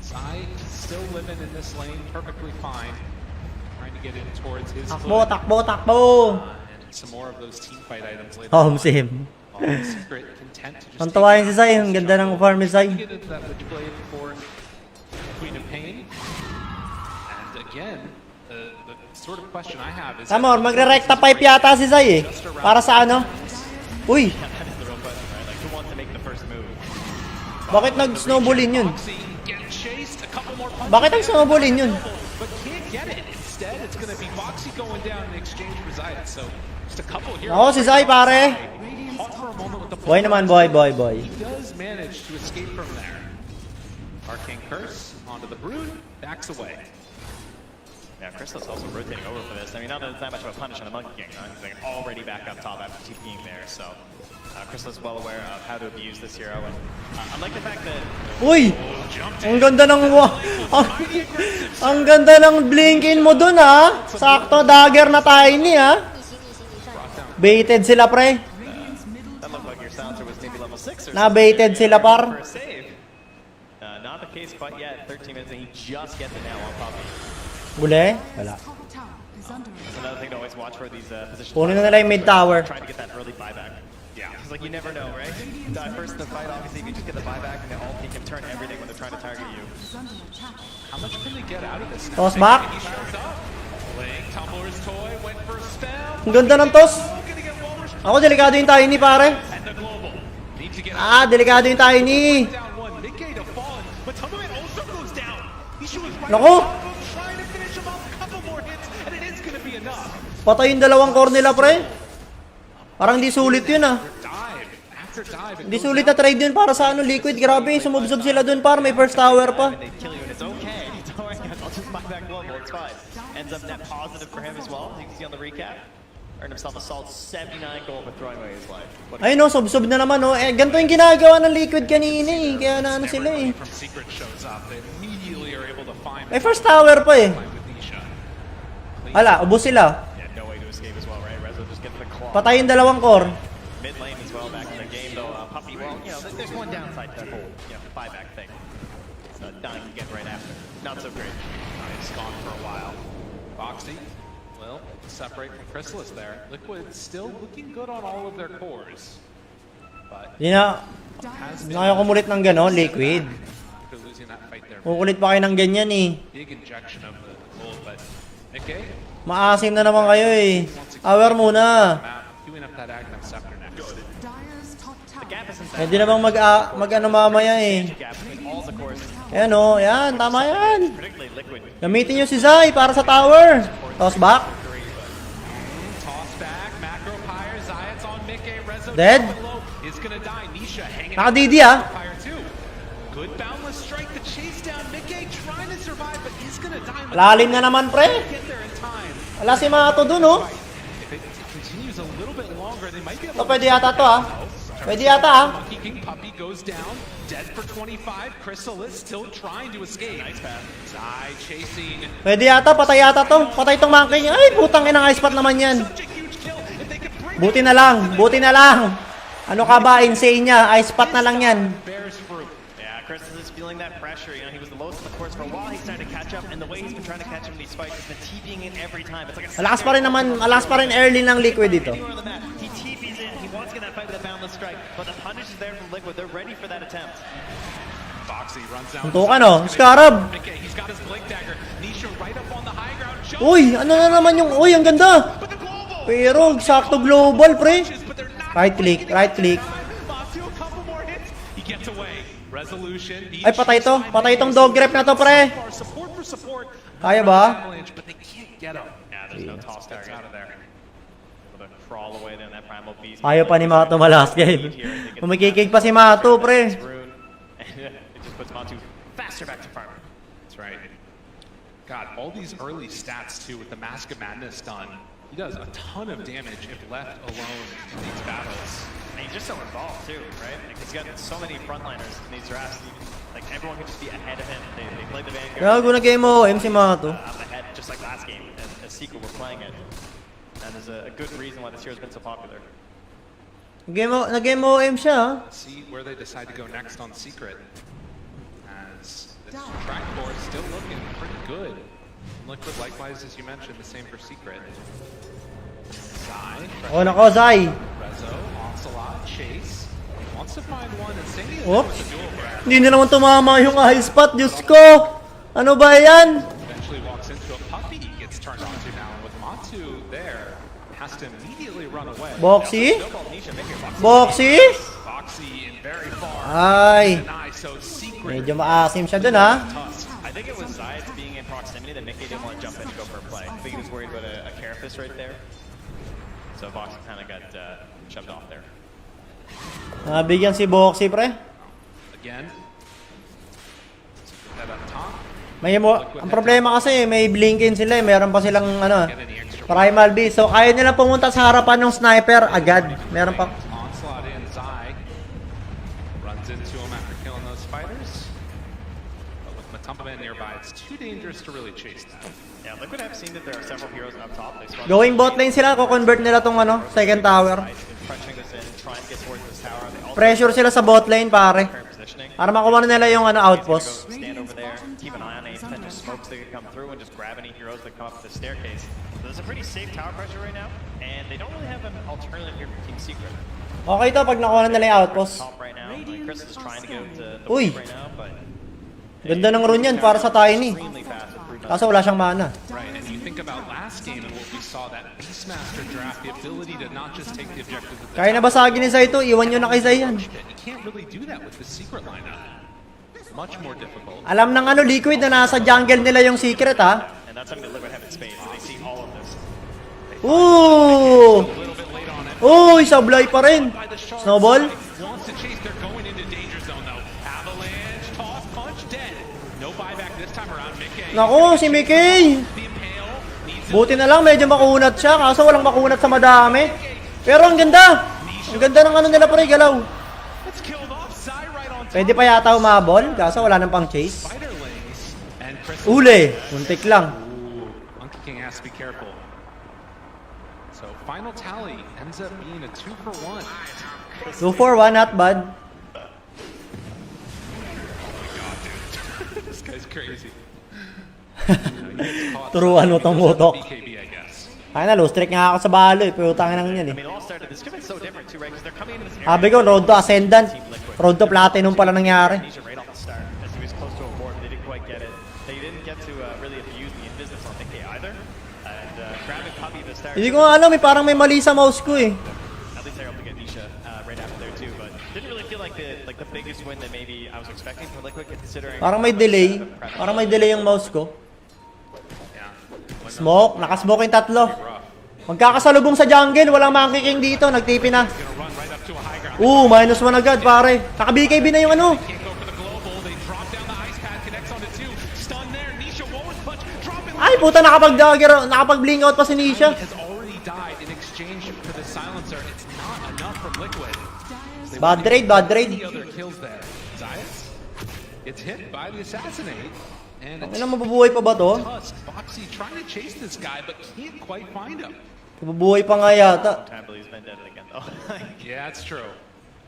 [SPEAKER 4] Zai still living in this lane perfectly fine. Trying to get in towards his
[SPEAKER 5] Takbo.
[SPEAKER 4] And some more of those team fight items later.
[SPEAKER 5] Home sim. Pantawain si Zai. Ang ganda ng farm ni Zai.
[SPEAKER 4] Queen of Pain. And again, the sort of question I have is...
[SPEAKER 5] Amor, magre-recta pipe yata si Zai, eh. Para sa ano? Uy! Bakit nag-snowballin yun? Bakit ang snowballin yun?
[SPEAKER 4] But can't get it. Instead, it's going to be Boxy going down in exchange for Zayat. So, just a couple here.
[SPEAKER 5] Ako, si Zai, pare.
[SPEAKER 4] caught for a moment with the
[SPEAKER 5] Boy naman, boy.
[SPEAKER 4] He does manage to escape from there. Arcane Curse onto the Brood, backs away.
[SPEAKER 2] Yeah, Crystal's also rotating over for this. I mean, not that it's that much of a punish on a Monkey King, right? He's like already back up top after TPing there, so Crystal's well aware of how to abuse this hero, and I like the fact that...
[SPEAKER 5] Uy! Ang ganda ng... ang ganda ng blinkin mo dun, ha? Sakto, dagger na tiny, ha? Baited sila, pre.
[SPEAKER 2] That looked like your silencer was maybe level 6 or
[SPEAKER 5] Na-baited sila, par.
[SPEAKER 2] for a save. Not the case quite yet. 13 minutes and he just gets it now on Poppy.
[SPEAKER 5] Uli? Wala.
[SPEAKER 2] That's another thing to always watch for these positions.
[SPEAKER 5] Punin na nila yung mid tower.
[SPEAKER 2] Trying to get that early buyback. Yeah. It's like you never know, right? You die first in the fight, obviously, if you just get the buyback, and all he can turn everything when they're trying to target you.
[SPEAKER 4] How much can they get out of this?
[SPEAKER 5] Toss back.
[SPEAKER 4] Tumbler's toy went for a spell.
[SPEAKER 5] Ang ganda ng toss. Ako, delikado yung tiny, pare. Delikado yung tiny. Naku! Patay yung dalawang core nila, pre. Parang di sulit yun, ah. Di sulit na trade yun para sa Liquid. Grabe, sumubsob sila dun, par. May first tower pa.
[SPEAKER 2] Ends up net positive for him as well. You can see on the recap. Earned himself a solid 79 gold for throwing away his life.
[SPEAKER 5] Ay no, sub-sub na naman, no. Ganito yung ginagawa ng Liquid kanina, eh. Kaya na sila, eh. May first tower pa, eh. Ala, ubos sila. Patay yung dalawang core.
[SPEAKER 2] Mid lane as well back in the game though. Puppy, well, you know, there's one downside to that whole, buyback thing. It's dying again right after. Not so great.
[SPEAKER 4] It's gone for a while. Boxy, well, separate from Chrysalis there. Liquid still looking good on all of their cores. But
[SPEAKER 5] Di na kayo kumulit ng gano'n, Liquid. Kukulit pa kayo ng ganyan, eh.
[SPEAKER 4] Big injection of the gold, but okay.
[SPEAKER 5] Maasim na naman kayo, eh. Hour muna.
[SPEAKER 4] Queuing up that Aghanim Scepter next.
[SPEAKER 5] Pwede na bang mag-ano mamaya, eh. Ayan, oh. Ayan, tama yan. Gamitin nyo si Zai para sa tower. Toss back. Dead. Naka-DD, ah.
[SPEAKER 4] Good boundless strike to chase down Mickey, trying to survive, but he's gonna die.
[SPEAKER 5] Lalim na naman, pre. Wala si Mato dun, oh.
[SPEAKER 4] If it continues a little bit longer, they might be able
[SPEAKER 5] to pwede yata to, ah. Pwede yata, ah.
[SPEAKER 4] Monkey King Puppy goes down, dead for 25. Chrysalis still trying to escape. Nice pass. Zai chasing.
[SPEAKER 5] Pwede yata, patay yata to. Patay tong Monkey. Ay, putang inang ice pot naman yan. Buti na lang, buti na lang. Ano ka ba, insane niya? Ice pot na lang yan.
[SPEAKER 2] Yeah, Chrysalis is feeling that pressure. You know, he was the lowest in the course for a while. He's starting to catch up, and the way he's been trying to catch him in these fights has been TPing in every time. It's like a
[SPEAKER 5] malakas pa rin naman, malakas pa rin early ng Liquid dito.
[SPEAKER 2] He TPs in. He wants to get that fight with a boundless strike, but the punish is there from Liquid. They're ready for that attempt.
[SPEAKER 4] Boxy runs down.
[SPEAKER 5] Tuntukan, oh. Scarab.
[SPEAKER 4] He's got his blink dagger. Nisha right up on the high ground.
[SPEAKER 5] Uy, ano na naman yung... Uy, ang ganda. Pero, sakto global, pre. Right click, right click. Ay, patay to. Patay itong dog grep na to, pre. Kaya ba? Ayaw pa ni Mato malas game. Kumikikig pa si Mato, pre.
[SPEAKER 4] That's right. God, all these early stats too with the Mask of Madness done. He does a ton of damage if left alone in these battles.
[SPEAKER 2] And he's just so involved too, right? Like he's got so many frontliners in these drafts. Like everyone can just be ahead of him. They play the Vanguard.
[SPEAKER 5] Gago na game mo, MC Mato.
[SPEAKER 2] Up ahead, just like last game, as Secret were playing it. And there's a good reason why this hero's been so popular.
[SPEAKER 5] Nag-game mo M siya.
[SPEAKER 4] Let's see where they decide to go next on Secret. As this track board still looking pretty good. Liquid likewise, as you mentioned, the same for Secret. Zai.
[SPEAKER 5] Oh, nako, Zai.
[SPEAKER 4] Rezo, Onslaught, Chase. Wants to find one and Sandy
[SPEAKER 5] Oops.
[SPEAKER 4] with a duel grab.
[SPEAKER 5] Hindi na naman tumama yung high spot. Diyos ko. Ano ba yan?
[SPEAKER 4] Eventually walks into a puppy he gets turned onto now. And with Matu there, has to immediately run away.
[SPEAKER 5] Boxy? Boxy?
[SPEAKER 4] Boxy in very far.
[SPEAKER 5] Ay.
[SPEAKER 4] So Secret.
[SPEAKER 5] Medyo maasim siya dun, ha?
[SPEAKER 2] I think it was Zayas being in proximity that Mickey didn't want to jump in and go for a play. I think he was worried about a Carapace right there. So Boxy kind of got shoved off there.
[SPEAKER 5] Nabigyan si Boxy, pre.
[SPEAKER 4] Again. That up top.
[SPEAKER 5] Ang problema kasi, may blinkin sila eh. Meron pa silang, ano, primal beast. So, kaya nila pumunta sa harapan ng sniper agad. Meron pa.
[SPEAKER 4] Onslaught in, Zai runs into him after killing those fighters. But with Matumba nearby, it's too dangerous to really chase that.
[SPEAKER 2] Yeah, Liquid have seen that there are several heroes up top.
[SPEAKER 5] Going bot lane sila, ko-convert nila tong ano, second tower.
[SPEAKER 2] Crunching this in, trying to get towards this tower. They also
[SPEAKER 5] Pressure sila sa bot lane, pare.
[SPEAKER 2] positioning.
[SPEAKER 5] Para makuha na nila yung ano, outpost.
[SPEAKER 2] Stand over there, keep an eye on any potential smokes that could come through, and just grab any heroes that come up the staircase. So there's a pretty safe tower pressure right now, and they don't really have an alternative here for Team Secret.
[SPEAKER 5] Okay to, pag nakuha na nila yung outpost.
[SPEAKER 2] Top right now, Chris is trying to go to the
[SPEAKER 5] Uy!
[SPEAKER 2] wave right now, but
[SPEAKER 5] Ganda ng rune yan para sa Tiny. Kaso wala siyang mana.
[SPEAKER 4] Right, and you think about last game and what we saw, that Beastmaster draft, the ability to not just take the objective of the
[SPEAKER 5] Kaya na basagin ni Zai ito, iwan nyo na kay Zai yan.
[SPEAKER 4] You can't really do that with the secret lineup. Much more difficult.
[SPEAKER 5] Alam ng ano, Liquid na nasa jungle nila yung secret, ha?
[SPEAKER 2] and that's something that Liquid have in space, so they see all of this.
[SPEAKER 5] Ooh! Uy, sablay pa rin. Snowball?
[SPEAKER 4] Wants to chase, they're going into danger zone though. Avalanche, toss, punch, dead. No buyback this time around, Mickey.
[SPEAKER 5] Naku, si Mickey! Buti na lang, medyo makunat siya. Kaso walang makunat sa madami. Pero ang ganda! Ang ganda ng ano nila pre, galaw. Pwede pa yata umabol, kaso wala nang pang chase. Uli! Muntik lang.
[SPEAKER 4] Monkey King has to be careful. So final tally ends up being a 2 for 1.
[SPEAKER 5] 2 for 1, not bad.
[SPEAKER 4] This guy's crazy.
[SPEAKER 5] Turuan mo tong utok.
[SPEAKER 4] BKB, I guess.
[SPEAKER 5] Kaya na, low streak nga ako sa balo eh. Putangin ng yan eh.
[SPEAKER 2] I mean, it all started, this could have been so different too, right? Because they're coming into this
[SPEAKER 5] Sabi ko, road to Ascendant. Road to Platinum pala nangyari.
[SPEAKER 2] Nisha right off the start, as he was close to a board, but they didn't quite get it. They didn't get to really abuse the business on Mickey either. And grabbing Puppy to start.
[SPEAKER 5] Hindi ko nga alam eh, parang may mali sa mouse ko eh.
[SPEAKER 2] At least they're able to get Nisha right after there too, but didn't really feel like the biggest win that maybe I was expecting from Liquid, considering.
[SPEAKER 5] Parang may delay. Parang may delay yung mouse ko. Smoke, nakasmoke yung tatlo. Magkakasalubong sa jungle, walang Monkey King dito, nagtipi na. -1 agad pare. Naka-BKB na yung ano. Ay puta, nakapag-dagger, nakapag-blink out pa si Nisha. Bad trade, bad trade.
[SPEAKER 4] It's hit by the assassinate. And
[SPEAKER 5] ano, mabubuhay pa ba to?
[SPEAKER 4] Boxy trying to chase this guy but can't quite find him.
[SPEAKER 5] Mabubuhay pa nga yata.
[SPEAKER 4] Yeah, that's true.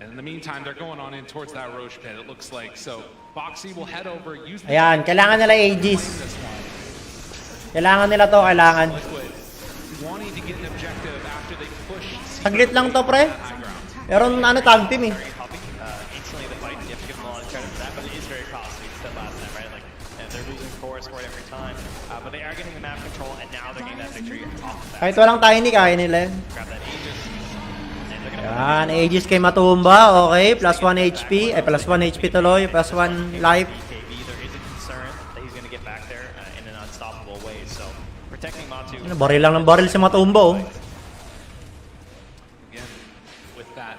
[SPEAKER 4] And in the meantime, they're going on in towards that Roche pit, it looks like. So Boxy will head over, use the...
[SPEAKER 5] Ayan, kailangan nila Aegis. Kailangan nila to, kailangan.
[SPEAKER 4] Wanting to get an objective after they push...
[SPEAKER 5] Saglit lang to, pre. Pero ano, tag team eh.
[SPEAKER 2] Instantly the fight, you have to give them a lot of credit for that, but it is very costly. You said last time, right? Like, and they're losing for it every time. But they are getting the map control, and now they're getting that victory off the bat.
[SPEAKER 5] Kahit walang Tiny, kaya nila.
[SPEAKER 2] Grab that Aegis.
[SPEAKER 5] Yan, Aegis kay Matumba. Okay, plus 1 HP. Ay, plus 1 HP tuloy. Plus 1 life.
[SPEAKER 2] BKB, there is a concern that he's going to get back there in an unstoppable way. So, protecting Matu.
[SPEAKER 5] Ano, baril lang ng baril si Matumba, oh.
[SPEAKER 4] Again, with that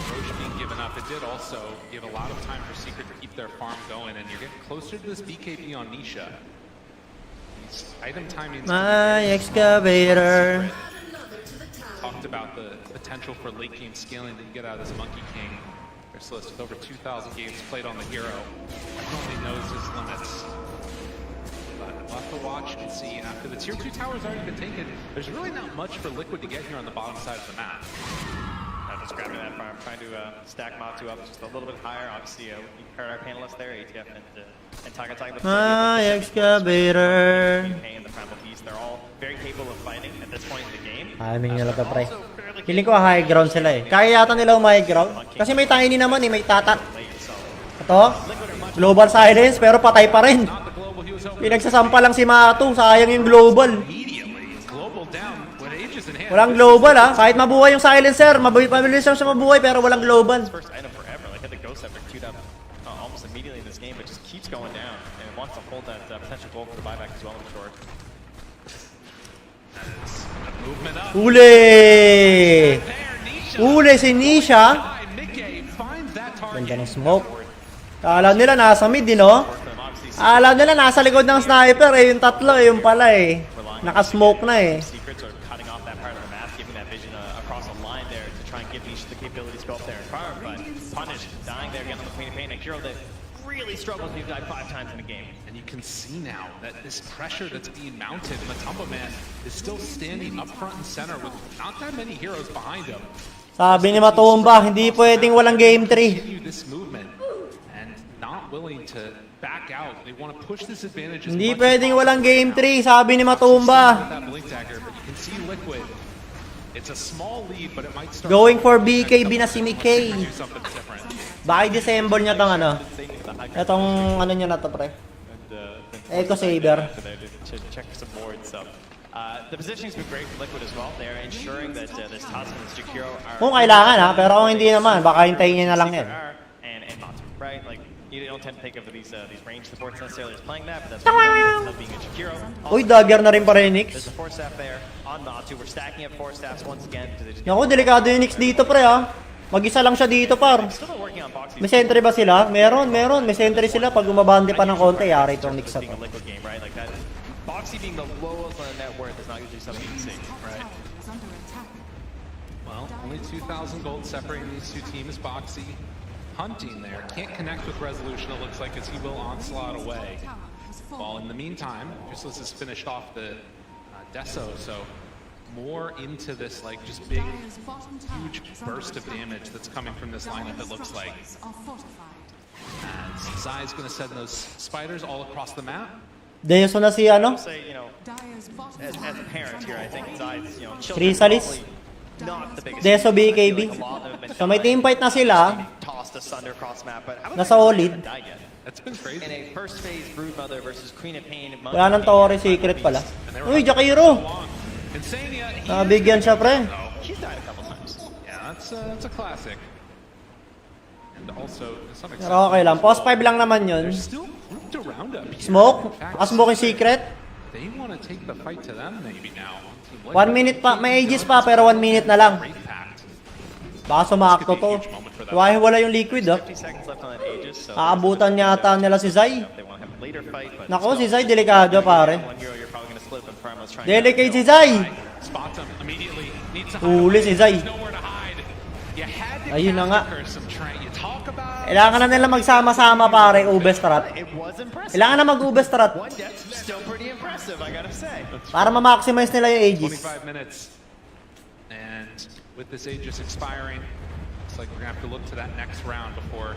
[SPEAKER 4] Roche being given up, it did also give a lot of time for Secret to keep their farm going, and you're getting closer to this BKB on Nisha. These item timings...
[SPEAKER 5] My excavator.
[SPEAKER 4] Talked about the potential for late game scaling that you get out of this Monkey King. Merciless with over 2,000 games played on the hero. Everybody knows his limits. But we'll have to watch and see. After the tier 2 tower's already been taken, there's really not much for Liquid to get here on the bottom side of the map.
[SPEAKER 2] Just grabbing that farm, trying to stack Matu up just a little bit higher. Obviously, we heard our panelists there, ATF and Tagatag.
[SPEAKER 5] My excavator.
[SPEAKER 2] And the Primal Beast, they're all very capable of fighting at this point in the game.
[SPEAKER 5] Timing nila to, pre. Feeling ko high ground sila eh. Kaya yata nila high ground. Kasi may Tiny naman eh, may Tata. Ito, global silence pero patay pa rin. Pinagsasampa lang si Matu, sayang yung global. Walang global ah. Kahit mabuhay yung silencer, mabilis lang siya mabuhay pero walang global.
[SPEAKER 2] First item forever, like had the Ghost Ever queued up almost immediately in this game, but just keeps going down and wants to hold that potential goal for the buyback as well in short.
[SPEAKER 5] Uli! Uli si Nisha. Ganda ng smoke. Kala nila nasa mid, no? Alam nila nasa likod ng sniper eh. Yung tatlo eh, yung pala eh. Naka-smoke na eh.
[SPEAKER 2] Secrets are cutting off that part of the map, giving that vision across the line there to try and give Niche the capabilities to go up there and fire, but punished, dying there again on the Queen of Pain. A hero that really struggles when you die 5 times in a game.
[SPEAKER 4] And you can see now that this pressure that's being mounted, Matumba Man is still standing up front and center with not that many heroes behind him.
[SPEAKER 5] Sabi ni Matumba, hindi pwedeng walang game 3.
[SPEAKER 4] This movement and not willing to back out. They want to push this advantage as
[SPEAKER 5] Hindi
[SPEAKER 4] much
[SPEAKER 5] pwedeng
[SPEAKER 4] as
[SPEAKER 5] walang game 3, sabi ni Matumba.
[SPEAKER 4] that blink dagger, but you can see Liquid. It's a small lead, but it might start
[SPEAKER 5] Going for BKB na si Mickey.
[SPEAKER 4] do something different.
[SPEAKER 5] Baka i-disassemble niya tong ano. Itong ano niya na to, pre. Echo Saber.
[SPEAKER 2] Check some boards. So, the positioning's been great for Liquid as well. They're ensuring that this Tusk and this Jakiro are...
[SPEAKER 5] Kung kailangan ha, pero kung hindi naman, baka hintayin niya na lang yan.
[SPEAKER 2] And Matu, right? Like, you don't tend to think of these range supports necessarily as playing that, but that's what it ends up being a Jakiro.
[SPEAKER 5] Uy, dagger na rin pa rin, Nix.
[SPEAKER 2] There's a 4-staff there on Matu. We're stacking up 4 staffs once again.
[SPEAKER 5] Naku, delikado yung Nix dito, pre ha. Mag-isa lang siya dito, par. May sentry ba sila? Meron. May sentry sila. Pag umabande pa ng konti, yari itong Nix na to.
[SPEAKER 2] Boxy being the lowest on the net worth is not usually something you see, right?
[SPEAKER 4] Well, only 2,000 gold separating these two teams. Boxy hunting there. Can't connect with Resolution, it looks like, as he will onslaught away. While in the meantime, Useless has finished off the Deso, so more into this, like, just big, huge burst of damage that's coming from this lineup, it looks like. And Zai's going to send those spiders all across the map.
[SPEAKER 5] Deso na si ano?
[SPEAKER 2] Say, you know, as a parent here, I think Zai's, you know,
[SPEAKER 5] Chrysalis?
[SPEAKER 2] not the biggest.
[SPEAKER 5] Deso BKB. So may team fight na sila.
[SPEAKER 2] Tossed asunder across map, but
[SPEAKER 5] Nasa solid.
[SPEAKER 2] That's been crazy. In a first phase Broodmother versus Queen of Pain.
[SPEAKER 5] Wala nang Torre secret pala. Uy, Jakiro! Nabigyan siya, pre.
[SPEAKER 2] He's died a couple times.
[SPEAKER 4] Yeah, that's a classic. And also, to some extent,
[SPEAKER 5] Pero okay lang. Post 5 lang naman yun.
[SPEAKER 4] still grouped around him.
[SPEAKER 5] Smoke? Smoke yung secret?
[SPEAKER 4] They want to take the fight to them maybe now.
[SPEAKER 5] 1 minute pa. May ages pa, pero 1 minute na lang. Baka sumakto to. Wala yung liquid, ah. Aabutan yata nila si Zai. Nako, si Zai delikado, pare. Delicate si Zai. Huli si Zai. Ayun na nga. Kailangan na nila magsama-sama, pare, Ubestrat. Kailangan na mag-Ubestrat. Para ma-maximize nila yung ages.
[SPEAKER 4] 25 minutes. And with this Aegis expiring, looks like we're going to have to look to that next round before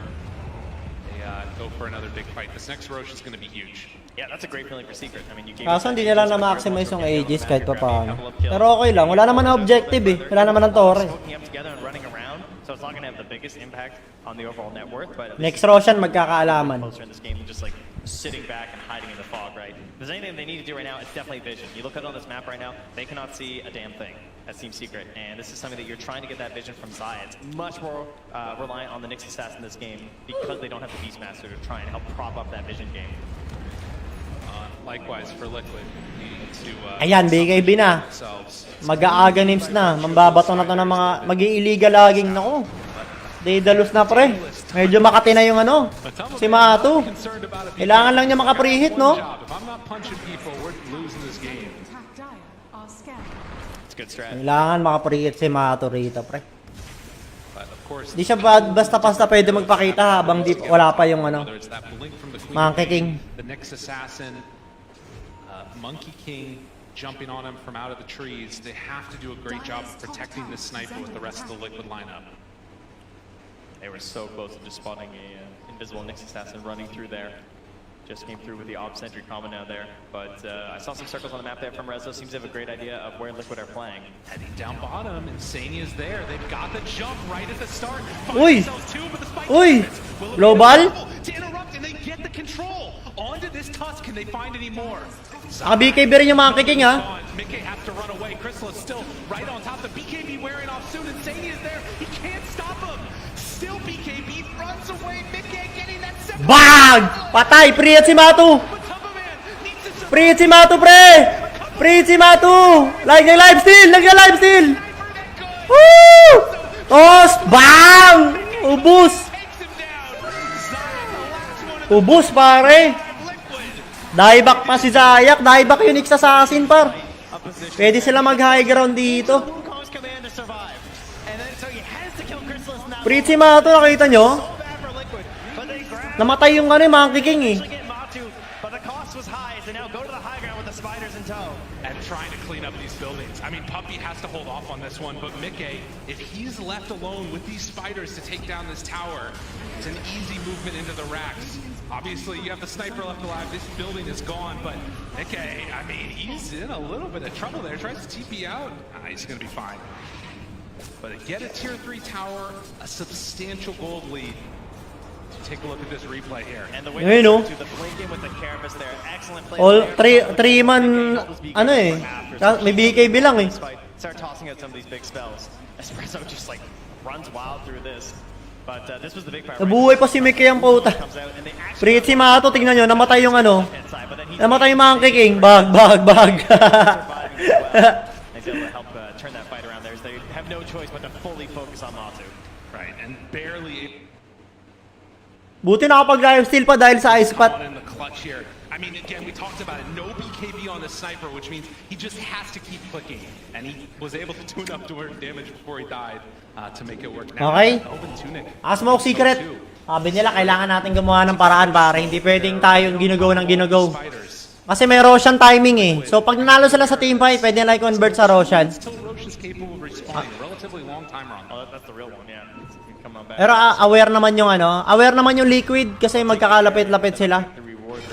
[SPEAKER 4] they go for another big fight. This next Roche is going to be huge.
[SPEAKER 2] Yeah, that's a great feeling for Secret. I mean, you gave
[SPEAKER 5] Kaso hindi nila na-maximize yung ages kahit pa paano. Pero okay lang. Wala naman na objective eh. Wala naman ng Torre.
[SPEAKER 2] Smoking up together and running around, so it's not going to have the biggest impact on the overall net worth, but
[SPEAKER 5] Next Roshan, magkakaalaman.
[SPEAKER 2] closer in this game than just like sitting back and hiding in the fog, right? If there's anything they need to do right now, it's definitely vision. You look at it on this map right now, they cannot see a damn thing. That's Team Secret, and this is something that you're trying to get that vision from Zai. It's much more reliant on the Nyx assassin in this game because they don't have the Beastmaster to try and help prop up that vision game.
[SPEAKER 4] Likewise for Liquid, need to
[SPEAKER 5] Ayan, BKB na. Mag-aaga names na. Mambabato na to ng mga mag-i-illegal laging. Naku. Daedalus na, pre. Medyo makati na yung ano. Si Matu. Kailangan lang niya maka-preheat, no?
[SPEAKER 4] If I'm not punching people, we're losing this game.
[SPEAKER 2] It's good strat.
[SPEAKER 5] Kailangan maka-preheat si Matu rito, pre.
[SPEAKER 4] But of course,
[SPEAKER 5] Di siya basta-basta pwede magpakita habang wala pa yung ano.
[SPEAKER 4] whether it's that blink from the Queen,
[SPEAKER 5] Monkey King.
[SPEAKER 4] the Nyx assassin, Monkey King jumping on him from out of the trees, they have to do a great job of protecting this sniper with the rest of the Liquid lineup.
[SPEAKER 2] They were so close to just spotting a invisible Nyx assassin running through there. Just came through with the Ob Sentry combo now there. But I saw some circles on the map there from Rezo. Seems to have a great idea of where Liquid are playing.
[SPEAKER 4] Heading down bottom, Insania's there. They've got the jump right at the start.
[SPEAKER 5] Uy!
[SPEAKER 4] Find themselves two, but the spike
[SPEAKER 5] Uy!
[SPEAKER 4] hits. Will it be
[SPEAKER 5] Global?
[SPEAKER 4] able to interrupt, and they get the control onto this Tusk. Can they find any more?
[SPEAKER 5] BKB rin yung Monkey King, ha?
[SPEAKER 4] Mickey has to run away. Crystal is still right on top. The BKB wearing off soon. Insania's there. He can't stop him. Still BKB runs away. Mickey getting that seven.
[SPEAKER 5] Bag! Patay! Pre si Matu! Pre si Matu, pre! Pre si Matu! Live steal! Woo! Toss! Bang! Ubus! Ubus, pare. Dieback pa si Zayak. Dieback yung X assassin, par. Pwede sila mag-high ground dito. Pretty Mato, nakita nyo? Namatay yung ano, Monkey King eh.
[SPEAKER 4] And trying to clean up these buildings. I mean, Puppy has to hold off on this one, but Mickey, if he's left alone with these spiders to take down this tower, it's an easy movement into the racks. Obviously, you have the sniper left alive. This building is gone, but Mickey, I mean, he's in a little bit of trouble there. Tries to TP out. He's going to be fine. But get a tier 3 tower, a substantial gold lead. Take a look at this replay here.
[SPEAKER 2] And the way
[SPEAKER 5] Ayun, no?
[SPEAKER 2] to the blinking with the Carapace there. Excellent play.
[SPEAKER 5] All 3-man, ano eh. May BKB lang eh.
[SPEAKER 2] Start tossing out some of these big spells. Espresso just like runs wild through this. But this was the big part.
[SPEAKER 5] Nabuhay pa si Mickey ang puta. Pretty Mato, tignan nyo, namatay yung ano. Namatay yung Monkey King. Bag.
[SPEAKER 2] He's able to help turn that fight around there. They have no choice but to fully focus on Matu.
[SPEAKER 4] Right, and barely
[SPEAKER 5] Buti nakapag-live steal pa dahil sa ice spot.
[SPEAKER 4] in the clutch here. I mean, again, we talked about it. No BKB on the sniper, which means he just has to keep clicking. And he was able to do enough damage before he died to make it work. Now,
[SPEAKER 5] Okay.
[SPEAKER 4] Open Tunic.
[SPEAKER 5] Smoke secret. Sabi nila, kailangan natin gumawa ng paraan para hindi pwedeng tayong ginugo ng ginugo. Kasi may Roshan timing eh. So pag nanalo sila sa team fight, pwede nila i-convert sa Roshan.
[SPEAKER 4] Still Roche is capable of responding. Relatively long timer on that.
[SPEAKER 2] Oh, that's the real one, yeah. Come on back.
[SPEAKER 5] Pero aware naman yung ano, aware naman yung Liquid kasi magkakalapit-lapit sila.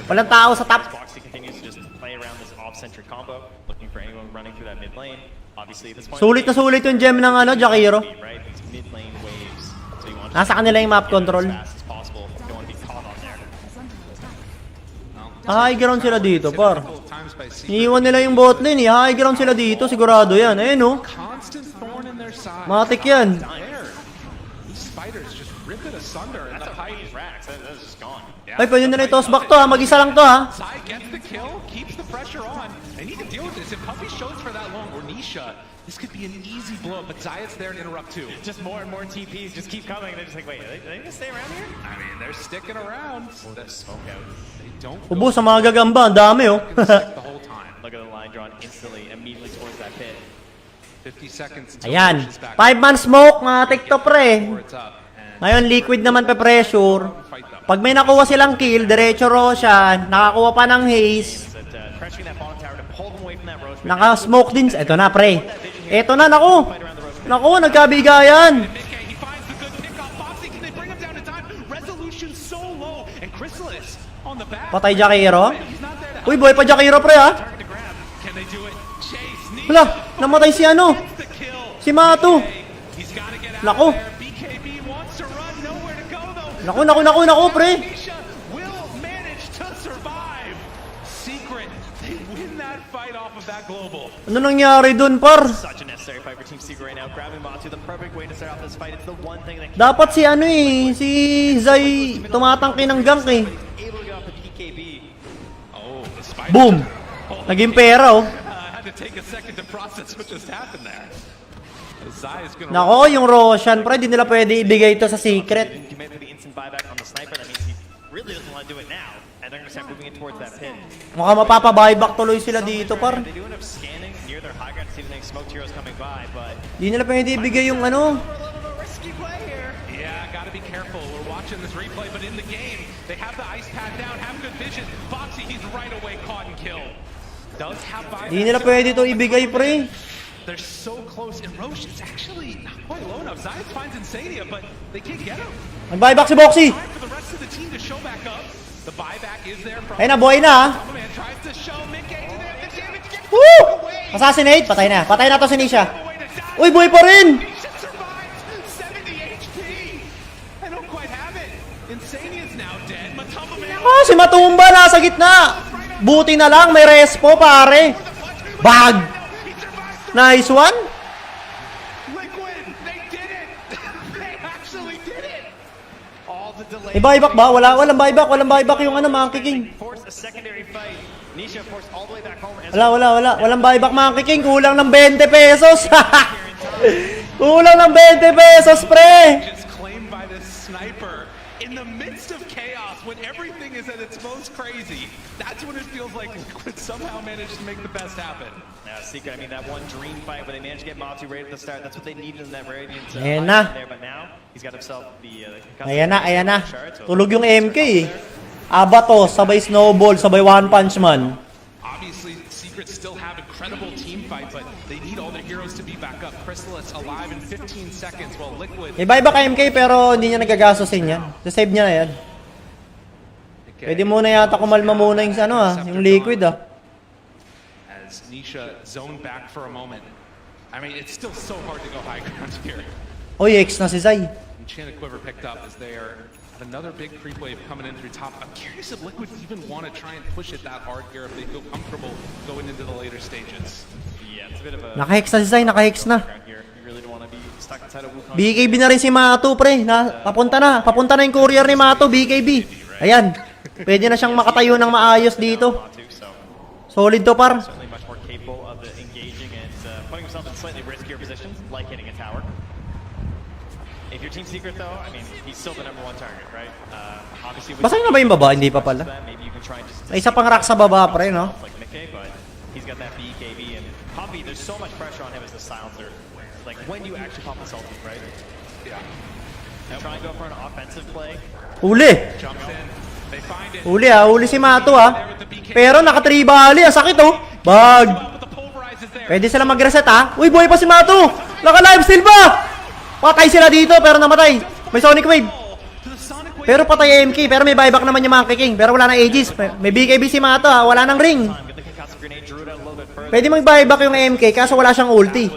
[SPEAKER 5] Walang tao sa top.
[SPEAKER 2] Foxy continues to just play around this off-centric combo, looking for anyone running through that mid lane. Obviously, at this point,
[SPEAKER 5] Sulit na sulit yung gem ng ano, Jakiro.
[SPEAKER 2] right? These mid lane waves. So you want to
[SPEAKER 5] Nasa kanila yung map control.
[SPEAKER 2] as fast as possible. You don't want to be caught on there.
[SPEAKER 5] High ground sila dito, par. Iniwan nila yung bot lane, high ground sila dito, sigurado yan. Ayun no.
[SPEAKER 4] Constant thorn in their side.
[SPEAKER 5] Matik yan.
[SPEAKER 4] These spiders just rip it asunder in the pipe.
[SPEAKER 2] Racks, that's just gone.
[SPEAKER 5] Ay, pwede na i-toss back to ha, mag-isa lang to ha.
[SPEAKER 4] Zai gets the kill, keeps the pressure on. They need to deal with this. If Puppy shows for that long, or Nisha, this could be an easy blow up, but Zayat's there to interrupt too.
[SPEAKER 2] Just more and more TPs just keep coming. They're just like, wait, are they gonna stay around here?
[SPEAKER 4] I mean, they're sticking around.
[SPEAKER 2] Smoke out.
[SPEAKER 4] They don't
[SPEAKER 5] Ubus sa mga gagamba, ang dami oh.
[SPEAKER 4] the whole time.
[SPEAKER 2] Look at the line drawn instantly, immediately towards that pit.
[SPEAKER 4] 50 seconds until
[SPEAKER 5] Ayan,
[SPEAKER 4] Roche is back.
[SPEAKER 5] 5-man smoke, mga TikTok pre.
[SPEAKER 4] Before it's up.
[SPEAKER 5] Ngayon, Liquid naman pa pressure. Pag may nakuha silang kill, diretso Roshan, nakakuha pa ng haze.
[SPEAKER 2] Pressuring that bottom tower to pull them away from that Roche.
[SPEAKER 5] Naka-smoke din. Eto na, pre. Eto na, naku. Naku, nagkabigayan.
[SPEAKER 4] He finds the good pick off. Foxy, can they bring him down in time? Resolution so low. And Chrysalis on the back.
[SPEAKER 5] Patay Jakiro. Uy, boy pa Jakiro, pre, ha?
[SPEAKER 4] Can they do it? Chase,
[SPEAKER 5] Wala, namatay si ano? Si Matu.
[SPEAKER 4] He's gotta get out
[SPEAKER 5] Naku.
[SPEAKER 4] there. BKB wants to run, nowhere to go though.
[SPEAKER 5] Naku, pre.
[SPEAKER 4] Nisha will manage to survive. Secret, they win that fight off of that global.
[SPEAKER 5] Ano nangyari dun, par?
[SPEAKER 2] Such a necessary fight for Team Secret right now. Grabbing Matu, the perfect way to start off this fight. It's the one thing that
[SPEAKER 5] Dapat si ano eh, si Zay tumatangki ng gank eh.
[SPEAKER 2] able to get off the BKB.
[SPEAKER 4] Oh, the spider.
[SPEAKER 5] Boom. Naging pera oh.
[SPEAKER 4] Had to take a second to process what just happened there. Zai is gonna
[SPEAKER 5] Nako, yung Roshan, pre, di nila pwede ibigay ito sa secret.
[SPEAKER 2] Didn't commit to the instant buyback on the sniper. That means he really doesn't want to do it now. And they're going to start moving it towards that pin.
[SPEAKER 5] Mukhang mapapabuyback tuloy sila dito, par.
[SPEAKER 2] They do end up scanning near their high ground to see if any smoke heroes coming by, but
[SPEAKER 5] Di nila pwede ibigay yung ano.
[SPEAKER 2] risky play here.
[SPEAKER 4] Yeah, gotta be careful. We're watching this replay, but in the game, they have the ice pad down, have good vision. Foxy, he's right away caught and killed. Does have buyback.
[SPEAKER 5] Di nila pwede ito ibigay, pre.
[SPEAKER 4] They're so close, and Roche is actually not quite low enough. Zayat finds Insania, but they can't get him.
[SPEAKER 5] Nag-buyback si Boxy.
[SPEAKER 4] Time for the rest of the team to show back up. The buyback is there from
[SPEAKER 5] Ay na, buhay na ha.
[SPEAKER 4] Man tries to show Mickey to there. The damage gets
[SPEAKER 5] Woo! Assassinate, patay na. Patay na to si Nisha. Uy, buhay pa rin.
[SPEAKER 4] Nisha survives. 70 HP. I don't quite have it. Insania's now dead. Matumba Man.
[SPEAKER 5] Ah, si Matumba nasa gitna. Buti na lang, may respo, pare. Bag. Nice one.
[SPEAKER 4] Liquid, they did it. They actually did it. All the delay.
[SPEAKER 5] May buyback ba? Walang buyback yung ano, Monkey King.
[SPEAKER 2] Force a secondary fight. Nisha forced all the way back home.
[SPEAKER 5] Wala. Walang buyback, Monkey King. Kulang ng 20 pesos. Kulang ng 20 pesos, pre.
[SPEAKER 4] Just claimed by this sniper in the midst of chaos. chaos, when everything is at its most crazy, that's when it feels like Liquid somehow managed to make the best happen.
[SPEAKER 2] Now, Secret, I mean, that one dream fight where they managed to get Matu right at the start, that's what they needed in that Radiant
[SPEAKER 5] Ayan na.
[SPEAKER 2] there. But now, he's got himself the
[SPEAKER 5] Ayan na. Tulog yung MK eh. Abatos, sabay snowball, sabay one punch man.
[SPEAKER 4] Obviously, Secret still have incredible team fight, but they need all their heroes to be back up. Chrysalis alive in 15 seconds, while Liquid...
[SPEAKER 5] Iba-iba ka MK pero hindi niya nagagastosin yan. Save niya na yan. Pwede muna yata kumalma muna yung yung Liquid
[SPEAKER 4] As Nisha zoned back for a moment. I mean, it's still so hard to go high ground here.
[SPEAKER 5] Oy, X na si Zay.
[SPEAKER 4] Enchanted Quiver picked up as they are another big creep wave coming in through top. I'm curious if Liquid even want to try and push it that hard here, if they feel comfortable going into the later stages.
[SPEAKER 2] Yeah, it's a bit of a...
[SPEAKER 5] Naka-hex na si Zay, naka-hex na.
[SPEAKER 2] You really don't want to be stuck inside a Wukong.
[SPEAKER 5] BKB na rin si Matu, pre. Papunta na yung courier ni Matu, BKB. Ayan. Pwede na siyang makatayo ng maayos dito. Solid to, par.
[SPEAKER 2] Certainly much more capable of engaging and putting himself in slightly riskier positions, like hitting a tower. If you're Team Secret, though, I mean, he's still the #1 target, right? Obviously,
[SPEAKER 5] Basag na ba yung baba? Hindi pa pala. May isa pang rack sa baba, pre, no?
[SPEAKER 2] Like Mickey, but he's got that BKB, and Poppy, there's so much pressure on him as the silencer. Like, when do you actually pop the ulti, right?
[SPEAKER 4] Yeah.
[SPEAKER 2] You try and go for an offensive play.
[SPEAKER 5] Uli!
[SPEAKER 4] Jumps in. They find it.
[SPEAKER 5] Uli si Matu Pero naka-3 bali, ang sakit Bag! Pwede sila mag-reset Uy, buhay pa si Matu! Naka-live steal ba? Patay sila dito pero namatay. May Sonic Wave. Pero patay MK, pero may buyback naman yung Monkey King. Pero wala na Aegis. May BKB si Matu wala nang ring. Pwede mag-buyback yung MK kaso wala siyang ulti.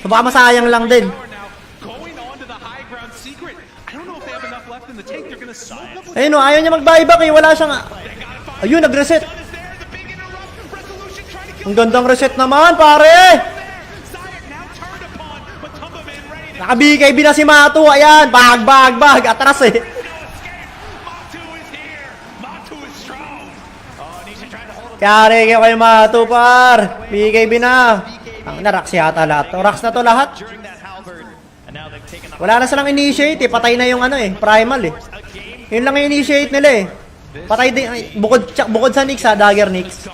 [SPEAKER 5] So baka masayang lang din. Ayun ayaw niya mag-buyback wala siyang... Ayun, nag-reset. Ang gandang reset naman, pare! Naka-BKB na si Matu, ayan! Bag! Atras Kaya kayo kay Matu, par! BKB na! Ang na-racks yata lahat. Racks na to lahat. Wala na silang initiate patay na yung primal Yun lang yung initiate nila Patay din, bukod sa Nyx Dagger Nyx.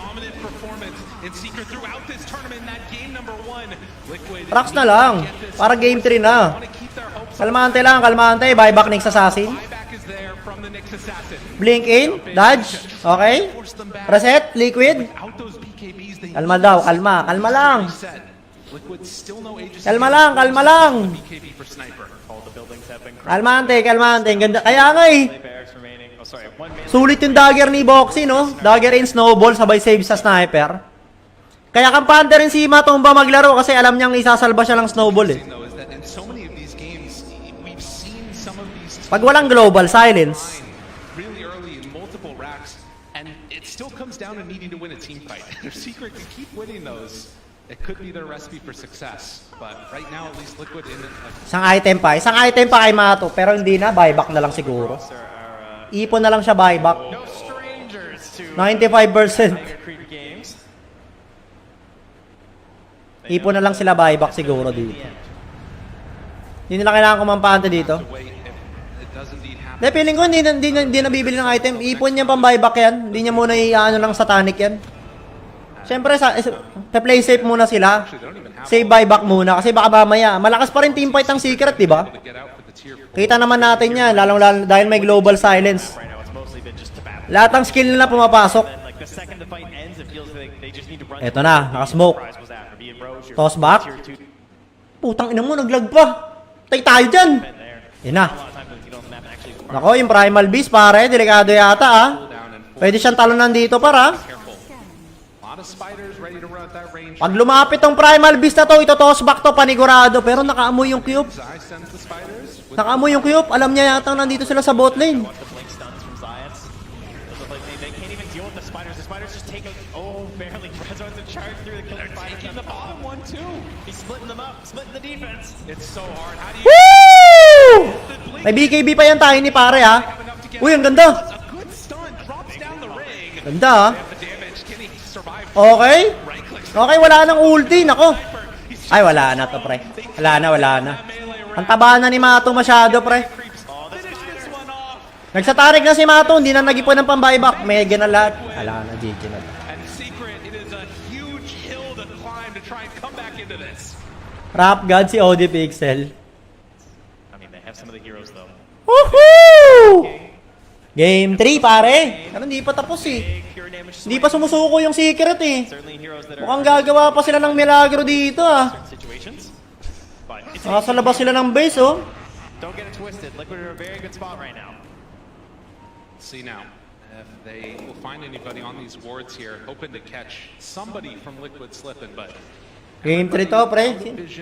[SPEAKER 5] Rocks na lang, para game 3 na. Kalmante, buyback Nyx Assassin. Blink in, dodge, okay. Reset, Liquid. Kalma lang. Kalmante, ganda. Kaya nga sulit yung dagger ni Boxy, no? Dagger in snowball, sabay save sa sniper. Kaya kampante rin si Matumba maglaro kasi alam niyang isasalba siya ng snowball Pag walang global, silence.
[SPEAKER 4] Still comes down to needing to win a team fight. Their secret to keep winning those. It could be their recipe for success, but right now at least Liquid in
[SPEAKER 5] Isang item pa kay Mato, pero hindi na, buyback na lang siguro. Ipon na lang siya buyback. 95%. Ipon na lang sila buyback siguro dito. Hindi nila kailangan kumampante dito. Hindi, feeling ko hindi na bibili ng item. Ipon niya pang buyback yan. Hindi niya muna i-ano lang satanic yan. Siyempre, play safe muna sila. Save buyback muna. Kasi baka mamaya, malakas pa rin team fight ang Secret, di ba? Kita naman natin yan. Lalong dahil may global silence. Lahat ng skill nila pumapasok. Eto na, nakasmoke. Toss back. Putang ina mo, naglag pa. Tay tayo dyan. Yan na. Nako, yung Primal Beast, pare. Delikado yata, Pwede siyang talunan dito, para. Pag lumapit tong Primal Beast na to, ito-toss back to, panigurado. Pero nakaamoy yung cube. Alam niya yata nandito sila sa bot lane. Woo! May BKB pa yan tayo ni pare, Uy, ang ganda. Okay, wala nang ulti, nako. Ay, wala na to, pre. Wala na. Ang taba na ni Mato masyado, pre. Nagsatarik na si Mato, hindi na nag-ipon ng pang-buyback. Mega na lahat. Ala na, GG na.
[SPEAKER 4] And Secret, it is a huge hill to climb to try and come back into this.
[SPEAKER 5] Rap God si OD Pixel.
[SPEAKER 2] I mean, they have some of the heroes though.
[SPEAKER 5] Woohoo! Game 3 pare. Pero hindi pa tapos eh. Hindi pa sumusuko yung Secret eh. Mukhang gagawa pa sila ng milagro dito ah. Sa labas sila ng base oh.
[SPEAKER 2] Don't get it twisted. Liquid are a very good spot right now.
[SPEAKER 4] See now, if they will find anybody on these wards here, hoping to catch somebody from Liquid slipping, but
[SPEAKER 5] Game 3 to pre.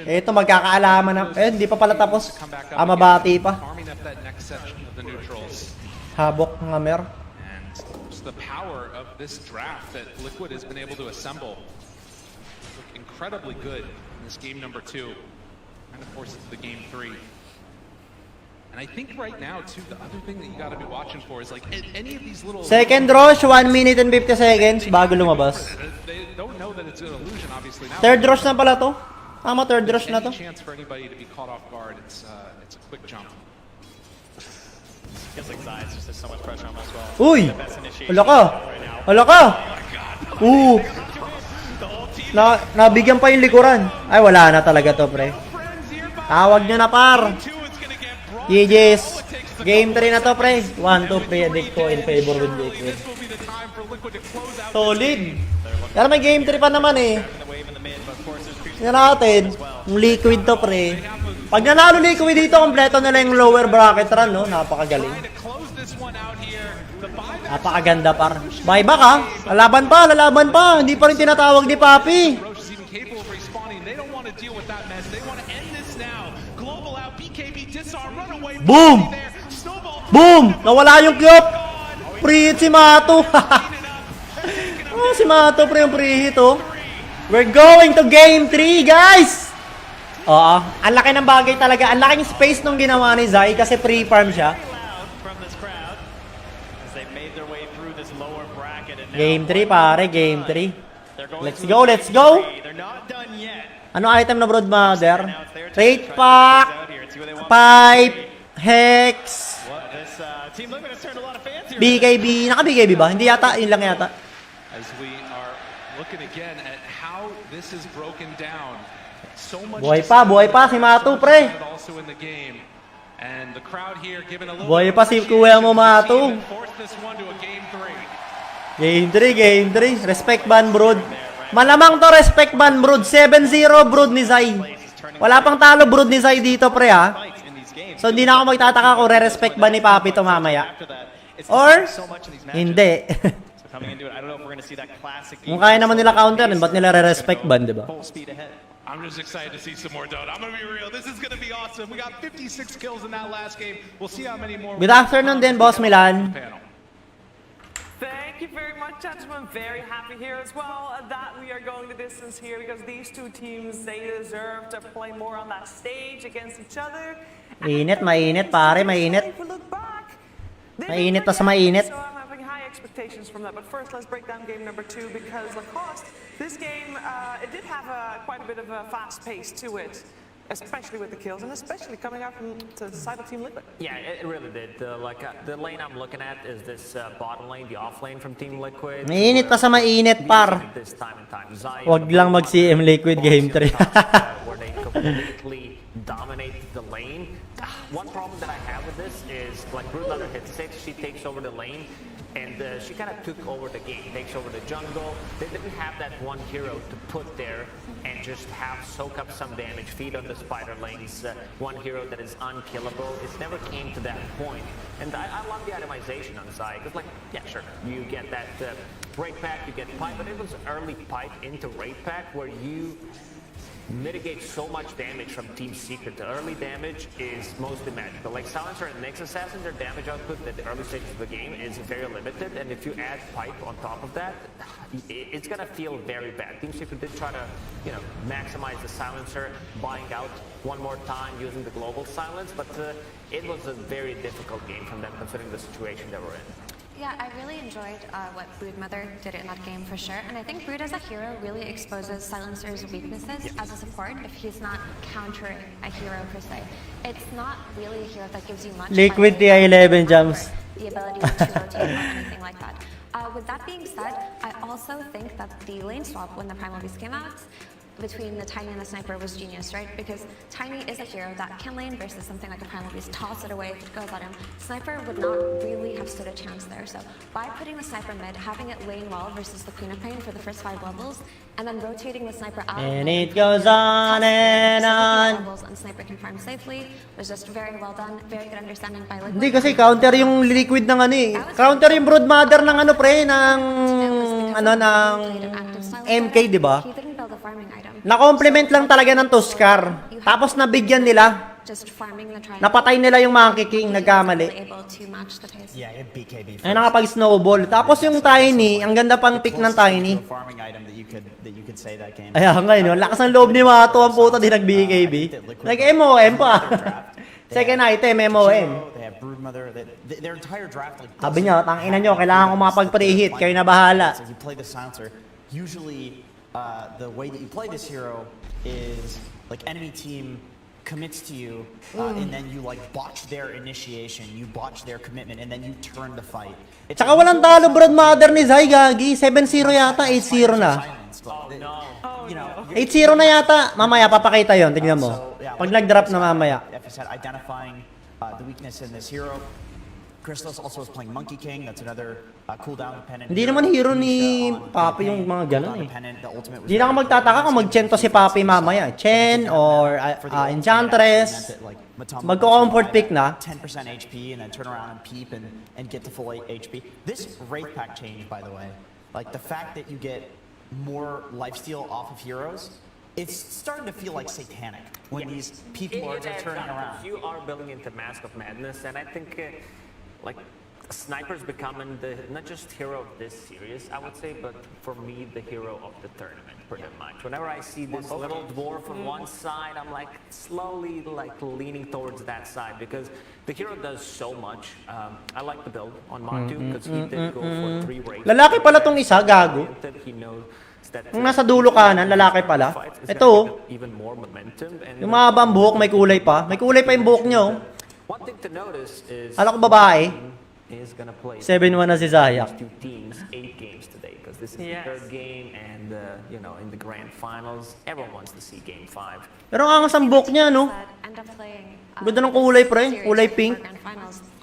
[SPEAKER 5] Ito magkakaalaman na. Hindi pa pala tapos. Mabati pa.
[SPEAKER 4] farming up that next section of the neutrals.
[SPEAKER 5] Habok ng Amer.
[SPEAKER 4] And just the power of this draft that Liquid has been able to assemble. Look incredibly good in this game number 2. And of course it's the game 3. And I think right now too, the other thing that you gotta be watching for is like any of these little...
[SPEAKER 5] Second rush, 1 minute and 50 seconds bago lumabas.
[SPEAKER 4] They don't know that it's an illusion obviously now.
[SPEAKER 5] Third rush na pala to. Tama, third rush na to.
[SPEAKER 4] Any chance for anybody to be caught off guard, it's a quick jump.
[SPEAKER 2] Feels like Zai, just there's so much pressure on him as well.
[SPEAKER 5] Uy! Hala ka! Hala ka! Nabigyan pa yung likuran. Ay, wala na talaga to, pre. Tawag nyo na, par. GG's. Game 3 na to, pre. 1-2 predict ko in favor with Liquid. Solid. Pero may game 3 pa naman eh. Tingnan natin. Yung Liquid to, pre. Pag nanalo Liquid dito, kompleto nila yung lower bracket run, no? Napakagaling. Napakaganda, par. Buyback, ha? Lalaban pa. Hindi pa rin tinatawag ni Papi. Boom! Boom! Nawala yung cube. Pre-hit si Mato. Si Mato, pre, yung pre-hit, oh. We're going to game 3, guys! Oo. Ang laki ng bagay talaga. Ang laking space nung ginawa ni Zai kasi pre-farm siya. Game 3, pare. Game 3. Let's go, let's go! Ano item na broad mother? Trade pack! Pipe! Hex! BKB. Naka-BKB ba? Hindi yata. Yun lang yata.
[SPEAKER 4] As we are looking again at how this is broken down. So much
[SPEAKER 5] Buhay pa si Mato, pre.
[SPEAKER 4] also in the game. And the crowd here giving a little
[SPEAKER 5] Buhay pa si Kuya mo, Mato. Game 3. Respect ban, brood. Malamang to respect ban, brood. 7-0, brood ni Zai. Wala pang talo, brood ni Zai dito, pre, ha. So, hindi na ako magtataka kung re-respect ban ni Papi to mamaya. Or, hindi. Kung kaya naman nila counter, ba't nila re-respect ban, di ba?
[SPEAKER 4] I'm just excited to see some more Dota. I'm gonna be real. This is gonna be awesome. We got 56 kills in that last game. We'll see how many more.
[SPEAKER 5] Good afternoon din, Boss Milan.
[SPEAKER 10] Thank you very much, gentlemen. Very happy here as well that we are going the distance here because these two teams, they deserve to play more on that stage against each other.
[SPEAKER 5] Mainit, pare, mainit. Mainit pa sa mainit.
[SPEAKER 10] So I'm having high expectations from that. But first, let's break down game number 2 because Lacoste, this game, it did have quite a bit of a fast pace to it. Especially with the kills, and especially coming out from the side of Team Liquid.
[SPEAKER 8] Yeah, it really did. The lane I'm looking at is this bottom lane, the off lane from Team Liquid.
[SPEAKER 5] Mainit pa sa mainit, par. Wag lang mag-CM Liquid game 3.
[SPEAKER 8] Where they completely dominate the lane. One problem that I have with this is, like, Broodmother hits 6, she takes over the lane, and she kind of took over the game, takes over the jungle. They didn't have that one hero to put there and just soak up some damage, feed on the spider lanes, one hero that is unkillable. It never came to that point. And I love the itemization on Zai. It's like, yeah, sure, you get that raid pack, you get pipe, but it was early pipe into raid pack where you mitigate so much damage from Team Secret. The early damage is mostly magical. Like Silencer and Nyx Assassin, their damage output at the early stages of the game is very limited, and if you add pipe on top of that, it's gonna feel very bad. Team Secret did try to, maximize the Silencer, buying out one more time using the global silence, but it was a very difficult game from them considering the situation they were in.
[SPEAKER 12] Yeah, I really enjoyed what Broodmother did in that game for sure, and I think Brood as a hero really exposes Silencer's weaknesses as a support if he's not countering a hero per se. It's not really a hero that gives you much.
[SPEAKER 5] Liquid TI11 jumps.
[SPEAKER 12] ability to rotate or anything like that. With that being said, I also think that the lane swap when the Primal Beast came out between the Tiny and the Sniper was genius, right? Because Tiny is a hero that can lane versus something like a Primal Beast, toss it away if it goes at him. Sniper would not really have stood a chance there. So by putting the Sniper mid, having it lane well versus the Queen of Pain for the first 5 levels, and then rotating the Sniper out
[SPEAKER 5] And it goes on and on.
[SPEAKER 12] and Sniper can farm safely was just very well done, very good understanding by Liquid.
[SPEAKER 5] Hindi kasi counter yung Liquid ng ano eh. Counter yung Broodmother ng ano pre, ng MK, di ba? Na-complement lang talaga ng Tuskar. Tapos nabigyan nila. Napatay nila yung Monkey King, nagkamali.
[SPEAKER 11] Yeah, BKB.
[SPEAKER 5] Ay nakapag-snowball. Tapos yung Tiny, ang ganda pang pick ng Tiny.
[SPEAKER 11] Farming item that you could say that game.
[SPEAKER 5] Ay, ngayon, lakas ng loob ni Mato, ang puta din nag-BKB. Nag-MOM pa. Second item, MOM.
[SPEAKER 11] They have Broodmother. Their entire draft, like,
[SPEAKER 5] Sabi niya, tangina nyo, kailangan ko makapag-pre-hit. Kayo na bahala.
[SPEAKER 11] So you play the silencer. Usually, the way that you play this hero is like enemy team commits to you, and then you like botch their initiation, you botch their commitment, and then you turn the fight.
[SPEAKER 5] Tsaka walang talo, Broodmother ni Zai, gagi. 7-0 yata, 8-0 na. 8-0 na yata. Mamaya, papakita yon, tingnan mo. Pag nag-drop na mamaya.
[SPEAKER 11] Identifying the weakness in this hero. Crystal's also is playing Monkey King. That's another cooldown dependent.
[SPEAKER 5] Hindi naman hero ni Papi yung mga ganun eh. Hindi na ako magtataka kung mag-Chen to si Papi mamaya. Chen or Enchantress. Magko-comfort pick na.
[SPEAKER 11] 10% HP and then turn around and peep and get to full HP. This Wraith Pack change, by the way, like the fact that you get more lifesteal off of heroes, it's starting to feel like satanic when these people are turning around.
[SPEAKER 8] You are building into Mask of Madness, and I think like Sniper's becoming the not just hero of this series, I would say, but for me the hero of the tournament pretty much. Whenever I see this little dwarf on one side, I'm like slowly like leaning towards that side because the hero does so much. I like the build on Matu because he did go for 3 raids.
[SPEAKER 5] Lalaki pala tong isa, gago. Kung nasa dulo kanan, lalaki pala. Ito, yung mahabang buhok, may kulay pa. May kulay pa yung buhok nyo.
[SPEAKER 8] One thing to notice is
[SPEAKER 5] Alam ko babae.
[SPEAKER 8] is gonna play
[SPEAKER 5] 7-1 na si Zayak.
[SPEAKER 8] 2 teams, 8 games today because this is the third game and you know in the grand finals everyone wants to see game 5.
[SPEAKER 5] Pero ang angas ang buhok niya, no? Ganda ng kulay, pre. Kulay pink.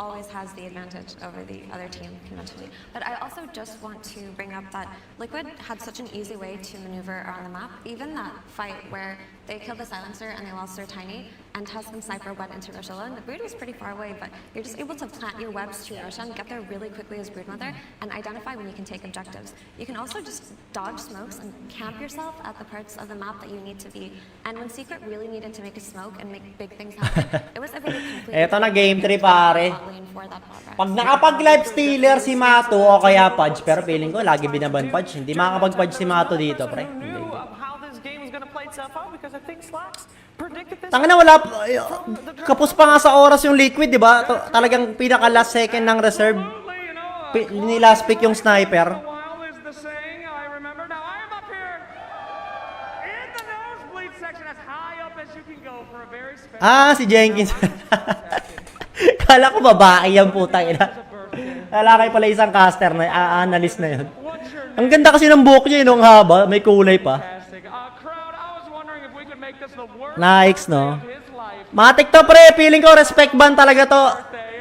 [SPEAKER 12] Always has the advantage over the other team conventionally. But I also just want to bring up that Liquid had such an easy way to maneuver around the map. Even that fight where they killed the silencer and they lost their Tiny, and Tusk and Sniper went into Roshala, and the Brood was pretty far away, but you're just able to plant your webs to Roshan, get there really quickly as Broodmother, and identify when you can take objectives. You can also just dodge smokes and camp yourself at the parts of the map that you need to be. And when Secret really needed to make a smoke and make big things happen, it was able to complete.
[SPEAKER 5] Eto na game 3, pare. Pag nakapag-live stealer si Mato o kaya Pudge, pero feeling ko lagi binaban Pudge. Hindi makakapag-Pudge si Mato dito, pre. Tangina, wala kapos pa nga sa oras yung Liquid, di ba? Talagang pinaka last second ng reserve. Ni last pick yung Sniper. Ah, si Jenkins. Kala ko babae yan, putang ina. Lalaki pala isang caster na, analyst na yun. Ang ganda kasi ng buhok niya, yung haba, may kulay pa. Nice, no? Matik to, pre. Feeling ko, respect ban talaga to.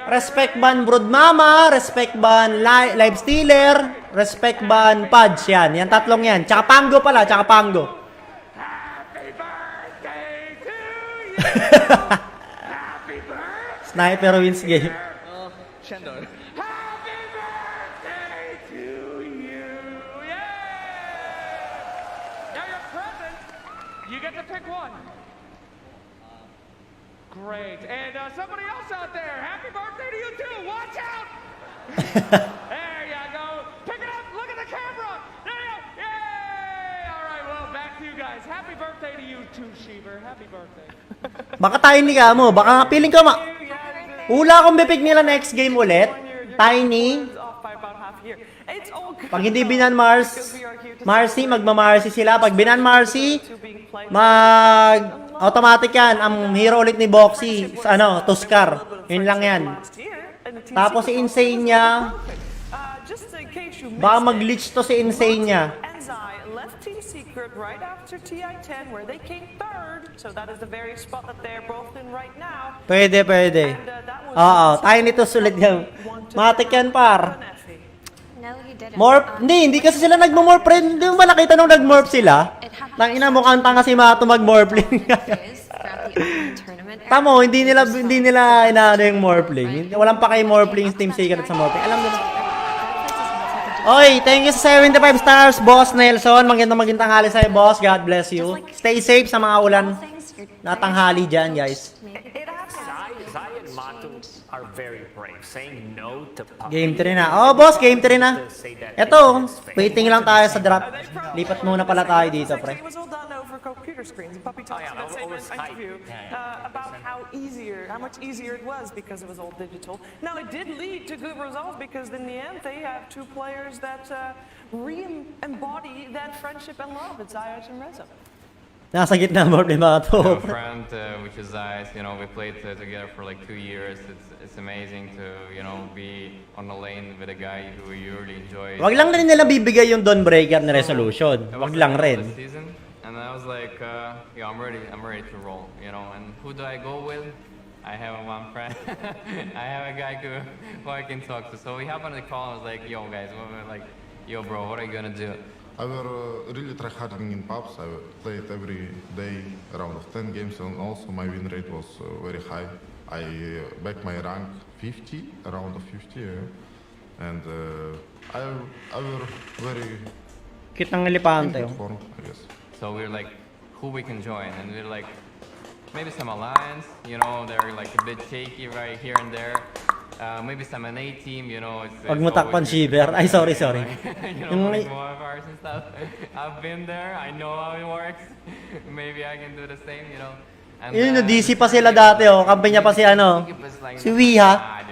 [SPEAKER 5] Respect ban Brood Mama, respect ban Live Stealer, respect ban Pudge, yan. Yan tatlong yan. Tsaka Pango pala, tsaka Pango. Sniper wins game.
[SPEAKER 6] Happy birthday to you! Yay! Now your present, you get to pick one. Great. And somebody else out there, happy birthday to you too. Watch out! There you go. Pick it up. Look at the camera. There you go. Yay! All right, well, back to you guys. Happy birthday to you too, Sheever. Happy birthday.
[SPEAKER 5] Baka Tiny ka mo. Baka feeling ko hula akong bipig nila next game ulit. Tiny. Pag hindi binan Marcy, magma-Marcy sila. Pag binan Marcy, automatic yan. Ang hero ulit ni Boxy, Tuskar. Yun lang yan.
[SPEAKER 10] and the Team
[SPEAKER 5] Tapos si
[SPEAKER 10] Secret
[SPEAKER 5] Insane
[SPEAKER 10] also
[SPEAKER 5] niya.
[SPEAKER 10] just in case you missed
[SPEAKER 5] Baka
[SPEAKER 10] it,
[SPEAKER 5] mag-glitch to si Insane niya.
[SPEAKER 10] and Zai left Team Secret right after TI10 where they came third. So that is the very spot that they're both in right now.
[SPEAKER 5] Pwede. Oo, tayo nito sulit yan. Matik yan, par.
[SPEAKER 12] No, he didn't.
[SPEAKER 5] Hindi kasi sila nagmo-morph, friend. Hindi mo ba nakita nung nag-morph sila? Tangina, mukhang tanga si Mato mag-morphling. Tamo, hindi nila inaano yung morphling. Walang pa kay morphling Team Secret sa morphling. Alam nila. Oy, thank you sa 75 stars, Boss Nelson. Magandang tanghali sa'yo, boss. God bless you. Stay safe sa mga ulan na tanghali dyan, guys.
[SPEAKER 8] Zai and Matu are very brave, saying no to Puppy.
[SPEAKER 5] Game 3 na. Oh, boss, game 3 na. Eto, waiting lang tayo sa drop. Lipat muna pala tayo dito, pre.
[SPEAKER 10] It was all done over computer screens. And Puppy talked in that same interview about how much easier it was because it was all digital. Now it did lead to good results because in the end they have two players that re-embody that friendship and love. It's Zayat and Reza.
[SPEAKER 5] Nasa gitna mo, di ba to?
[SPEAKER 15] A friend, which is Zayas, you know, we played together for like 2 years. It's amazing to, you know, be on the lane with a guy who you really enjoy.
[SPEAKER 5] Wag lang rin nila bibigay yung Dawnbreaker na resolution. Wag lang rin.
[SPEAKER 15] And I was like, yeah, I'm ready to roll, you know. And who do I go with? I have one friend. I have a guy who I can talk to. So we happened to call and was like, yo guys, yo bro, what are you gonna do?
[SPEAKER 14] I were really tryharding in pubs. I played every day around of 10 games, and also my win rate was very high. I back my rank 50, around of 50, and I were very
[SPEAKER 5] Kitang elepante.
[SPEAKER 14] in good form, I guess.
[SPEAKER 15] So we were like, who we can join, and we were like, maybe some alliance. You know, they're like a bit shaky right here and there. Maybe some NA team, you know.
[SPEAKER 5] Wag mo takpan Shiver. Ay, sorry.
[SPEAKER 15] You know, like modifiers and stuff. I've been there. I know how it works. Maybe I can do the same, you know. And,
[SPEAKER 5] Yun, DC pa sila dati, oh. Kampi niya pa si ano, si Wiha.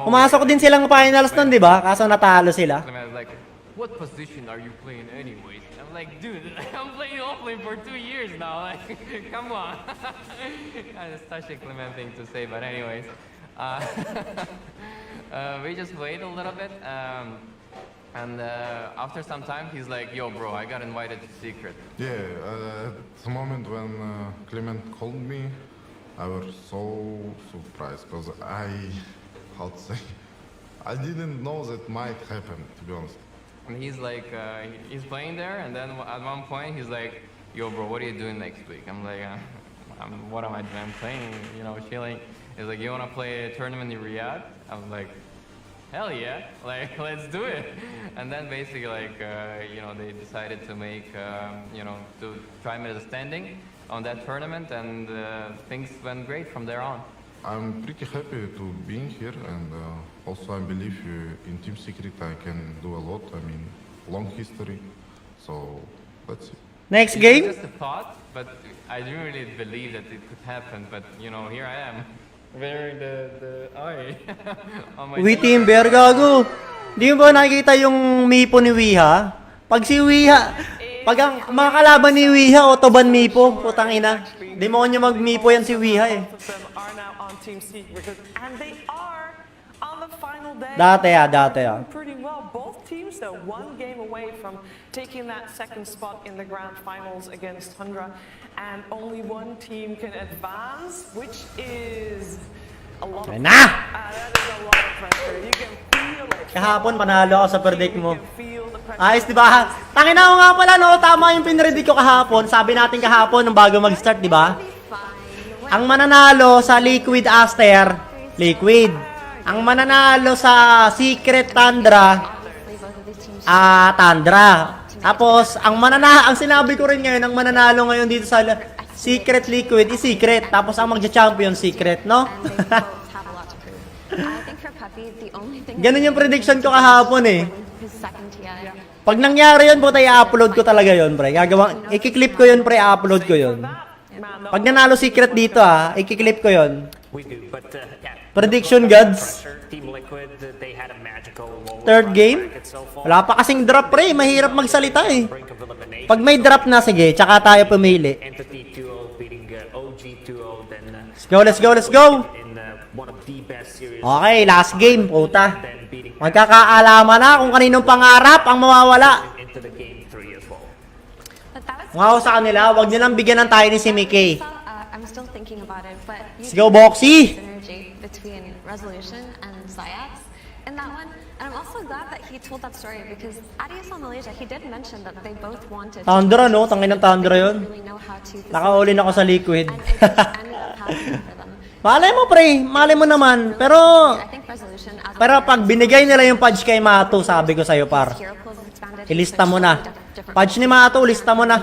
[SPEAKER 5] Pumasok din silang finals nun, di ba? Kaso natalo sila.
[SPEAKER 15] Like, what position are you playing anyways? I'm like, dude, I'm playing offlane for 2 years now. Like, come on. It's such a Clement thing to say, but anyways. We just wait a little bit, and after some time, he's like, "Yo, bro, I got invited to Secret."
[SPEAKER 14] Yeah, at the moment when Clement called me, I was so surprised because how to say, I didn't know that might happen, to be honest.
[SPEAKER 15] And he's like, he's playing there, and then at one point, he's like, "Yo, bro, what are you doing next week?" I'm like, "What am I doing? I'm playing, you know, chilling." He's like, "You wanna play a tournament in Riyadh?" I was like, "Hell yeah! Like, let's do it." And then basically, like, you know, they decided to make, you know, to try me as a standing on that tournament, and things went great from there on.
[SPEAKER 14] I'm pretty happy to being here, and also I believe in Team Secret I can do a lot. I mean, long history, so let's see.
[SPEAKER 5] Next game?
[SPEAKER 15] It's just a thought, but I didn't really believe that it could happen. But you know, here I am, wearing the eye on my.
[SPEAKER 5] Timber, gago. Di mo ba nakikita yung Mipo ni Wiha? Pag si Wiha, pag ang mga kalaban ni Wiha, Otoban Mipo, putang ina. Demonyo mag-Mipo yan si Wiha eh.
[SPEAKER 10] Are now on Team Secret, and they are on the final day.
[SPEAKER 5] Dati.
[SPEAKER 10] Pretty well. Both teams, though, one game away from taking that second spot in the grand finals against Tundra, and only one team can advance, which is a lot of
[SPEAKER 5] That
[SPEAKER 10] is a lot of pressure. You can feel it.
[SPEAKER 5] Kahapon panalo ako sa predict mo. Ayos, di ba? Tangina ko nga pala, no? Tama yung pinredict ko kahapon. Sabi natin kahapon nung bago mag-start, di ba? Ang mananalo sa Liquid Aster, Liquid. Ang mananalo sa Secret Tundra, Tundra. Tapos, ang sinabi ko rin ngayon, ang mananalo ngayon dito sa Secret Liquid is Secret. Tapos, ang magja-champion Secret, no? Ganun yung prediction ko kahapon eh. Pag nangyari yun, puta, i-upload ko talaga yun, pre. I-clip ko yun, pre, i-upload ko yun. Pag nanalo Secret dito, i-clip ko yun. Prediction gods. Third game? Wala pa kasing drop, pre. Mahirap magsalita eh. Pag may drop na, sige, tsaka tayo pumili. Let's go.
[SPEAKER 8] the best series.
[SPEAKER 5] Okay, last game, puta. Magkakaalaman na kung kaninong pangarap ang mawawala.
[SPEAKER 8] Into the game 3 as well.
[SPEAKER 5] Mga ako sa kanila, wag nilang bigyan ng tayo ni si Mickey.
[SPEAKER 12] I'm still thinking about it, but
[SPEAKER 5] Let's go, Boxy!
[SPEAKER 12] Synergy between Resolution and Zayax in that one. And I'm also glad that he told that story because at ESL Malaysia, he did mention that they both wanted
[SPEAKER 5] Tundra, no? Tangin ng Tundra yun. Nakaulin ako sa Liquid. Malay mo, pre. Malay mo naman. Pero pag binigay nila yung pudge kay Matu, sabi ko sa'yo, par. Ilista mo na. Pudge ni Matu, lista mo na.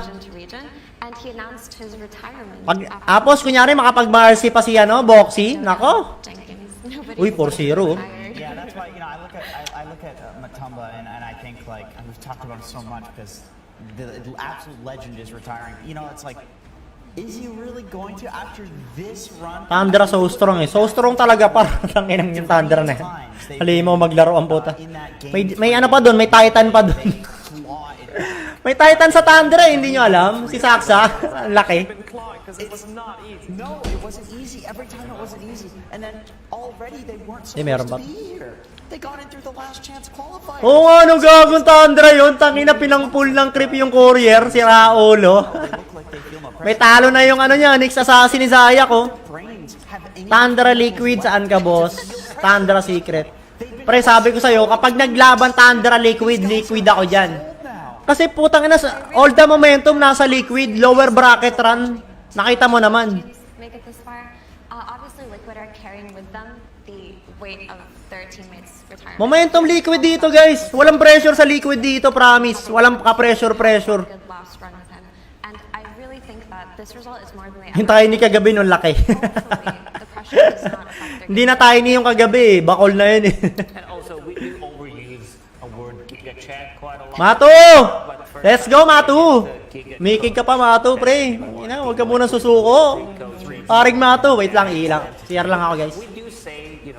[SPEAKER 5] Tapos, kunyari, makapag-Marcy pa siya, no? Boxy. Nako. Uy, 4-0.
[SPEAKER 11] Yeah, that's why, you know, I look at Matumba and I think, like, and we've talked about him so much because the absolute legend is retiring. You know, it's like, is he really going to after this run?
[SPEAKER 5] Tundra so strong eh. So strong talaga para tanginang yung Tundra na yan. Hali mo maglaro ang puta. May ano pa doon, may Titan pa doon. May Titan sa Tundra eh, hindi nyo alam. Si Saksa, ang laki.
[SPEAKER 11] No, it wasn't easy. Every time it wasn't easy. And then already they weren't
[SPEAKER 5] meron
[SPEAKER 11] supposed
[SPEAKER 5] ba?
[SPEAKER 11] to be here. They got in through the last chance qualifier.
[SPEAKER 5] Oo nga, ano gagong Tundra yun? Tangina pinang-pull ng creep yung courier, si Raulo. May talo na yung ano niya, next assassin ni Zaya ko. Tundra Liquid, saan ka boss? Tundra Secret. Pre, sabi ko sa'yo, kapag naglaban Tundra Liquid, Liquid ako dyan. Kasi putang ina, all the momentum nasa Liquid, lower bracket run. Nakita mo naman.
[SPEAKER 12] Make it this far. Obviously, Liquid are carrying with them the weight of their teammates' retirement.
[SPEAKER 5] Momentum Liquid dito, guys. Walang pressure sa Liquid dito, promise. Walang ka-pressure.
[SPEAKER 12] Good last run with him. And I really think that this result is more than they
[SPEAKER 5] Hintayin ni kagabi nung laki. Hindi na tayo ni yung kagabi eh. Bakol na yun eh.
[SPEAKER 8] And also, we overuse a word giga chat quite a lot.
[SPEAKER 5] Matu! Let's go, Matu! Mikig ka pa, Matu, pre. Ina, huwag ka muna susuko. Paring Matu. Wait lang, ilang. CR lang ako, guys.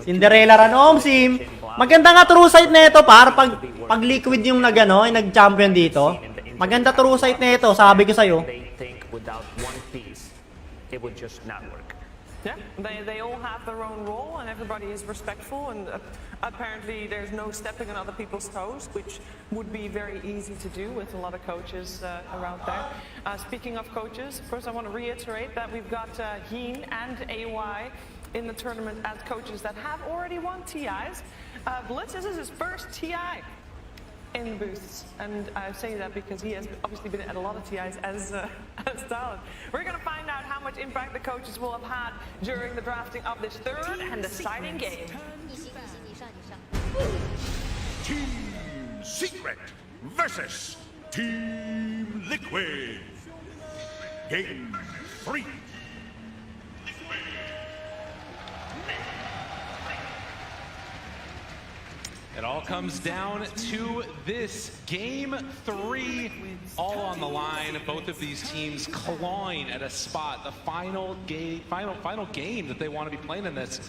[SPEAKER 5] Cinderella run home, Sim. Maganda nga true sight na ito, par. Pag Liquid yung nag-champion dito. Maganda true sight na ito, sabi ko sa'yo.
[SPEAKER 8] They think without one piece, it would just not work.
[SPEAKER 10] Yeah, they all have their own role and everybody is respectful and apparently there's no stepping on other people's toes, which would be very easy to do with a lot of coaches around there. Speaking of coaches, of course I want to reiterate that we've got Heen and AY in the tournament as coaches that have already won TIs. Blitz, this is his first TI in booths, and I say that because he has obviously been at a lot of TIs as talent. We're going to find out how much impact the coaches will have had during the drafting of this third and deciding game.
[SPEAKER 9] Team Secret versus Team Liquid. Game 3.
[SPEAKER 4] It all comes down to this game 3, all on the line. Both of these teams clawing at a spot, the final game that they want to be playing in this.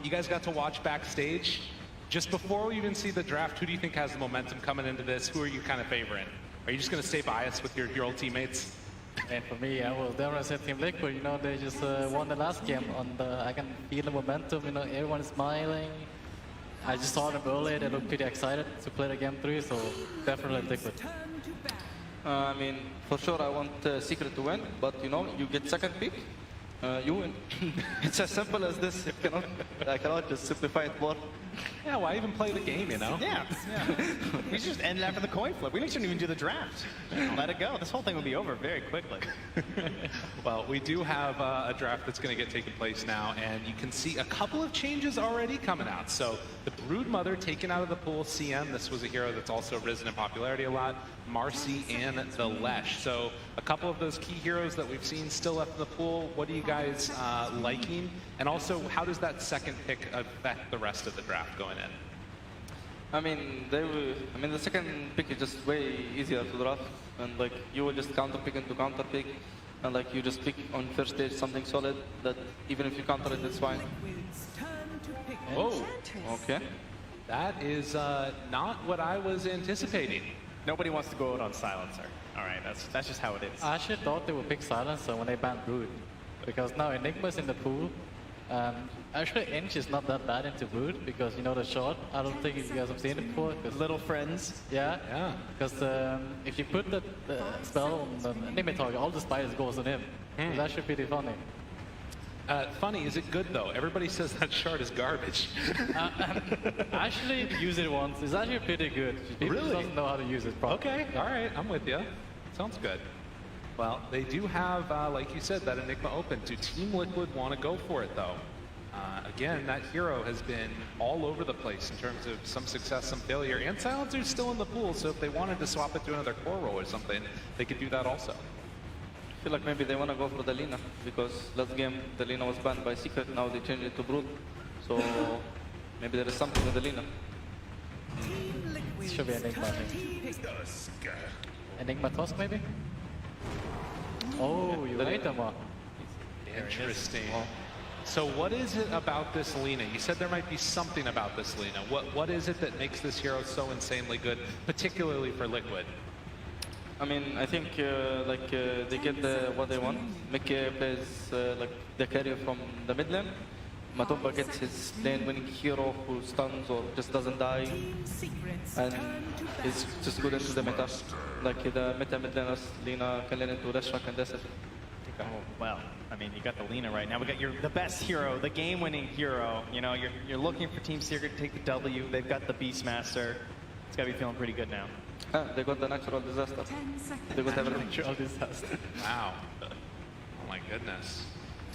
[SPEAKER 4] You guys got to watch backstage. Just before we even see the draft, who do you think has the momentum coming into this? Who are you kind of favoring? Are you just going to stay biased with your old teammates?
[SPEAKER 3] And for me, I will definitely say Team Liquid. You know, they just won the last game. I can feel the momentum. You know, everyone is smiling. I just saw them earlier. They look pretty excited to play the game 3, so definitely Liquid.
[SPEAKER 1] I mean, for sure I want Secret to win, but you know, you get second pick, you win. It's as simple as this. I cannot just simplify it more.
[SPEAKER 2] Yeah, why even play the game, you know? Yeah. We should just end it after the coin flip. We shouldn't even do the draft. Let it go. This whole thing will be over very quickly.
[SPEAKER 4] Well, we do have a draft that's going to get taken place now, and you can see a couple of changes already coming out. So the Brood Mother taken out of the pool, CM. This was a hero that's also risen in popularity a lot. Marcy and the Lesh. So a couple of those key heroes that we've seen still left in the pool. What are you guys liking? And also, how does that second pick affect the rest of the draft going in?
[SPEAKER 1] I mean, the second pick is just way easier to draft, and like you will just counter pick into counter pick, and like you just pick on first stage something solid that even if you counter it, it's fine.
[SPEAKER 4] Oh,
[SPEAKER 1] okay.
[SPEAKER 4] That is not what I was anticipating.
[SPEAKER 2] Nobody wants to go out on Silencer. All right, that's just how it is.
[SPEAKER 3] I actually thought they would pick Silencer when they banned Brood, because now Enigma's in the pool, Actually, Inch is not that bad into Brood because you know the shot. I don't think you guys have seen it before.
[SPEAKER 2] Little friends.
[SPEAKER 3] Yeah. Because if you put the spell on the enemy target, all the spiders goes on him. So that should be pretty funny.
[SPEAKER 4] Funny, is it good though? Everybody says that shard is garbage.
[SPEAKER 3] I actually use it once. It's actually pretty good. People just don't know how to use it properly.
[SPEAKER 4] Okay, all right, I'm with you. Sounds good. Well, they do have, like you said, that Enigma open. Do Team Liquid want to go for it though? Again, that hero has been all over the place in terms of some success, some failure, and Silencer's still in the pool, so if they wanted to swap it to another core role or something, they could do that also.
[SPEAKER 1] I feel like maybe they want to go for the Lina, because last game the Lina was banned by Secret, now they changed it to Brood. So maybe there is something with the Lina.
[SPEAKER 3] It should be Enigma, I think. Enigma Tusk, maybe? Oh, you right, Amma.
[SPEAKER 4] Interesting. So what is it about this Lina? You said there might be something about this Lina. What is it that makes this hero so insanely good, particularly for Liquid?
[SPEAKER 1] I mean, I think they get what they want. Mickey plays like the carrier from the mid lane. Matumba gets his lane-winning hero who stuns or just doesn't die, and is just good into the meta. Like the meta mid laners, Lina can lane into Reshak and Desert.
[SPEAKER 2] Oh, well, I mean, you got the Lina right now. We got the best hero, the game-winning hero. You know, you're looking for Team Secret to take the W. They've got the Beastmaster. It's got to be feeling pretty good now.
[SPEAKER 1] They got the natural disaster. They got everything.
[SPEAKER 3] Natural disaster.
[SPEAKER 4] Wow. Oh my goodness.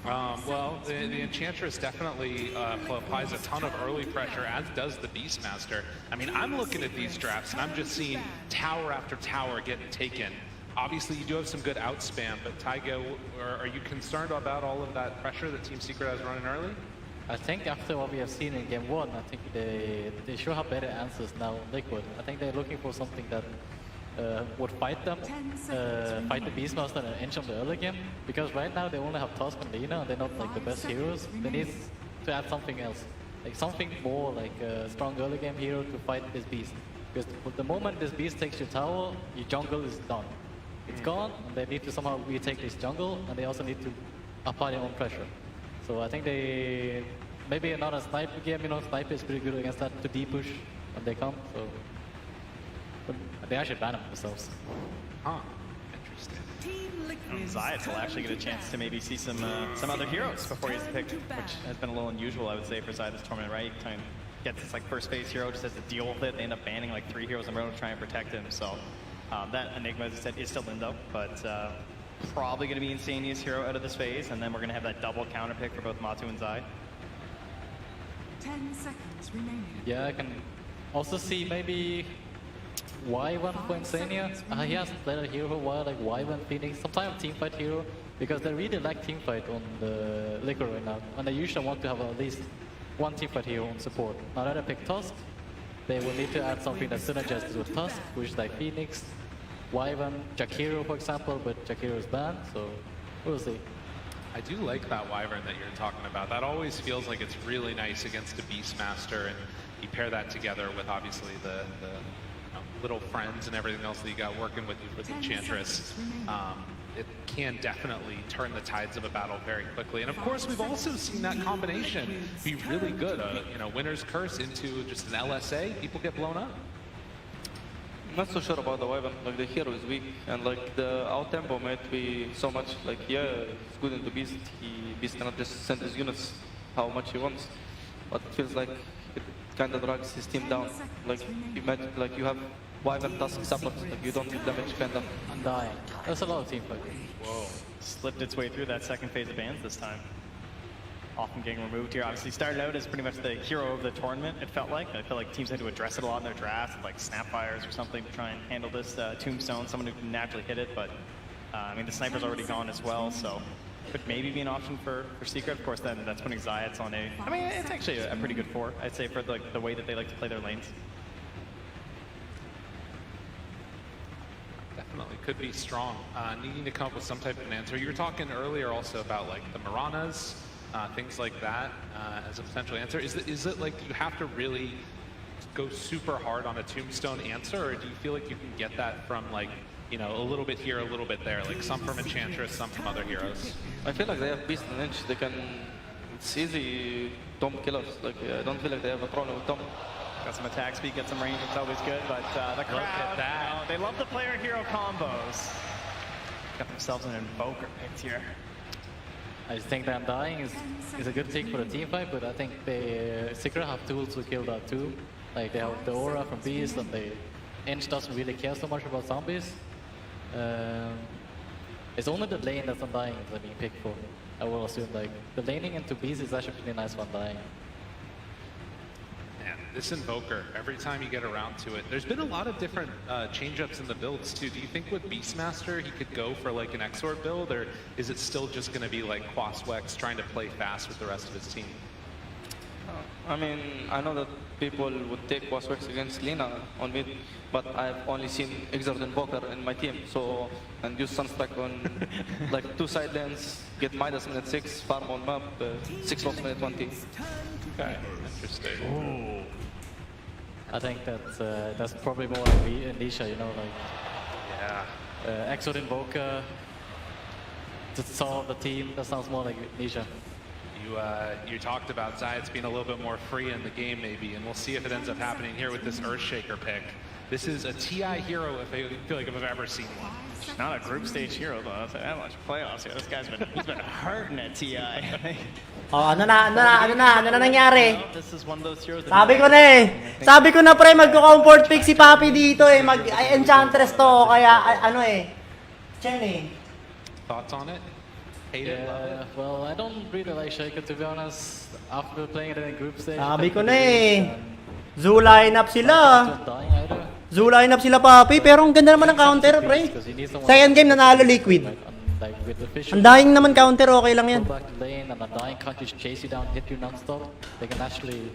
[SPEAKER 4] Well, the Enchantress definitely applies a ton of early pressure, as does the Beastmaster. I mean, I'm looking at these drafts, and I'm just seeing tower after tower getting taken. Obviously, you do have some good outspam, but Taiga, are you concerned about all of that pressure that Team Secret has running early?
[SPEAKER 3] I think after what we have seen in Game 1, I think they should have better answers now on Liquid. I think they're looking for something that would fight them, fight the Beastmaster and Ench on the early game. Because right now they only have Tusk and Lina, and they're not like the best heroes. They need to add something else. Like something more like a strong early game hero to fight this beast. Because the moment this beast takes your tower, your jungle is done. It's gone, and they need to somehow retake this jungle, and they also need to apply their own pressure. So I think they, maybe another sniper game, you know, sniper is pretty good against that to D-push when they come, so. But they actually ban them themselves.
[SPEAKER 4] Huh, interesting.
[SPEAKER 2] Zayat will actually get a chance to maybe see some other heroes before he's picked, which has been a little unusual, I would say, for Zayat this tournament, right? He kind of gets this like first phase hero, just has to deal with it. They end up banning like 3 heroes in a row to try and protect him, so. That Enigma, as I said, is still in though, but probably going to be Insania's hero out of this phase, and then we're going to have that double counter pick for both Matu and Zai.
[SPEAKER 17] 10 seconds remaining.
[SPEAKER 3] Yeah, I can also see maybe Y1 for Insania. He hasn't played a hero for a while, like Y1 Phoenix, sometimes teamfight hero, because they really lack teamfight on the Liquid right now, and they usually want to have at least one teamfight hero on support. Now that I pick Tusk, they will need to add something that synergizes with Tusk, which is like Phoenix, Wyvern, Jakiro, for example, but Jakiro is banned, so we'll see.
[SPEAKER 4] I do like that Wyvern that you're talking about. That always feels like it's really nice against a Beastmaster, and you pair that together with obviously the little friends and everything else that you got working with you for the Enchantress. It can definitely turn the tides of a battle very quickly. And of course, we've also seen that combination be really good. Winner's Curse into just an LSA, people get blown up.
[SPEAKER 1] Not so sure about the Wyvern, like the hero is weak, and like the out tempo might be so much, like yeah, it's good into Beast, Beast cannot just send his units how much he wants, but it feels like it kind of drags his team down. Like imagine, like you have Wyvern Tusk support, like you don't need damage kind of.
[SPEAKER 3] I'm dying. That's a lot of team fight.
[SPEAKER 2] Whoa, slipped its way through that second phase of bans this time. Often getting removed here. Obviously started out as pretty much the hero of the tournament, it felt like. I feel like teams had to address it a lot in their drafts, like Snapfires or something to try and handle this Tombstone, someone who can naturally hit it, but I mean the Sniper's already gone as well, so could maybe be an option for Secret. Of course then that's putting Zayats on a, I mean it's actually a pretty good 4, I'd say, for like the way that they like to play their lanes.
[SPEAKER 4] Definitely could be strong, needing to come up with some type of an answer. You were talking earlier also about like the Maranas, things like that as a potential answer. Is it like you have to really go super hard on a Tombstone answer, or do you feel like you can get that from like, a little bit here, a little bit there, like some from Enchantress, some from other heroes?
[SPEAKER 1] I feel like they have Beast and Inch, they can it's easy Tom killers. Like I don't feel like they have a problem with Tom.
[SPEAKER 2] Got some attack speed, got some range, it's always good, but the crowd, you know, they love the player hero combos. Got themselves an Invoker picked here.
[SPEAKER 3] I think that Undying is a good pick for the team fight, but I think the Secret have tools to kill that too. Like they have the aura from Beast, and the Inch doesn't really care so much about zombies. It's only the lane that's Undying that being picked for. I will assume like the laning into Beast is actually pretty nice for Undying.
[SPEAKER 4] Man, this Invoker, every time you get around to it, there's been a lot of different change-ups in the builds too. Do you think with Beastmaster he could go for like an Exort build, or is it still just going to be like Quaswex trying to play fast with the rest of his team?
[SPEAKER 1] I mean, I know that people would take Quaswex against Lina on mid, but I've only seen Exort Invoker in my team, so, and use Sunstrike on like 2 side lanes, get minus minute 6, farm on map, 6 lost minute 20.
[SPEAKER 4] Okay, interesting.
[SPEAKER 3] Ooh. I think that's probably more like Nisha, you know, like Exort Invoker to solve the team. That sounds more like Nisha.
[SPEAKER 4] You talked about Zayat's being a little bit more free in the game maybe, and we'll see if it ends up happening here with this Earthshaker pick. This is a TI hero if I feel like if I've ever seen one.
[SPEAKER 2] Not a group stage hero though, I'll say that much. Playoffs here, this guy's been hurting at TI.
[SPEAKER 5] Oh, ano na nangyari?
[SPEAKER 2] This is one of those heroes that
[SPEAKER 5] Sabi ko na eh. Sabi ko na pre, magko-comfort pick si Papi dito eh. Mag-Enchantress to, kaya ano eh. Chen eh.
[SPEAKER 4] Thoughts on it? Hate it, love it?
[SPEAKER 3] Well, I don't really like Shaker to be honest. After playing it in a group stage.
[SPEAKER 5] Sabi ko na eh. Zoo lineup sila. Zoo lineup sila Papi, pero ang ganda naman ng counter pre. Second game nanalo Liquid. Ang dying naman counter, okay lang yan.
[SPEAKER 3] Go back to lane and the dying can't just chase you down, hit you non-stop. They can actually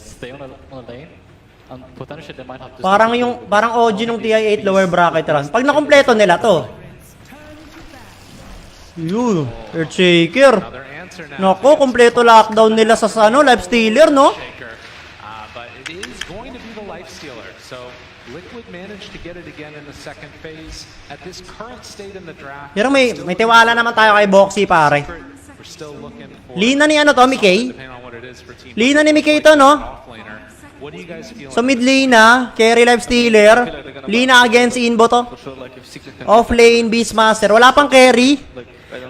[SPEAKER 3] stay on the lane. And potentially they might have to...
[SPEAKER 5] Parang OG nung TI8 lower bracket run. Pag nakompleto nila to. Yun, Earthshaker. Nako, kompleto lockdown nila sa life stealer, no?
[SPEAKER 4] But it is going to be the life stealer. So Liquid managed to get it again in the second phase at this current state in the draft.
[SPEAKER 5] Pero may tiwala naman tayo kay Boxy, pare.
[SPEAKER 4] We're still looking for
[SPEAKER 5] Lina ni ano to, Mikay? Lina ni Mikay to, no?
[SPEAKER 4] What do you guys feel?
[SPEAKER 5] So mid Lina, carry life stealer. Lina against Inbo to. Off lane Beastmaster. Wala pang carry.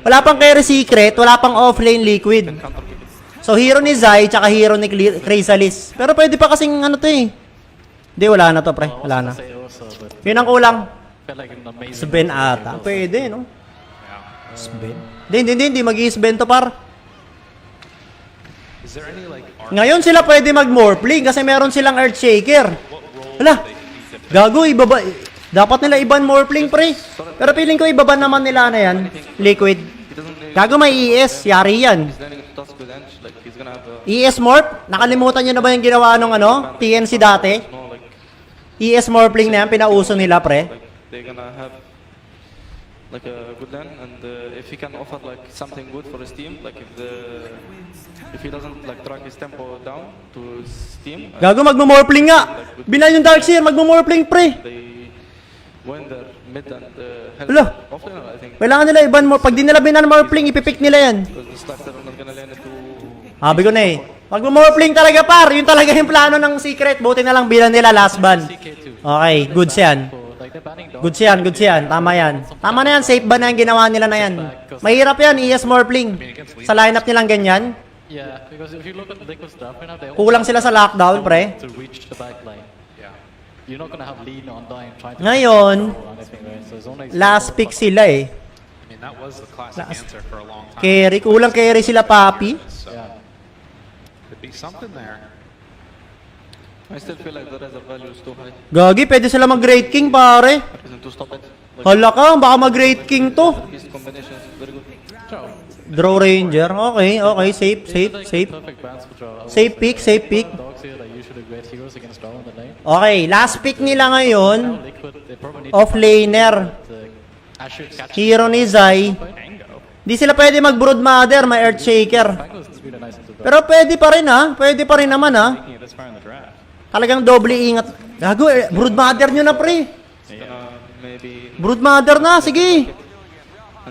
[SPEAKER 5] Wala pang carry Secret. Wala pang off lane Liquid. So hero ni Zai, tsaka hero ni Chrysalis. Pero pwede pa kasing ano to eh. Hindi, wala na to pre. Wala na. Yun ang kulang. Sven ata. Pwede, no? Sven? Hindi. Mag-i-Sven to par. Ngayon sila pwede mag-Morphling kasi meron silang Earthshaker. Hala, gago, ibaba. Dapat nila iban Morphling, pre. Pero feeling ko ibaban naman nila na yan. Liquid. Gago, may ES. Yari yan. ES Morph? Nakalimutan nyo na ba yung ginawa nung ano? TNC dati? ES Morphling na yan, pinauso nila, pre.
[SPEAKER 1] They're gonna have like a good lane, and if he can offer like something good for his team, like if he doesn't like drag his tempo down to his team.
[SPEAKER 5] Gago, magmo-Morphling nga. Binan yung Darkseer, magmo-Morphling, pre.
[SPEAKER 1] They win their mid and
[SPEAKER 5] Hala.
[SPEAKER 1] offlane, I think.
[SPEAKER 5] Kailangan nila iban mo. Pag di nila binan Morphling, ipipick nila yan.
[SPEAKER 1] Because the starter not gonna lane it to...
[SPEAKER 5] Sabi ko na eh. Magmo-Morphling talaga par. Yun talaga yung plano ng Secret. Buti na lang bilan nila last ban. Okay, goods yan. Goods yan. Tama yan. Tama na yan. Safe ban na yung ginawa nila na yan. Mahirap yan, ES Morphling. Sa lineup nilang ganyan.
[SPEAKER 3] Yeah, because if you look at Liquid's draft right now, they
[SPEAKER 5] Kulang sila sa lockdown, pre.
[SPEAKER 3] to reach the back line. You're not gonna have lead on dying trying to
[SPEAKER 5] Ngayon,
[SPEAKER 3] anything, right? So it's only
[SPEAKER 5] last pick sila eh.
[SPEAKER 4] I mean, that was the classic answer for a long time.
[SPEAKER 5] Carry. Kulang carry sila, Papi.
[SPEAKER 4] Could be something there.
[SPEAKER 1] I still feel like the reserve value is too high.
[SPEAKER 5] Gagi, pwede sila mag-Great King, pare.
[SPEAKER 1] Reason to stop it.
[SPEAKER 5] Hala ka, baka mag-Great King to.
[SPEAKER 1] His combination is very good.
[SPEAKER 5] Draw Ranger. Okay. Safe. Safe pick. Okay, last pick nila ngayon. Offlaner. Hero ni Zai. Di sila pwede mag-Brood Mother, may Earthshaker. Pero pwede pa rin ha. Pwede pa rin naman ha. Talagang doble ingat. Gago, Brood Mother nyo na pre. Brood Mother na, sige.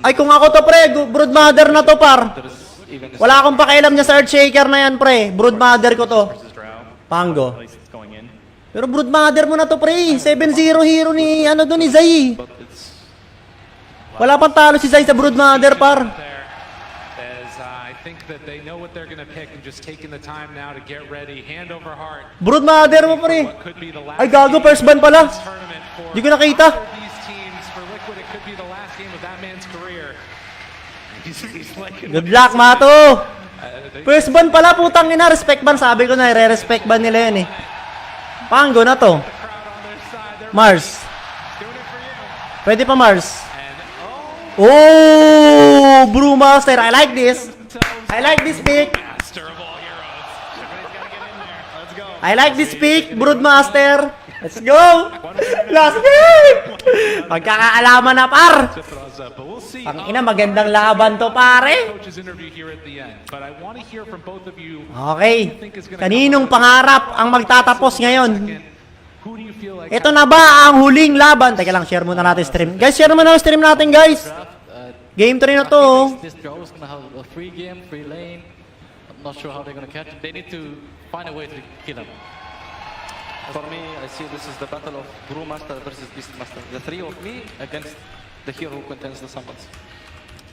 [SPEAKER 5] Ay kung ako to pre, Brood Mother na to par.
[SPEAKER 1] even...
[SPEAKER 5] Wala akong pakialam niya sa Earthshaker na yan, pre. Broodmother ko to. Pango. Pero Broodmother mo na to, pre. 7-0 hero ni, ano doon, ni Zai. Wala pang talo si Zai sa Broodmother, par.
[SPEAKER 4] I think that they know what they're going to pick and just taking the time now to get ready, hand over heart.
[SPEAKER 5] Broodmother mo, pre. Ay, gago, first ban pala. Hindi ko nakita.
[SPEAKER 4] These teams for Liquid, it could be the last game of that man's career.
[SPEAKER 5] Good luck, Mato. First ban pala, putang ina. Respect ban. Sabi ko na, re-respect ban nila yan eh. Pango na to. Mars. Pwede pa Mars. Oh, Brewmaster. I like this. I like this pick. I like this pick, Broodmaster. Let's go. Last game. Magkakaalaman na, par. Ang ina, magandang laban to, pare. Okay. Kaninong pangarap ang magtatapos ngayon? Ito na ba ang huling laban? Teka lang, share muna natin stream. Guys, share muna ang stream natin, guys. Game 3 na to.
[SPEAKER 3] This draw is gonna have a free game, free lane. I'm not sure how they're gonna catch it. They need to find a way to kill him.
[SPEAKER 1] For me, I see this is the battle of Brewmaster versus Beastmaster. The three of me against the hero who contains the summons.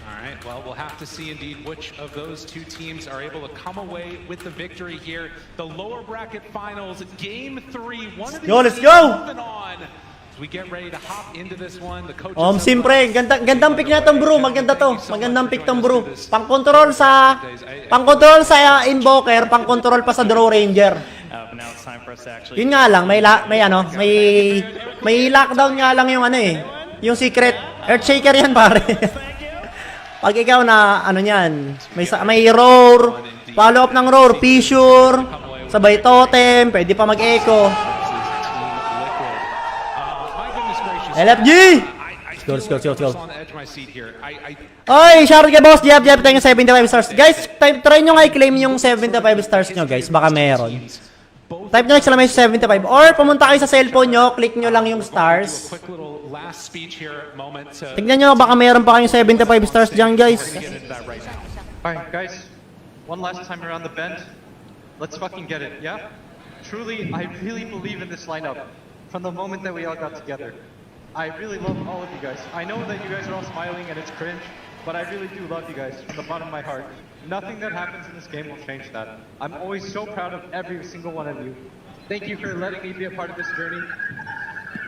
[SPEAKER 4] All right, well, we'll have to see indeed which of those two teams are able to come away with the victory here. The lower bracket finals, game 3. One of these
[SPEAKER 5] let's go!
[SPEAKER 4] moving on. As we get ready to hop into this one, the coaches
[SPEAKER 5] Simpre, gandang pick na tong Brew, maganda to. Magandang pick tong Brew. Pang-control sa Invoker, pang-control pa sa Draw Ranger. Yun nga lang, may lockdown nga lang yung ano eh. Yung secret Earthshaker yan, pare. Pag ikaw na ano niyan, may roar, follow up ng roar, fissure, sabay totem, pwede pa mag-echo. LFG! Let's go. Oy, shoutout kay Boss Jeff, tayo 75 stars. Guys, try nyo nga i-claim yung 75 stars nyo, guys. Baka meron. Type nyo exclamation 75 or pumunta kayo sa cellphone nyo, click nyo lang yung stars. Tignan nyo, baka meron pa kayong 75 stars dyan, guys.
[SPEAKER 18] Alright, guys. One last time around the bend. Let's fucking get it, yeah? Truly, I really believe in this lineup. From the moment that we all got together. I really love all of you guys. I know that you guys are all smiling and it's cringe, but I really do love you guys from the bottom of my heart. Nothing that happens in this game will change that. I'm always so proud of every single one of you. Thank you for letting me be a part of this journey.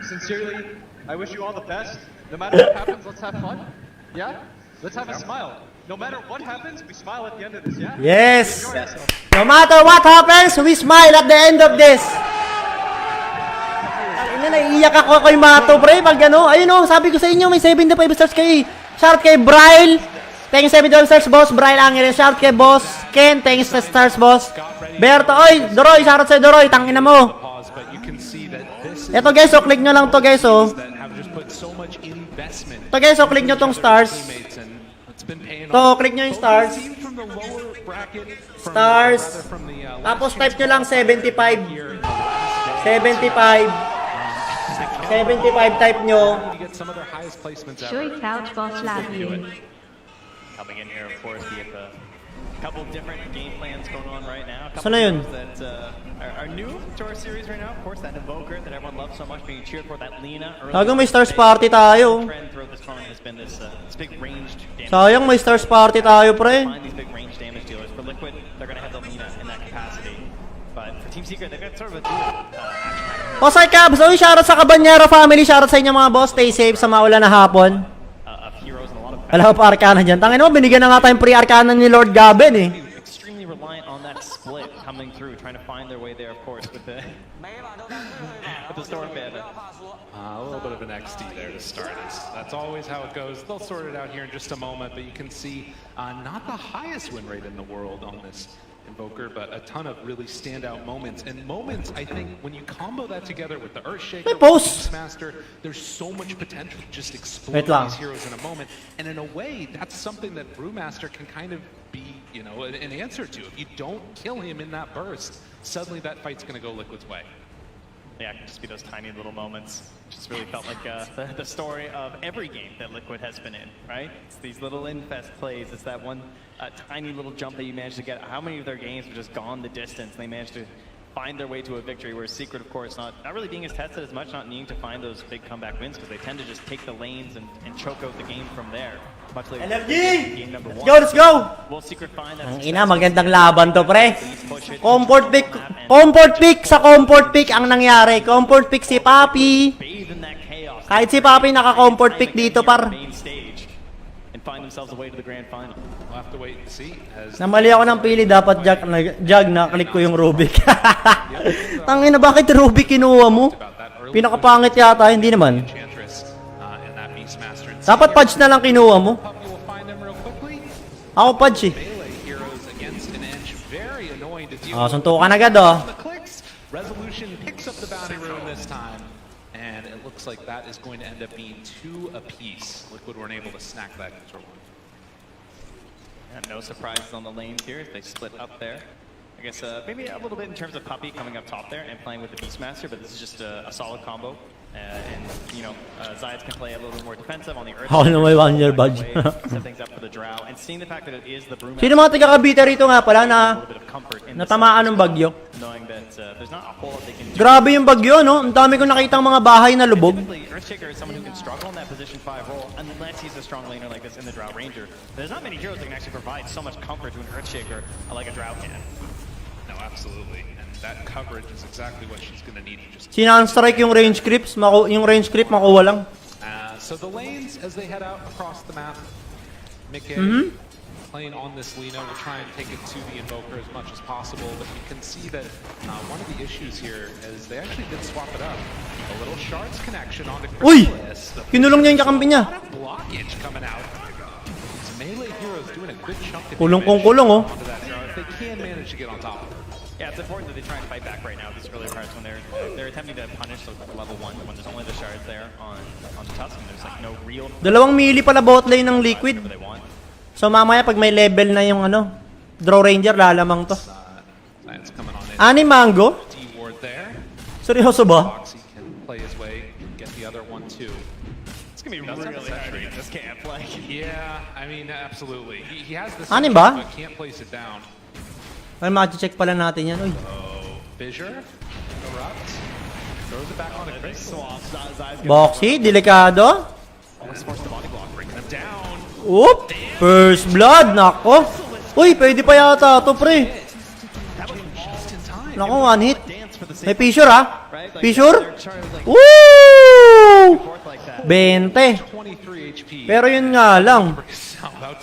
[SPEAKER 18] Sincerely, I wish you all the best. No matter what happens, let's have fun. Yeah? Let's have a smile. No matter what happens, we smile at the end of this, yeah?
[SPEAKER 5] Yes! No matter what happens, we smile at the end of this. Naiiyak ako kay Mato, pre, pag ano. Ayun o, sabi ko sa inyo, may 75 stars kay. Shout kay Bryle. Thanks 75 stars, boss. Bryle Angel. Shout kay boss Ken. Thanks sa stars, boss. Berto, oy, Doroy. Shout sa'yo, Doroy. Tangina mo. Ito, guys, click nyo lang to, guys, Ito, guys, click nyo tong stars. Ito, click nyo yung stars. Stars. Tapos type nyo lang 75. 75 type nyo.
[SPEAKER 19] Sure couch boss love you.
[SPEAKER 2] Coming in here, of course, we have a couple different game plans going on right now.
[SPEAKER 5] Saan na yun?
[SPEAKER 2] That are new to our series right now. Of course, that Invoker that everyone loves so much, being cheered for that Lina.
[SPEAKER 5] Sayang may stars party tayo. Sayang may stars party tayo, pre.
[SPEAKER 2] Find these big range damage dealers. For Liquid, they're gonna have the Lina in that capacity. But for Team Secret, they've got sort of a dual
[SPEAKER 5] Osay Cabs, oy, shoutout sa Cabanyero family, shoutout sa inyo mga boss, stay safe sa maulan na hapon. Wala pa Arcana dyan. Tangin mo, binigyan na nga tayong pre-Arcana ni Lord Gaben eh.
[SPEAKER 2] Extremely reliant on that split coming through, trying to find their way there, of course, with the Storm Bandit.
[SPEAKER 4] A little bit of an XD there to start. That's always how it goes. They'll sort it out here in just a moment, but you can see not the highest win rate in the world on this Invoker, but a ton of really standout moments. And moments, I think, when you combo that together with the Earthshaker, Beastmaster, there's so much potential to just explode these heroes in a moment. And in a way, that's something that Brewmaster can kind of be, you know, an answer to. If you don't kill him in that burst, suddenly that fight's going to go Liquid's way.
[SPEAKER 2] Yeah, it can just be those tiny little moments. Just really felt like the story of every game that Liquid has been in, right? It's these little infest plays. It's that one tiny little jump that you managed to get. How many of their games have just gone the distance and they managed to find their way to a victory, where Secret, of course, not really being as tested as much, not needing to find those big comeback wins because they tend to just take the lanes and choke out the game from there. Much later. Game number one.
[SPEAKER 5] Let's go!
[SPEAKER 2] Will Secret find that?
[SPEAKER 5] Ang ina, magandang laban to, pre. Comfort pick sa comfort pick ang nangyari. Comfort pick si Papi. Kahit si Papi naka-comfort pick dito, par.
[SPEAKER 2] And find themselves a way to the grand final.
[SPEAKER 4] We'll have to wait and see.
[SPEAKER 5] Namali ako ng pili, dapat Jag na-click ko yung Rubik. Tangina, bakit Rubik kinuha mo? Pinakapangit yata, hindi naman. Dapat Pudge na lang kinuha mo. Ako Pudge eh. Suntukan agad oh.
[SPEAKER 4] Resolution picks up the bounty rune this time. And it looks like that is going to end up being 2 apiece. Liquid weren't able to snack that control.
[SPEAKER 2] And no surprises on the lanes here. They split up there. I guess maybe a little bit in terms of Puppy coming up top there and playing with the Beastmaster, but this is just a solid combo. And, you know, Zayas can play a little bit more defensive on the Earth.
[SPEAKER 5] Ako na may 1 year badge.
[SPEAKER 2] Set things up for the Drow. And seeing the fact that it is the Brewmaster.
[SPEAKER 5] Sino mga taga-Cavite rito nga pala na natamaan ng bagyo?
[SPEAKER 2] Knowing that there's not a whole lot they can do.
[SPEAKER 5] Grabe yung bagyo, no? Ang dami ko nakitang mga bahay na lubog.
[SPEAKER 2] Earthshaker is someone who can struggle in that position 5 role unless he's a strong laner like this in the Drow Ranger. There's not many heroes that can actually provide so much comfort to an Earthshaker like a Drow can.
[SPEAKER 4] No, absolutely. And that coverage is exactly what she's going to need to just...
[SPEAKER 5] Sinan-strike yung range creeps, yung range creep makuha lang.
[SPEAKER 4] So the lanes, as they head out across the map, Mickey playing on this Lino will try and take it to the Invoker as much as possible, but you can see that one of the issues here is they actually did swap it up. A little Shards connection onto Chrysalis.
[SPEAKER 5] Kinulong niya yung kakampi niya.
[SPEAKER 4] Blockage coming out. It's melee heroes doing a good chunk of
[SPEAKER 5] Kulong kung kulong oh.
[SPEAKER 4] onto that Drow if they can manage to get on top of it.
[SPEAKER 2] Yeah, it's important that they try and fight back right now these earlier parts when they're attempting to punish the level 1 when there's only the shards there on the Tusk and there's like no real...
[SPEAKER 5] Dalawang melee pala bot lane ng Liquid. So mamaya pag may level na yung ano, Draw Ranger lalamang to. Ani Mango? Seryoso ba?
[SPEAKER 4] Foxy can play his way, get the other one too.
[SPEAKER 2] It's gonna be really hard to get this camp. Like,
[SPEAKER 4] yeah, I mean, absolutely. He has this,
[SPEAKER 5] Ani ba?
[SPEAKER 4] but can't place it down.
[SPEAKER 5] Ay, ma-check pala natin yan. Uy.
[SPEAKER 4] Fissure, erupt, throws it back on a crystal.
[SPEAKER 5] Boxy, delikado.
[SPEAKER 4] Almost forced the body block, bringing him down.
[SPEAKER 5] Oop! First blood, nako. Uy, pwede pa yata to, pre. Nako, one hit. May fissure ha? Fissure? Woo! 20. Pero yun nga lang.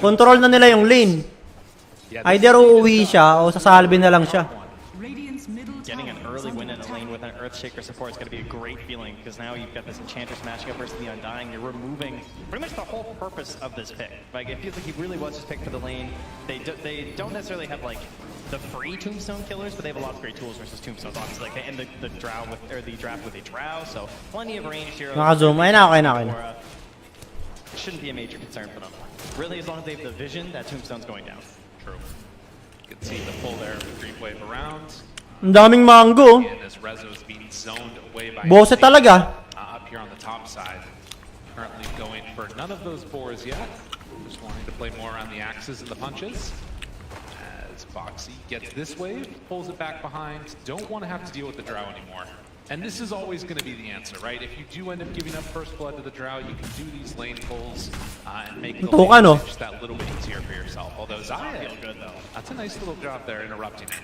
[SPEAKER 5] Control na nila yung lane. Either uuwi siya o sasalbi na lang siya.
[SPEAKER 2] Getting an early win in a lane with an Earthshaker support is going to be a great feeling because now you've got this Enchantress matching up versus the Undying. You're removing pretty much the whole purpose of this pick. Like, it feels like he really was just picked for the lane. They don't necessarily have like the free Tombstone killers, but they have a lot of great tools versus Tombstones. Obviously, like they end the draft with a Drow, so plenty of range heroes.
[SPEAKER 5] Naka-zoom. Ayun na, okay na.
[SPEAKER 2] It shouldn't be a major concern for them. Really, as long as they have the vision, that Tombstone's going down.
[SPEAKER 4] True. You can see the pull there, creep wave around.
[SPEAKER 5] Ang daming mango. Bose talaga.
[SPEAKER 4] Up here on the top side. Currently going for none of those boars yet. Just wanting to play more around the axes and the punches. As Foxy gets this wave, pulls it back behind. Don't want to have to deal with the Drow anymore. And this is always going to be the answer, right? If you do end up giving up first blood to the Drow, you can do these lane pulls and make the lane just that little bit easier for yourself. Although Zaya, that's a nice little job there interrupting it.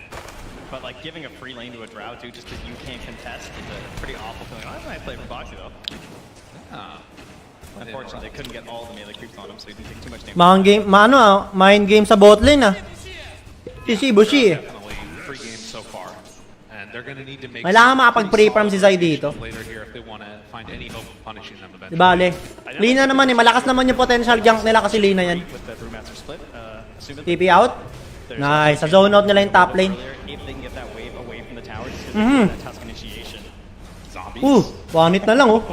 [SPEAKER 2] But like giving a free lane to a Drow too, just because you can't contest, is a pretty awful feeling. That's a nice play from Foxy though. Unfortunately, they couldn't get all the melee creeps on him, so he didn't take too much damage.
[SPEAKER 5] Mind game sa bot lane ah. Si Bushi eh.
[SPEAKER 4] Free game so far. And they're going to need to make
[SPEAKER 5] Kailangan makapag-pre-farm si Zay dito.
[SPEAKER 4] later here if they want to find any hope of punishing them eventually.
[SPEAKER 5] Diba, Ale? Lina naman eh. Malakas naman yung potential gank nila kasi Lina yan. TP out. Nice. Sa zone out nila yung top lane. One hit na lang oh.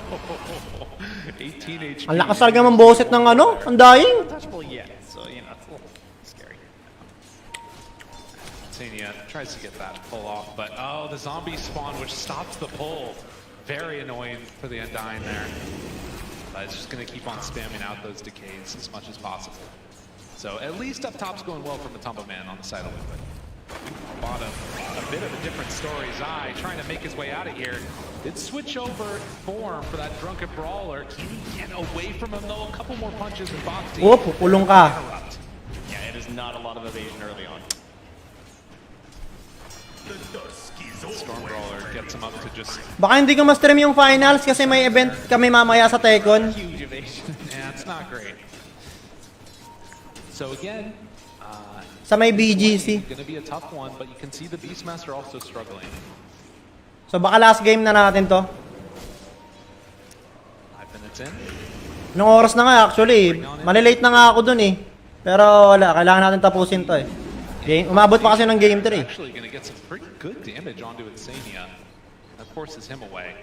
[SPEAKER 5] Ang lakas talaga mamboset ng ano, ang dying.
[SPEAKER 2] So, you know, it's a little scary.
[SPEAKER 4] Tania tries to get that pull off, but oh, the zombie spawn, which stops the pull. Very annoying for the Undying there. It's just going to keep on spamming out those decays as much as possible. So at least up top's going well from Matumba Man on the side of Liquid. Bottom, a bit of a different story. Zai trying to make his way out of here. Did switch over form for that drunken brawler. Can he get away from him though? A couple more punches and boxing.
[SPEAKER 5] Oh, pupulong ka.
[SPEAKER 2] Yeah, it is not a lot of evasion early on.
[SPEAKER 4] Storm Brawler gets him up to just...
[SPEAKER 5] Baka hindi ko ma-stream yung finals kasi may event kami mamaya sa Tekon.
[SPEAKER 4] Huge evasion. Yeah, it's not great. So again,
[SPEAKER 5] sa may BGC.
[SPEAKER 4] gonna be a tough one, but you can see the Beastmaster also struggling.
[SPEAKER 5] So baka last game na natin to.
[SPEAKER 4] 5 minutes in.
[SPEAKER 5] Nung oras na nga actually, malilate na nga ako dun eh. Pero wala, kailangan natin tapusin to eh. Umabot pa kasi ng game 3.
[SPEAKER 4] Actually gonna get some pretty good damage onto Insania. That forces him away.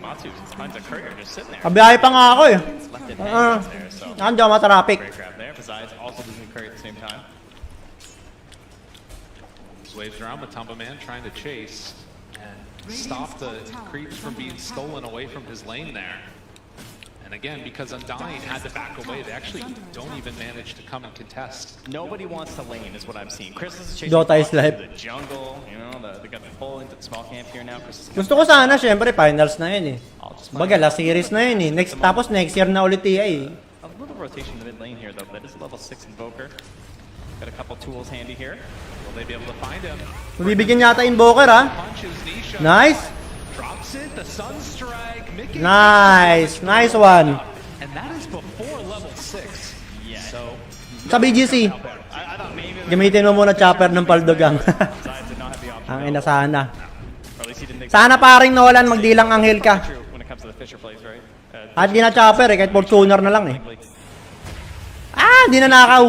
[SPEAKER 2] Matsu, tons of courier just sitting there.
[SPEAKER 5] Kabiyahe pa nga ako eh.
[SPEAKER 2] Left it hanging there, so.
[SPEAKER 5] Hindi ako matraffic.
[SPEAKER 2] Great grab there. Besides, also losing courier at the same time.
[SPEAKER 4] Waves around, Matumba Man trying to chase and stop the creeps from being stolen away from his lane there. And again, because Undying had to back away, they actually don't even manage to come and contest.
[SPEAKER 2] Nobody wants to lane, is what I'm seeing. Chris is chasing
[SPEAKER 5] Dota is live.
[SPEAKER 2] the jungle, you know, they got the pull into the small camp here now. Chris is
[SPEAKER 5] Gusto ko sana, syempre, finals na yun eh. Baga, last series na yun eh. Tapos next year na ulit TI eh.
[SPEAKER 2] a little rotation in the mid lane here, though. That is a level 6 Invoker. Got a couple tools handy here.
[SPEAKER 4] Will they be able to find him?
[SPEAKER 5] Mabibigyan yata Invoker ha. Nice.
[SPEAKER 4] Drops it, the Sunstrike.
[SPEAKER 5] Nice. Nice one.
[SPEAKER 4] And that is before level 6. Yeah. So,
[SPEAKER 5] Sa BGC. Gamitin mo muna chopper ng Paldogang. Ang ina sana. Sana paring Nolan, magdilang anghel ka. At di na chopper eh, kahit Fortuner na lang eh. Ah, di na nakaw.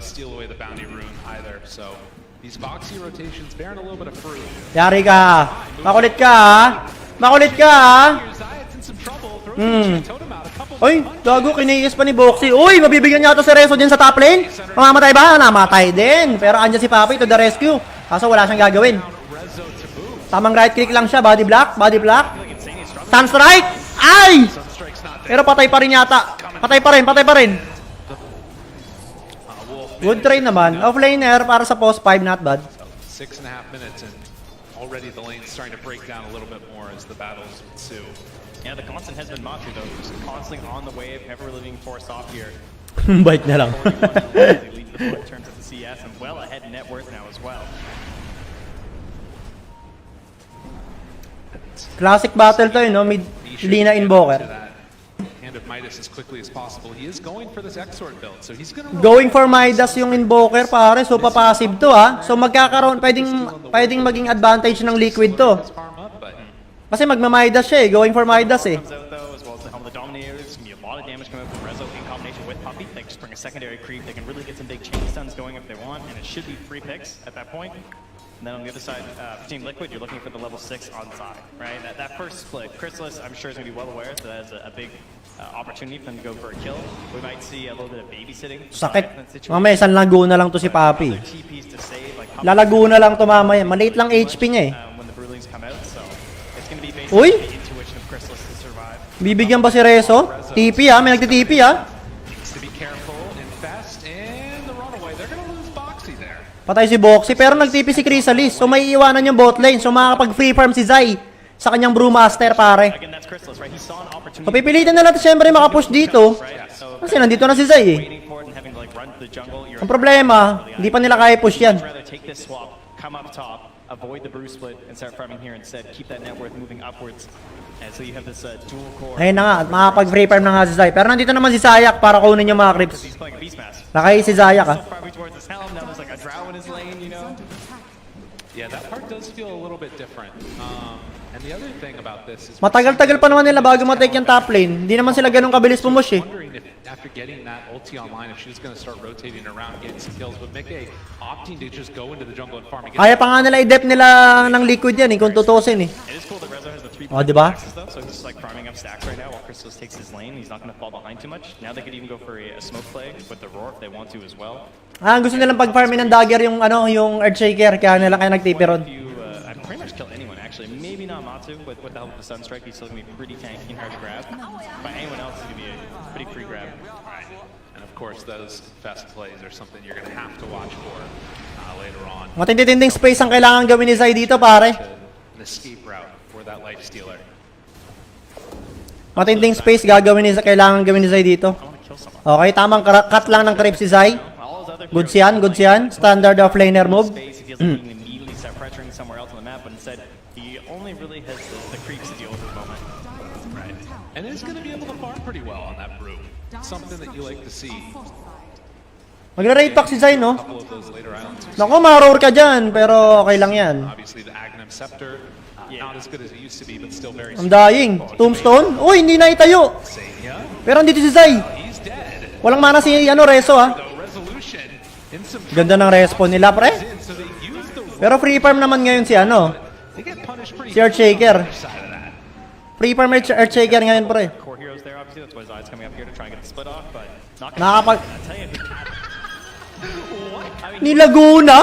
[SPEAKER 4] steal away the bounty rune either. So these boxy rotations bearing a little bit of fruit.
[SPEAKER 5] Yari ka. Makulit ka ha. Makulit ka ha. Oy, gago, kiniis pa ni Boxy. Uy, mabibigyan niya ito si Rezo din sa top lane. Mamamatay ba? Namatay din. Pero andyan si Papi to the rescue. Kaso wala siyang gagawin. Tamang right click lang siya. Body block, body block. Sunstrike! Ay! Pero patay pa rin yata. Patay pa rin. Good try naman. Offlaner para sa post 5, not bad.
[SPEAKER 4] 6.5 minutes and already the lane's starting to break down a little bit more as the battles ensue.
[SPEAKER 2] Yeah, the constant has been Matsu though, just constantly on the wave, never really being forced off here.
[SPEAKER 5] Bite na lang.
[SPEAKER 2] Leads the foot in terms of the CS and well ahead in net worth now as well.
[SPEAKER 5] Classic battle to yun, no? Mid Lina Invoker.
[SPEAKER 4] Hand of Midas as quickly as possible. He is going for this Exort build, so he's gonna
[SPEAKER 5] Going for Midas yung Invoker pare, so papassive to ha. So magkakaroon, pwedeng maging advantage ng Liquid to. Kasi magma-Midas siya eh, going for Midas eh.
[SPEAKER 2] Comes out though, as well as the Helm of the Dominators. Gonna be a lot of damage coming out from Rezo in combination with Puppy. They just bring a secondary creep. They can really get some big chain stuns going if they want, and it should be 3 picks at that point. And then on the other side, for Team Liquid, you're looking for the level 6 on side, right? That first split, Chrysalis, I'm sure is going to be well aware that that's a big opportunity for them to go for a kill. We might see a little bit of babysitting.
[SPEAKER 5] Sakit. Mamaya, isang Laguna lang to si Papi. Lalaguna lang to mamaya. Maliit lang HP niya eh.
[SPEAKER 2] When the Brewlings come out, so it's going to be
[SPEAKER 5] Uy!
[SPEAKER 2] basically the intuition of Chrysalis to survive.
[SPEAKER 5] Bibigyan ba si Rezo? TP ha, may nagti-TP ha.
[SPEAKER 4] needs to be careful, invest, and the runaway. They're gonna lose Boxy there.
[SPEAKER 5] Patay si Boxy, pero nag-TP si Chrysalis. So may iiwanan yung bot lane. So makakapag-free farm si Zai sa kanyang Brewmaster pare. So pipilitin na natin siyempre makapush dito. Kasi nandito na si Zai eh. Ang problema, hindi pa nila kaya push yan.
[SPEAKER 2] Come up top, avoid the brew split, and start farming here instead. Keep that net worth moving upwards. And so you have this dual core.
[SPEAKER 5] Ayun na nga, makakapag-free farm na nga si Zai. Pero nandito naman si Zayak para kunin yung mga creeps. Nakay si Zayak ha.
[SPEAKER 4] Yeah, that part does feel a little bit different. And the other thing about this is
[SPEAKER 5] Matagal-tagal pa naman nila bago matake yung top lane. Hindi naman sila ganun kabilis pumush eh.
[SPEAKER 4] wondering if after getting that ulti online, if she was going to start rotating around, getting some kills, but Mickey opting to just go into the jungle and farm again.
[SPEAKER 5] Kaya pa nga nila i-dep nila ng Liquid yan eh, kung tutusin eh.
[SPEAKER 2] It is cool that Rezo has the 3
[SPEAKER 5] Oh, diba?
[SPEAKER 2] though, so he's just like farming up stacks right now while Chrysalis takes his lane. He's not going to fall behind too much. Now they could even go for a smoke play with the Roar if they want to as well.
[SPEAKER 5] Gusto nilang pag-farmin ng dagger yung yung Earthshaker, kaya nagtipiron.
[SPEAKER 2] I pretty much kill anyone actually. Maybe not Matsu, but with the help of the Sunstrike, he's still gonna be pretty tanky and hard to grab. But anyone else is gonna be a pretty free grab.
[SPEAKER 4] Right. And of course, those fast plays are something you're going to have to watch for later on.
[SPEAKER 5] Matinding space ang kailangan gawin ni Zai dito, pare.
[SPEAKER 4] An escape route for that life stealer.
[SPEAKER 5] Matinding space kailangan gawin ni Zai dito. Okay, tamang cut lang ng creep si Zai. Goods yan, goods yan. Standard of laner move.
[SPEAKER 2] Immediately start pressuring somewhere else on the map, but instead he only really has the creeps to deal with at the moment.
[SPEAKER 4] Right. And he's going to be able to farm pretty well on that brew. Something that you like to see.
[SPEAKER 5] Magra-raid pack si Zai, no?
[SPEAKER 4] A couple of those later islands.
[SPEAKER 5] Naku, ma-roar ka dyan, pero okay lang yan.
[SPEAKER 4] Obviously, the Agnum Scepter, not as good as it used to be, but still very
[SPEAKER 5] I'm dying. Tombstone? Uy, hindi na itayo. Pero andito si Zai. Walang mana si Reso, ha? Ganda ng respawn nila, pre. Pero free farm naman ngayon si si Earthshaker. Free farm Earthshaker ngayon, pre.
[SPEAKER 2] Core heroes there, obviously. That's why Zai's coming up here to try and get the split off, but not gonna
[SPEAKER 5] Nakakapag...
[SPEAKER 2] tell you.
[SPEAKER 5] Nilaguna?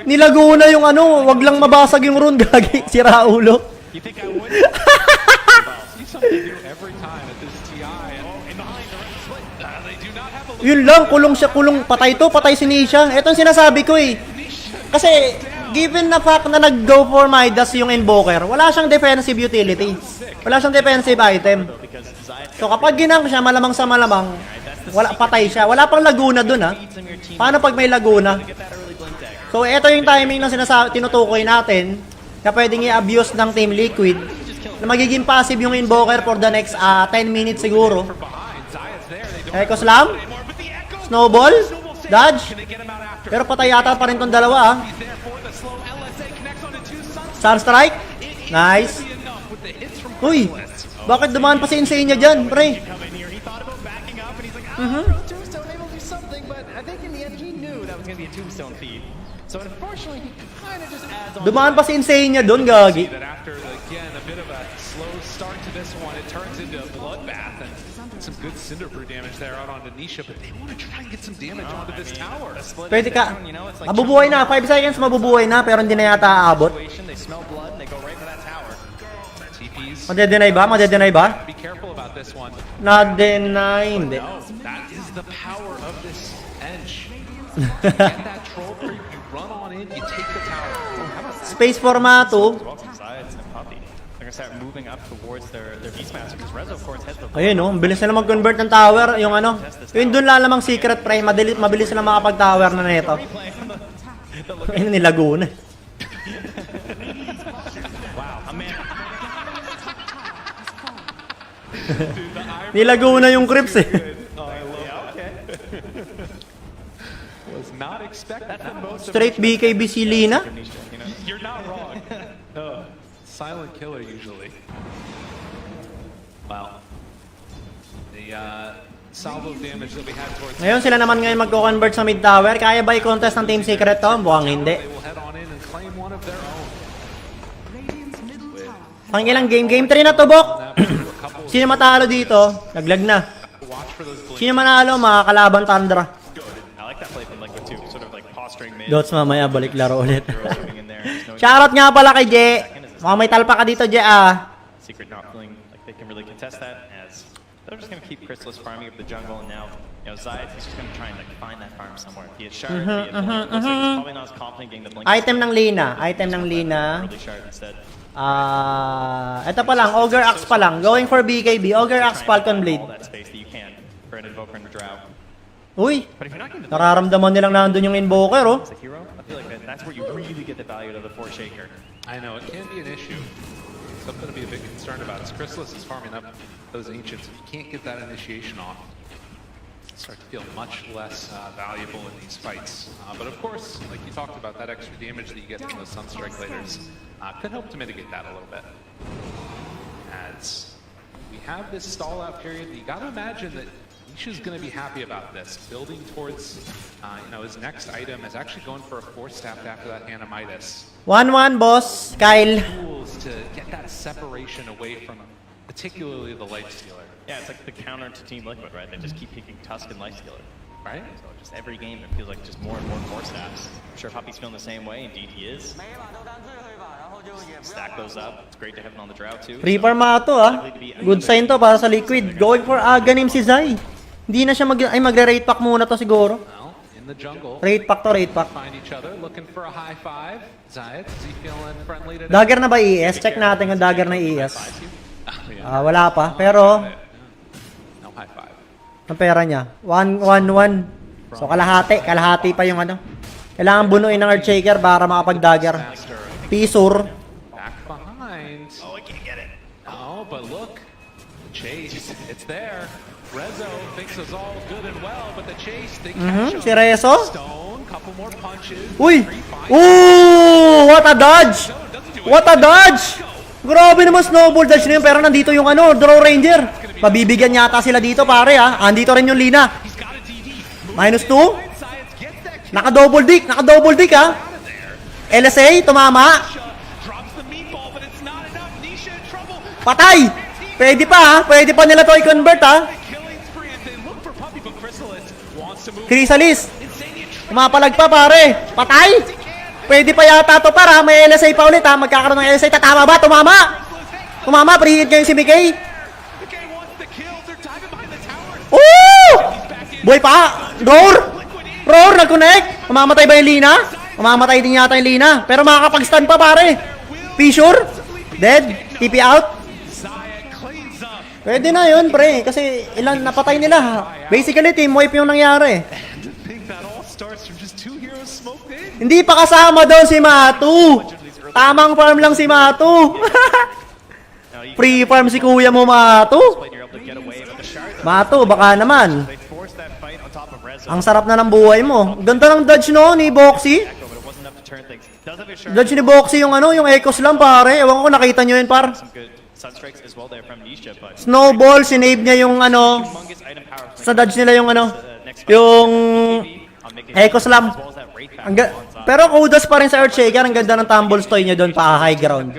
[SPEAKER 5] Nilaguna yung wag lang mabasag yung rune, gagi. Sira ulo.
[SPEAKER 4] You think I would? See something new every time at this TI, and behind the red split, they do not have a
[SPEAKER 5] Yun lang, kulong patay to, patay si Nisha. Ito yung sinasabi ko eh. Kasi, given na fact na nag-go for Midas yung Invoker, wala siyang defensive utility. Wala siyang defensive item. So kapag ginang siya, malamang sa malamang, patay siya. Wala pang Laguna dun, ha. Paano pag may Laguna? So ito yung timing na tinutukoy natin na pwedeng i-abuse ng Team Liquid na magiging passive yung Invoker for the next 10 minutes siguro. Echo Slam? Snowball? Dodge? Pero patay yata pa rin tong dalawa, ha. Sunstrike? Nice. Uy, bakit dumaan pa si Insane niya dyan, pre? Dumaan pa si Insane niya doon, gagi.
[SPEAKER 4] Some good Cinder Brew damage there out onto Nisha, but they want to try and get some damage onto this tower.
[SPEAKER 5] Pwede ka. Mabubuhay na. 5 seconds mabubuhay na, pero hindi na yata aabot. Madedenay ba? Madedenay ba?
[SPEAKER 4] Be careful about this one.
[SPEAKER 5] Na-deny, hindi.
[SPEAKER 4] That is the power of this edge. Get that troll creep, you run on in, you take the tower.
[SPEAKER 5] Space formato. Ayun, no? Bilis na mag-convert ng tower. Yung yung dun lalamang secret, pre. Mabilis na makapag-tower na neto. Ayun, nilaguna. Nilaguna yung creeps, eh. Straight BKB si Lina.
[SPEAKER 4] You're not wrong. Silent killer usually. Wow. The salvo damage that we had towards...
[SPEAKER 5] Ngayon sila naman ngayon magko-convert sa mid tower. Kaya ba i-contest ng Team Secret to? Buwang hindi. Pang ilang game? Game 3 na to, Bok. Sino matalo dito? Naglag na. Sino manalo? Makakalaban Tundra. Dots mamaya, balik laro ulit. Shoutout nga pala kay Je. Mukhang may talpa ka dito, Je,
[SPEAKER 2] Secret not feeling like they can really contest that as they're just going to keep Chrysalis farming up the jungle, and now, Zayat is just going to try and find that farm somewhere. Be it Shard, be it Blink. Looks like he's probably not as confident getting the Blink.
[SPEAKER 5] Item ng Lina. Item ng Lina. Ito pa lang. Ogre Axe pa lang. Going for BKB. Ogre Axe Falcon Blade. Uy! Nararamdaman nilang nandun yung Invoker, oh.
[SPEAKER 2] That's where you really get the value of the Four Shaker.
[SPEAKER 4] I know, it can be an issue. Something to be a bit concerned about. As Chrysalis is farming up those Ancients, if you can't get that initiation off, start to feel much less valuable in these fights. But of course, like you talked about, that extra damage that you get from those Sunstrike Laters could help to mitigate that a little bit. As we have this stall out period, you gotta imagine that Nisha's going to be happy about this. Building towards, his next item is actually going for a 4-staff after that Hanamitis.
[SPEAKER 5] 1-1, boss. Kyle.
[SPEAKER 4] Tools to get that separation away from particularly the Light Stealer.
[SPEAKER 2] Yeah, it's like the counter to Team Liquid, right? They just keep picking Tusk and Light Stealer, right? So just every game, it feels like just more and more core staffs. I'm sure Puppy's feeling the same way. Indeed, he is. Stack those up. It's great to have him on the drought too.
[SPEAKER 5] Free farm to Good sign to para sa Liquid. Going for Aghanim si Zai. Hindi na siya magre-rate pack muna to siguro.
[SPEAKER 4] In the jungle.
[SPEAKER 5] Rate pack to, rate pack.
[SPEAKER 4] Find each other, looking for a high five. Zayat, is he feeling friendly today?
[SPEAKER 5] Dagger na ba ES? Check natin kung dagger na ES. Wala pa. Pero,
[SPEAKER 4] no high five.
[SPEAKER 5] ang pera niya. 1-1-1. So kalahati pa yung ano. Kailangan bunuin ng Earthshaker para makapag-dagger. Pisur.
[SPEAKER 4] Back behind. Oh, I can't get it. Oh, but look. Chase, it's there. Rezo thinks it's all good and well, but the chase, they catch him.
[SPEAKER 5] Si Rezo?
[SPEAKER 4] Stone, couple more punches.
[SPEAKER 5] Uy! Ooh! What a dodge! What a dodge! Grabe naman snowball dodge na yun, pero nandito yung ano, Draw Ranger. Pabibigyan yata sila dito pare ha. Andito rin yung Lina. -2. Naka-double dick ha. LSA, tumama. Patay! Pwede pa ha. Pwede pa nila to i-convert ha. Chrysalis. Umapalag pa pare. Patay! Pwede pa yata to para. May LSA pa ulit ha. Magkakaroon ng LSA. Tatama ba? Tumama. Pre-hit ngayon si Mikay. Oh! Boy pa. Roar, nag-connect. Mamamatay ba yung Lina? Mamamatay din yata yung Lina. Pero makakapag-stun pa pare. Fissure. Dead. TP out. Pwede na yun pre. Kasi ilan napatay nila. Basically team wipe yung nangyari. Hindi pa kasama daw si Matu. Tamang farm lang si Matu. Free farm si kuya mo Matu. Matu baka naman. Ang sarap na ng buhay mo. Ganda ng dodge no ni Boxy. Dodge ni Boxy yung ano, yung Echoes lang pare. Ewan ko nakita nyo yun par. Snowball, sinave niya yung ano. Sa dodge nila yung ano. Yung Echoes lang. Pero kudos pa rin sa Earthshaker. Ang ganda ng tumble stoy niya doon pa high ground.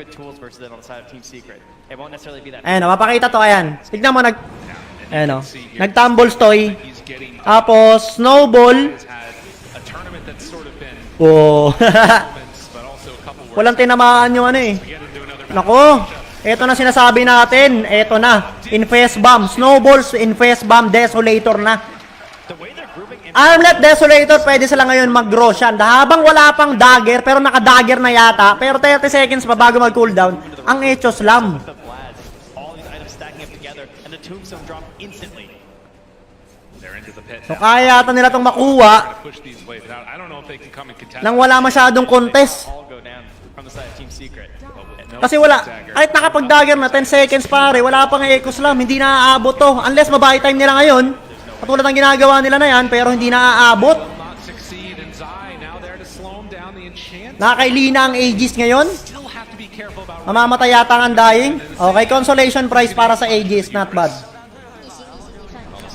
[SPEAKER 5] Ayan, mapapakita to, ayan. Tignan mo, ayan o. Nag-tumble stoy. Tapos, snowball. Oh. Walang tinamaan yung ano eh. Nako. Ito na sinasabi natin. Ito na. Infest bomb. Snowballs, infest bomb, desolator na. Armlet, desolator, pwede sila ngayon mag-Roshan. Habang wala pang dagger, pero naka-dagger na yata. Pero 30 seconds pa bago mag-cooldown. Ang Echo Slam. So kaya yata nila itong makuha nang wala masyadong contest. Kasi wala, kahit nakapag-dagger na 10 seconds pare, wala pang Echo Slam, hindi na aabot to. Unless mabuy time nila ngayon, katulad ng ginagawa nila na yan, pero hindi na aabot. Nakailina ang Aegis ngayon. Mamamatay yata ang Undying. Okay, consolation prize para sa Aegis, not bad.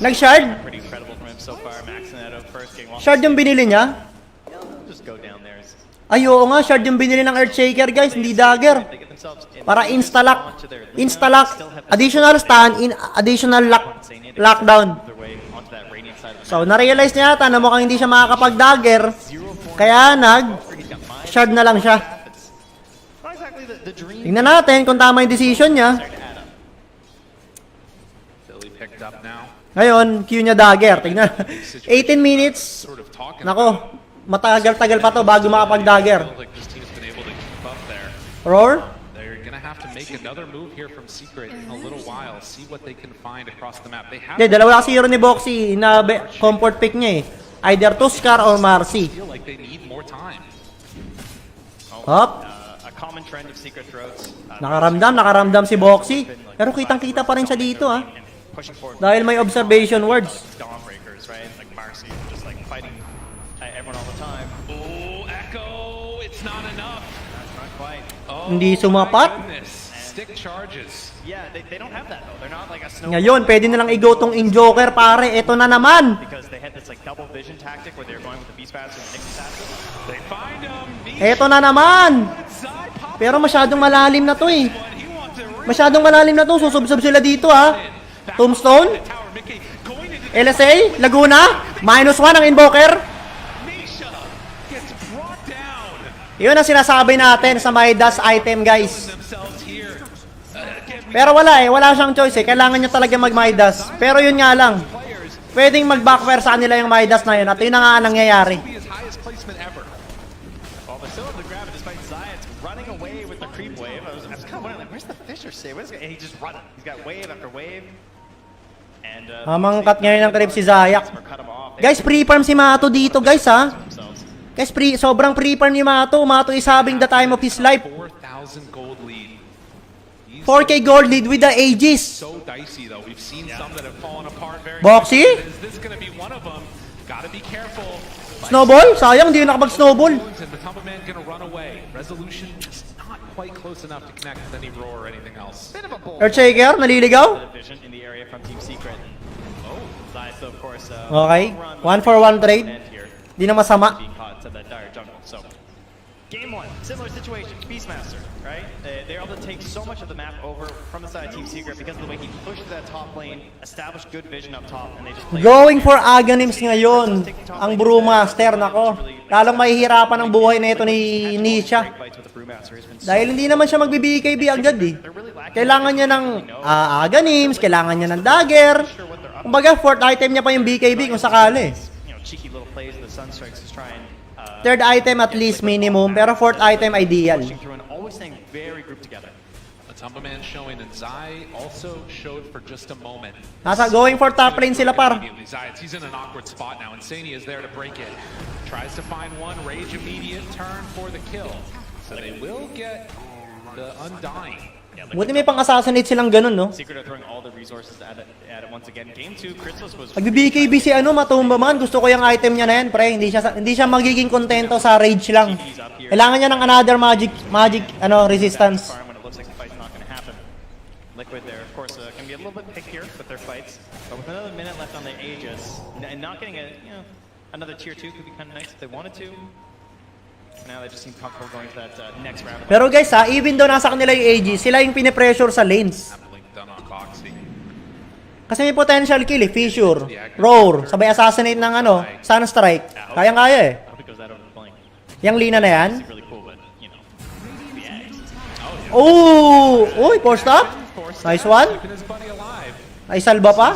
[SPEAKER 5] Nag-shard? Shard yung binili niya? Ay, oo nga, shard yung binili ng Earthshaker guys, hindi dagger. Para insta-lock. Insta-lock. Additional stun, additional lockdown. So, na-realize niya yata na mukhang hindi siya makakapag-dagger. Kaya shard na lang siya. Tingnan natin kung tama yung decision niya. Ngayon, cue niya dagger. Tingnan. 18 minutes. Nako, matagal-tagal pa to bago makapag-dagger. Roar? Hindi, dalawa kasi hero ni Boxy na comfort pick niya eh. Either Tuskar or Marcy. Hop. Nakaramdam si Boxy. Pero kitang-kita pa rin siya dito ha. Dahil may observation words. Hindi sumapat. Ngayon, pwede nilang i-go tong in-joker pare. Ito na naman. Ito na naman. Pero masyadong malalim na to eh. Masyadong malalim na to. Susubsob sila dito ha. Tombstone. LSA. Laguna. -1 ang Invoker. Yun ang sinasabi natin sa Midas item guys. Pero wala eh. Wala siyang choice eh. Kailangan niya talaga mag-Midas. Pero yun nga lang. Pwedeng mag-backfire sa kanila yung Midas na yun. At yun na nga ang nangyayari. Mamangkat ngayon ng trip si Zayak. Guys, pre-farm si Mato dito guys ha. Guys, sobrang pre-farm ni Mato. Mato is having the time of his life.
[SPEAKER 4] 4,000 gold lead.
[SPEAKER 5] 4K gold lead with the Aegis.
[SPEAKER 4] So dicey though. We've seen some that have fallen apart very
[SPEAKER 5] Boxy?
[SPEAKER 4] quickly. Is this gonna be one of them? Gotta be careful.
[SPEAKER 5] Snowball? Sayang, hindi na nakapag-snowball.
[SPEAKER 4] And the Tumble Man gonna run away. Resolution just not quite close enough to connect with any roar or anything else.
[SPEAKER 5] Earthshaker, naliligaw? Okay. 1 for 1 trade. Di na masama.
[SPEAKER 2] Game 1, similar situation, Beastmaster, right? They're able to take so much of the map over from the side of Team Secret because of the way he pushed that top lane, established good vision up top, and they just play.
[SPEAKER 5] Going for Aghanims ngayon. Ang Brewmaster, nako. Lalong mahihirapan ang buhay na ito ni Nisha. Dahil hindi naman siya mag-BKB agad eh. Kailangan niya ng Aghanims, kailangan niya ng dagger. Kumbaga, 4th item niya pa yung BKB kung sakali.
[SPEAKER 2] Cheeky little plays the Sunstrikes to try and
[SPEAKER 5] 3rd item at least minimum, pero 4th item ideal.
[SPEAKER 2] always staying very grouped together.
[SPEAKER 4] The Tumble Man showing and Zai also showed for just a moment.
[SPEAKER 5] Nasa going for top lane sila par.
[SPEAKER 4] He's in an awkward spot now. Insania is there to break it. Tries to find one. Rage immediate turn for the kill. So they will get the Undying.
[SPEAKER 5] Buti may pang-assassinate silang ganun, no?
[SPEAKER 2] Secret are throwing all the resources at it once again. Game 2, Chrysalis was
[SPEAKER 5] Pag-BKB si Matumba man, gusto ko yung item niya na yan, pre. Hindi siya magiging kontento sa rage lang. Kailangan niya ng another magic resistance.
[SPEAKER 2] when it looks like the fight's not going to happen. Liquid there, of course, can be a little bit pickier with their fights, but with another minute left on the Aegis, and not getting another tier 2 could be kind of nice if they wanted to. Now they just seem comfortable going to that next round.
[SPEAKER 5] Pero guys even though nasa kanila yung AG, sila yung pine-pressure sa lanes. Kasi may potential kill eh. Fissure, Roar, sabay assassinate ng Sunstrike. Kayang-kaya eh. Yang Lina na yan. Oh! Uy, force stop. Nice one. Naisalba pa.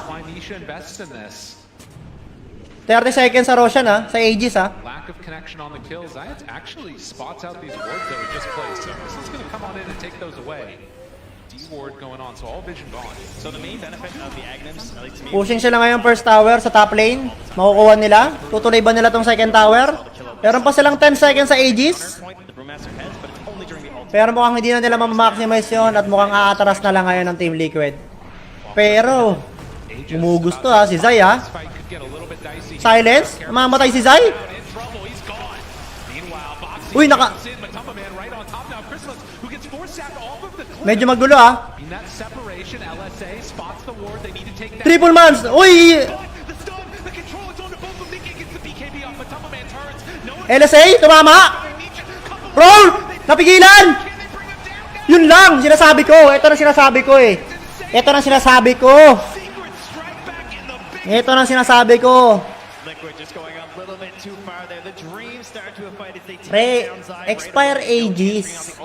[SPEAKER 5] 30 seconds sa Roshan sa Aegis
[SPEAKER 4] Lack of connection on the kills. Zayat actually spots out these wards that were just placed. So this is going to come on in and take those away. D-ward going on, so all vision gone.
[SPEAKER 2] So the main benefit of the Aghanims, at least to me,
[SPEAKER 5] Pushing sila ngayon first tower sa top lane. Makukuha nila. Tutuloy ba nila tong second tower? Meron pa silang 10 seconds sa Aegis. Pero mukhang hindi na nila ma-maximize yun at mukhang aatras na lang ngayon ng Team Liquid. Pero, gumugusto si Zai Silence? Mamatay si Zai? Uy, medyo magulo Triple mans! Uy! LSA, tumama! Roll! Napigilan! Yun lang, sinasabi ko. Ito na sinasabi ko eh. Ito na sinasabi ko. Ito na sinasabi ko. Expire Aegis.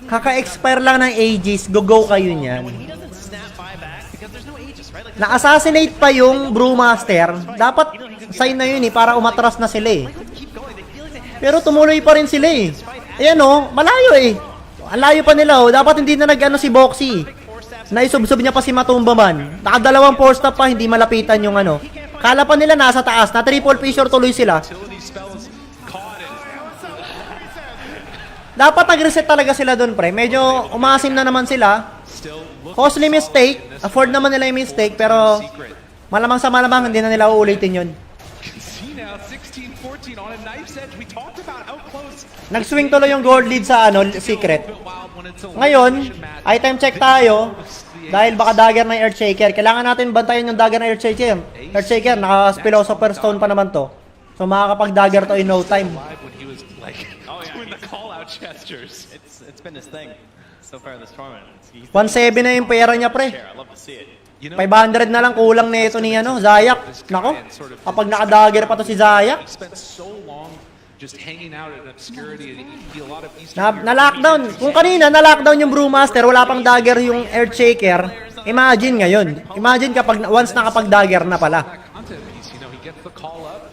[SPEAKER 5] Kaka-expire lang ng Aegis, go kayo niyan. Na-assassinate pa yung Brewmaster. Dapat sign na yun para umatras na sila Pero tumuloy pa rin sila Ayan malayo Ang layo pa nila Dapat hindi na nag-ano si Boxy. Naisubsob niya pa si Matumba man. Nakadalawang force stop pa, hindi malapitan yung Kala pa nila nasa taas, na triple fissure tuloy sila. Dapat nag-reset talaga sila doon, pre. Medyo umasim na naman sila. Costly mistake. Afford naman nila yung mistake, pero malamang sa malamang hindi na nila uulitin yun. Nag-swing tuloy yung gold lead sa Secret. Ngayon, item check tayo. Dahil baka dagger ng Earthshaker. Kailangan natin bantayan yung dagger ng Earthshaker. Earthshaker, naka-Philosopher's Stone pa naman to. So makakapag-dagger to in no time.
[SPEAKER 4] gestures.
[SPEAKER 2] It's been his thing so far in this tournament.
[SPEAKER 5] 1.7 na yung pera niya, pre.
[SPEAKER 2] I love to see it.
[SPEAKER 5] 500 na lang kulang nito ni Zayak. Nako, kapag naka-dagger pa to si Zayak.
[SPEAKER 4] Just hanging out in obscurity and you see a lot of Eastern
[SPEAKER 5] Na-lockdown. Kung kanina na-lockdown yung Brewmaster, wala pang dagger yung Earthshaker. Imagine ngayon. Imagine kapag once nakapag-dagger na pala.
[SPEAKER 4] You know, he gets the call up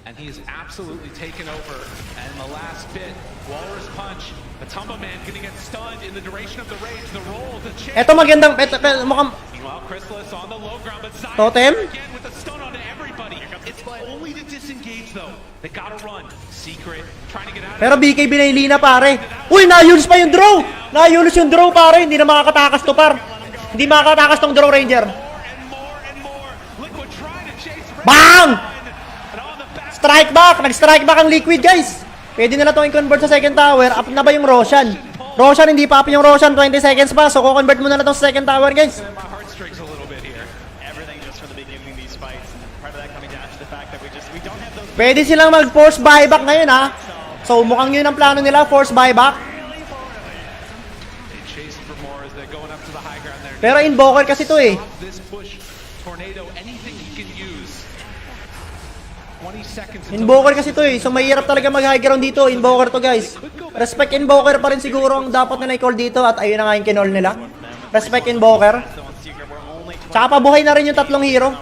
[SPEAKER 4] and he is absolutely taken over. And the last bit, Walrus punch. The Tumba Man gonna get stunned in the duration of the rage. The roll, the chase.
[SPEAKER 5] Ito magandang mukhang
[SPEAKER 4] Meanwhile, Chrysalis on the low ground, but Zion
[SPEAKER 5] Totem?
[SPEAKER 4] again with a stun onto everybody. It's only to disengage though. They gotta run. Secret trying to get out.
[SPEAKER 5] pero BKB na yung Lina, pare. Uy, na-use pa yung draw. Na-use yung draw, pare. Hindi na makakatakas to, par. Hindi makakatakas tong draw ranger. Bang! Strike back. Nag-strike back ang Liquid, guys. Pwede nila itong i-convert sa second tower. Up na ba yung Roshan? Roshan, hindi pa up yung Roshan. 20 seconds pa. So, ko-convert mo na itong second tower, guys. Pwede silang mag-force buyback ngayon, ha? So, mukhang yun ang plano nila, force buyback. Pero invoker kasi to eh. Invoker kasi to eh. So, mahirap talaga mag-high ground dito. Invoker to, guys. Respect invoker pa rin siguro ang dapat nila i-call dito. At ayun na nga yung kinol nila. Respect invoker. Tsaka pabuhay na rin yung tatlong hero.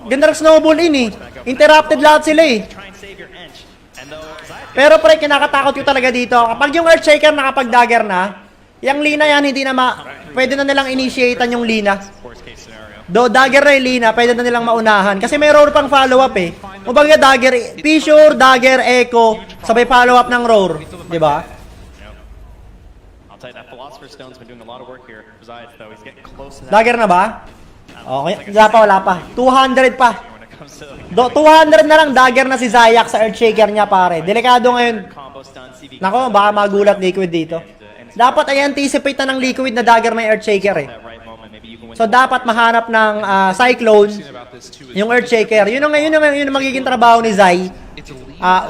[SPEAKER 5] Ganda ng snowball in eh. Interrupted lahat sila eh. Pero pre, kinakatakot ko talaga dito. Kapag yung Earthshaker nakapag-dagger na, yung Lina yan, hindi na pwede na nilang initiatean yung Lina. Do dagger na yung Lina, pwede na nilang maunahan. Kasi may roar pang follow-up eh. Kumbaga dagger, Fissure, dagger, echo, sabay follow-up ng roar. Diba? Dagger na ba? Okay, wala pa. 200 pa. 200 na lang dagger na si Zayak sa Earthshaker niya, pare. Delikado ngayon. Nako, baka magulat Liquid dito. Dapat ay anticipate na ng Liquid na dagger may Earthshaker eh. So dapat mahanap ng Cyclone yung Earthshaker. Yun ang magiging trabaho ni Zai.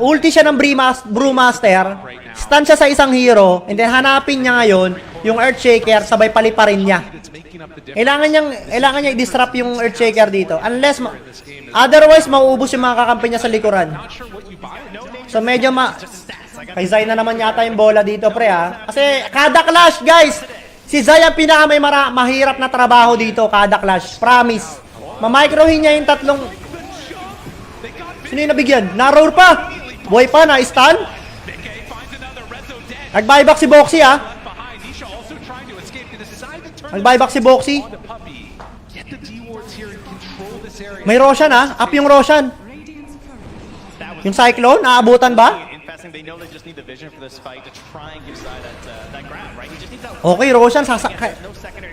[SPEAKER 5] Ulti siya ng Brewmaster. Stun siya sa isang hero. And then hanapin niya ngayon yung Earthshaker, sabay paliparin niya. Kailangan niya i-disrupt yung Earthshaker dito. Unless otherwise mauubos yung mga kakampi niya sa likuran. So medyo kay Zai na naman yata yung bola dito, pre, ha. Kasi kada clash, guys, si Zai ang may mahirap na trabaho dito, kada clash. Promise. Ma-microhin niya yung tatlong. Sino yung nabigyan? Na-roar pa. Boy pa, na-stun. Nag-buyback si Boxy, ha. Nag-buyback si Boxy. May Roshan, ha. Up yung Roshan. Yung Cyclone, naabutan ba? Okay, Roshan,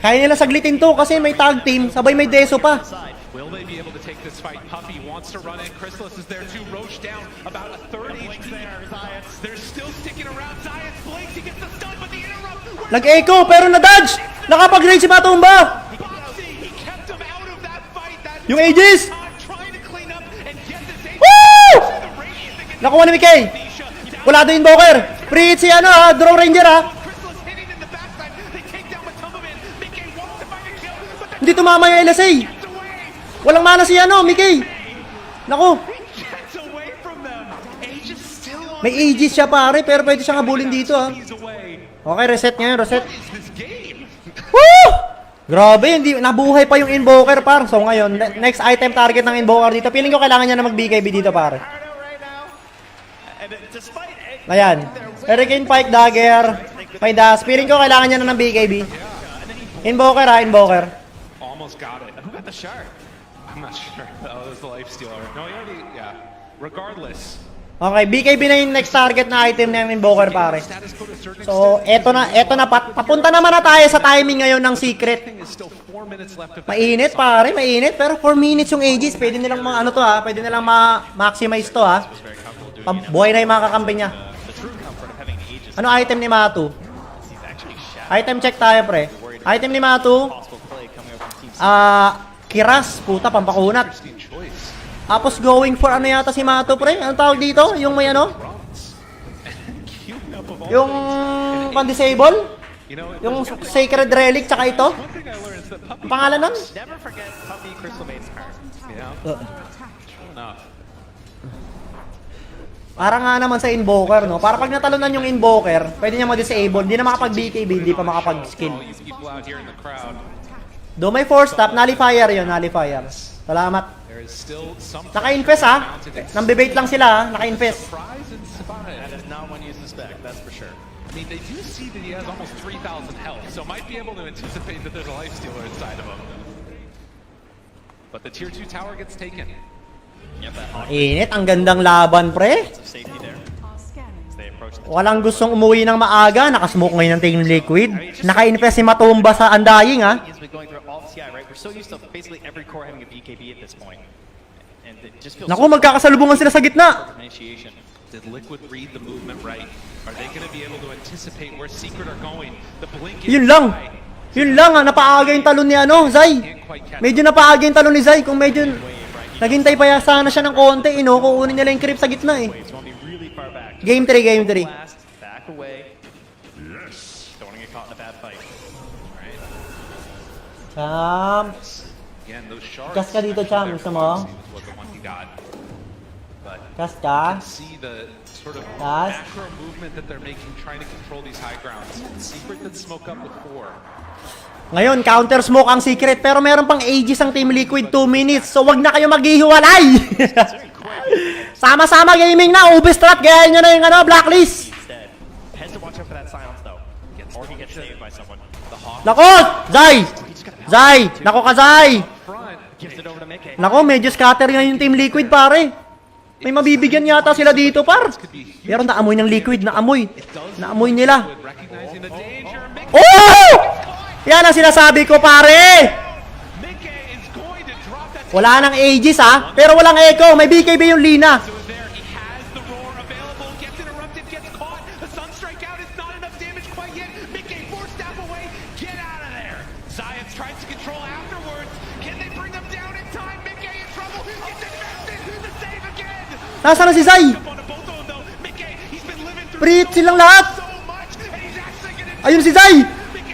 [SPEAKER 5] kaya nila saglitin to kasi may tag team, sabay may deso pa.
[SPEAKER 4] Will they be able to take this fight? Puppy wants to run in. Chrysalis is there too. Roche down about a third HP there. They're still sticking around. Zion's blinks. He gets the stun, but the interrupt.
[SPEAKER 5] Nag-echo pero na-dodge. Nakapag-rage si Matumba. Yung Aegis. Woo! Nakuha ni Mikay. Wala doon Invoker. Free hit si Draw Ranger, ha. Hindi tumama yung LSA. Walang mana si Mikay. Naku. May Aegis siya, pare, pero pwede siyang habulin dito, ha. Okay, reset ngayon, reset. Woo! Grabe, hindi nabuhay pa yung Invoker, par. So ngayon, next item target ng Invoker dito. Feeling ko kailangan niya na mag-BKB dito, pare. Ayan. Hurricane Pike, Dagger, may dash. Feeling ko kailangan niya na ng BKB. Invoker, ha, Invoker.
[SPEAKER 4] Almost got it. Who got the shard? I'm not sure. Oh, it was the life stealer. No, he already, yeah. Regardless.
[SPEAKER 5] Okay, BKB na yung next target na item ng Invoker, pare. So, eto na, papunta naman na tayo sa timing ngayon ng Secret. Mainit, pare, mainit. Pero 4 minutes yung Aegis. Pwede nilang pwede nilang ma-maximize to, ha. Buhay na yung mga kakampi niya. Ano item ni Matu? Item check tayo, pre. Item ni Matu. Kiras, puta, pampakunat. Tapos going for ano yata si Mato, pre? Anong tawag dito? Yung may ano? Yung pan-disable? Yung Sacred Relic, tsaka ito? Ang pangalan nun?
[SPEAKER 2] Never forget Puppy Crystal Maid's card. You know?
[SPEAKER 5] Para nga naman sa Invoker, no? Para pag natalunan yung Invoker, pwede niya ma-disable. Hindi na makapag-BKB, hindi pa makapag-skill. Do may 4-stop, nullifier yun, nullifier. Salamat. Naka-infest ha? Nambibait lang sila ha? Naka-infest.
[SPEAKER 2] That is not one you suspect, that's for sure.
[SPEAKER 4] I mean, they do see that he has almost 3,000 health, so might be able to anticipate that there's a life stealer inside of him. But the tier 2 tower gets taken.
[SPEAKER 5] Init, ang gandang laban, pre. Walang gustong umuwi ng maaga. Nakasmoke ngayon ng Team Liquid. Naka-infest si Matumba sa Undying, ha? Naku, magkakasalubungan sila sa gitna.
[SPEAKER 4] Did Liquid read the movement right? Are they going to be able to anticipate where Secret are going? The blink is
[SPEAKER 5] Yun lang. Yun lang, ha? Napaaga yung talon ni ano, Zay. Medyo napaaga yung talon ni Zay. Kung medyo naghintay pa sana siya ng konti, kukunin nila yung creep sa gitna, eh. Game 3, game 3.
[SPEAKER 2] Back away. Yes. Don't want to get caught in a bad fight. Alright.
[SPEAKER 5] Champs. Kas ka dito, Champs. Gusto mo? Kas ka?
[SPEAKER 4] Sort of
[SPEAKER 5] Kas?
[SPEAKER 4] macro movement that they're making trying to control these high grounds. Secret that smoke up before.
[SPEAKER 5] Ngayon, counter smoke ang Secret, pero meron pang Aegis ang Team Liquid, 2 minutes. So wag na kayo maghihiwalay. Sama-sama gaming na, Ubi strat, gaya nyo na yung ano, blacklist. Nako, Zay! Zay! Nako ka, Zay! Nako, medyo scatter nga yung Team Liquid, pare. May mabibigyan yata sila dito, par. Pero naamoy ng Liquid, naamoy. Naamoy nila. Oh! Yan ang sinasabi ko, pare! Wala nang Aegis, ha? Pero walang Echo. May BKB yung Lina. Nasaan na si Zay? Prit silang lahat. Ayun si Zay.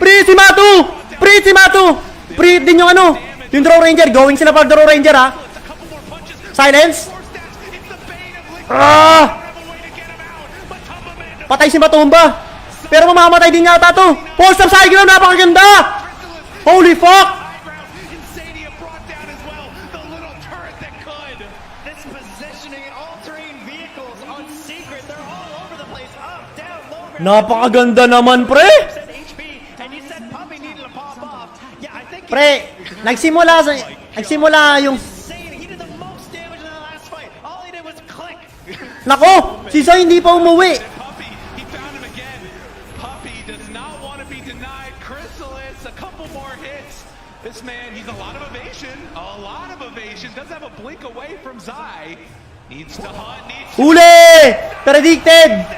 [SPEAKER 5] Prit si Matu. Prit si Matu. Prit din yung ano. Yung Draw Ranger. Going sila pag Draw Ranger, ha. Silence. Patay si Matumba. Pero mamamatay din yata to. Post up side ground. Napakaganda. Holy fuck. Napakaganda naman, pre! Pre, nagsimula yung... Nako! Si Zay hindi pa umuwi!
[SPEAKER 4] This man, he's a lot of evasion. Doesn't have a blink away from Zai. Needs to hunt,
[SPEAKER 5] Huli! Predicted!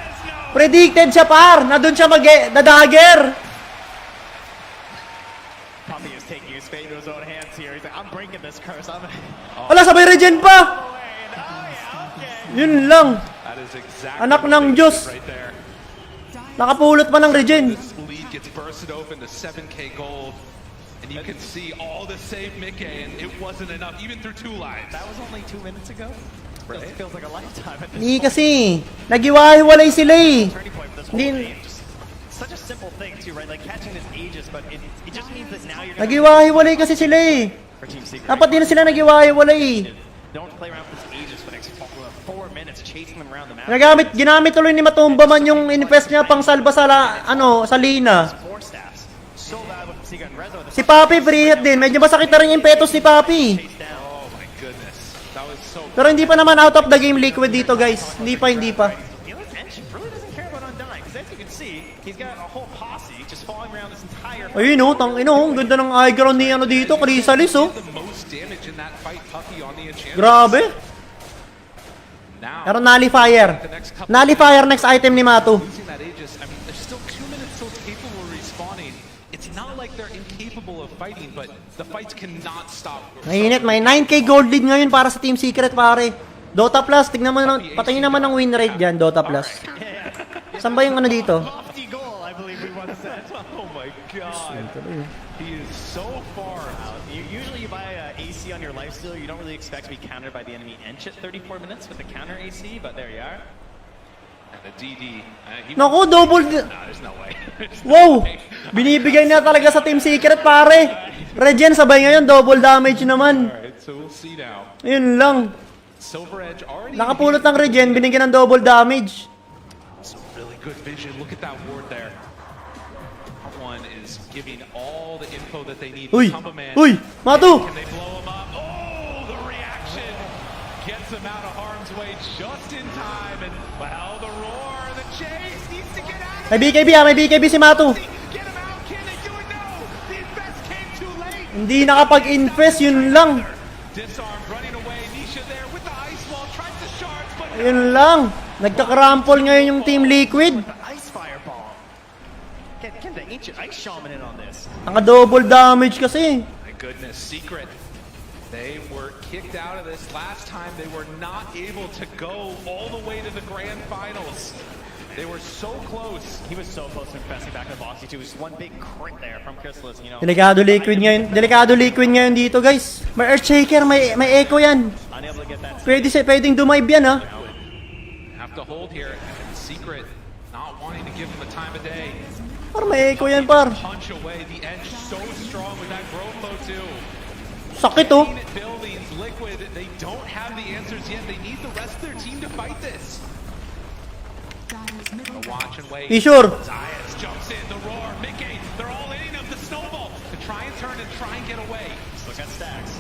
[SPEAKER 5] Predicted siya, par! Na doon siya mag-dagger!
[SPEAKER 2] Puppy is taking his fate into his own hands here. He's like, I'm breaking this curse.
[SPEAKER 5] Wala, sabay regen pa! Yun lang. Anak ng Diyos. Nakapulot pa ng regen.
[SPEAKER 4] lead gets bursted open to 7K gold. And you can see all the save Mickey, and it wasn't enough, even through 2 lives.
[SPEAKER 2] That was only 2 minutes ago? Right. It feels like a lifetime at this
[SPEAKER 5] Hindi kasi. Nagiwahiwalay sila, eh. Hindi.
[SPEAKER 2] Such a simple thing too, right? Like catching this Aegis, but it just means that now you're
[SPEAKER 5] Nagiwahiwalay kasi sila, eh. Dapat din sila nagiwahiwalay, eh.
[SPEAKER 2] Don't play around with this Aegis for the next 4 minutes, chasing them around the map.
[SPEAKER 5] Ginamit tuloy ni Matumba man yung invest niya pang salba sa sa Lina. Si Papi free hit din. Medyo masakit na rin yung impetus ni Papi. Pero hindi pa naman out of the game Liquid dito, guys. Hindi pa. Ayun, oh, ang ganda ng high ground ni ano dito, Chrysalis, oh. Grabe. Pero nullifier. Nullifier next item ni Matu.
[SPEAKER 4] capable of fighting, but the fights cannot stop.
[SPEAKER 5] Mainit, may 9k gold lead ngayon para sa Team Secret, pare. Dota Plus, tignan mo naman, patayin naman ang win rate dyan, Dota Plus. Saan ba yung ano dito?
[SPEAKER 2] Oh my god. He is so far out. Usually you buy AC on your lifesteal, you don't really expect to be countered by the enemy Ench at 34 minutes with the counter AC, but there you are.
[SPEAKER 4] And the DD.
[SPEAKER 5] Naku, double...
[SPEAKER 4] There's no way.
[SPEAKER 5] Wow! Binibigay na talaga sa Team Secret, pare. Regen sabay ngayon, double damage naman.
[SPEAKER 4] Alright, so we'll see now.
[SPEAKER 5] Ayun lang.
[SPEAKER 4] Silver Edge already.
[SPEAKER 5] Nakapulot ng regen, binigyan ng double damage.
[SPEAKER 4] Some really good vision. Look at that ward there. One is giving all the info that they need.
[SPEAKER 5] Uy!
[SPEAKER 4] Man.
[SPEAKER 5] Uy! Matu!
[SPEAKER 4] Can they blow him up? Oh, the reaction gets him out of harm's way just in time. And well, the roar, the chase needs to get out.
[SPEAKER 5] May BKB may BKB si Matu.
[SPEAKER 4] Get him out. Can they do it? No. The invest came too late.
[SPEAKER 5] Hindi nakapag-infest, yun lang.
[SPEAKER 4] Disarmed, running away. Nisha there with the ice wall, tries to shards, but
[SPEAKER 5] Yun lang. Nagka-crample ngayon yung Team Liquid.
[SPEAKER 2] Ice fireball. Can the ancient ice shaman in on this?
[SPEAKER 5] Naka-double damage kasi.
[SPEAKER 4] My goodness, Secret. They were kicked out of this last time. They were not able to go all the way to the grand finals. They were so close.
[SPEAKER 2] He was so close to investing back in the box. It was one big crit there from Chrysalis, you know.
[SPEAKER 5] Delikado Liquid ngayon. Delikado Liquid ngayon dito, guys. May Earthshaker, may echo yan.
[SPEAKER 2] Unable to get that.
[SPEAKER 5] Pwedeng dumive yan, ha.
[SPEAKER 4] Have to hold here. And Secret not wanting to give him the time of day.
[SPEAKER 5] Par, may echo yan, par.
[SPEAKER 4] Punch away. The edge so strong with that growth flow too.
[SPEAKER 5] Sakit, oh.
[SPEAKER 4] Buildings, Liquid, they don't have the answers yet. They need the rest of their team to fight this. Watch and wait.
[SPEAKER 5] Sure.
[SPEAKER 4] Zayas jumps in, the roar, Mickey, they're all hitting him, the snowball to try and turn and try and get away.
[SPEAKER 2] Look at stacks.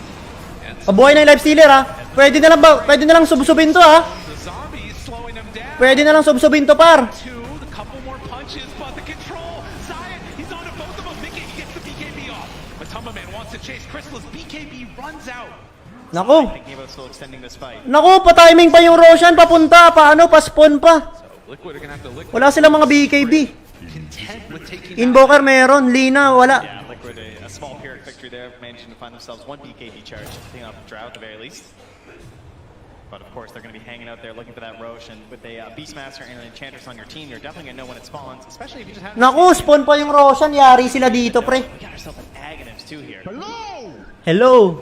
[SPEAKER 5] Pabuhay na yung life stealer, ha. Pwede na lang subsubin to, ha.
[SPEAKER 4] The zombie is slowing him down.
[SPEAKER 5] Pwede na lang subsubin to, par.
[SPEAKER 4] A couple more punches, but the control. Zayas, he's on to both of them. Mickey gets the BKB off. Matumba Man wants to chase Chrysalis. BKB runs out.
[SPEAKER 5] Naku.
[SPEAKER 2] Thinking about still extending this fight.
[SPEAKER 5] Naku, pa-timing pa yung Roshan, papunta. Paano? Pa-spawn pa.
[SPEAKER 4] Liquid are gonna have to liquid.
[SPEAKER 5] Wala silang mga BKB.
[SPEAKER 4] Content with taking
[SPEAKER 5] Invoker meron, Lina, wala.
[SPEAKER 2] Yeah, Liquid, a small Pyrrhic victory there, managing to find themselves one BKB charge, taking off the Drow at the very least. But of course, they're going to be hanging out there looking for that Roche, and with a Beastmaster and an Enchantress on your team, you're definitely going to know when it spawns, especially if you just have...
[SPEAKER 5] Naku, spawn pa yung Roshan, yari sila dito, pre.
[SPEAKER 2] We got ourselves an Aghanims too here.
[SPEAKER 5] Hello.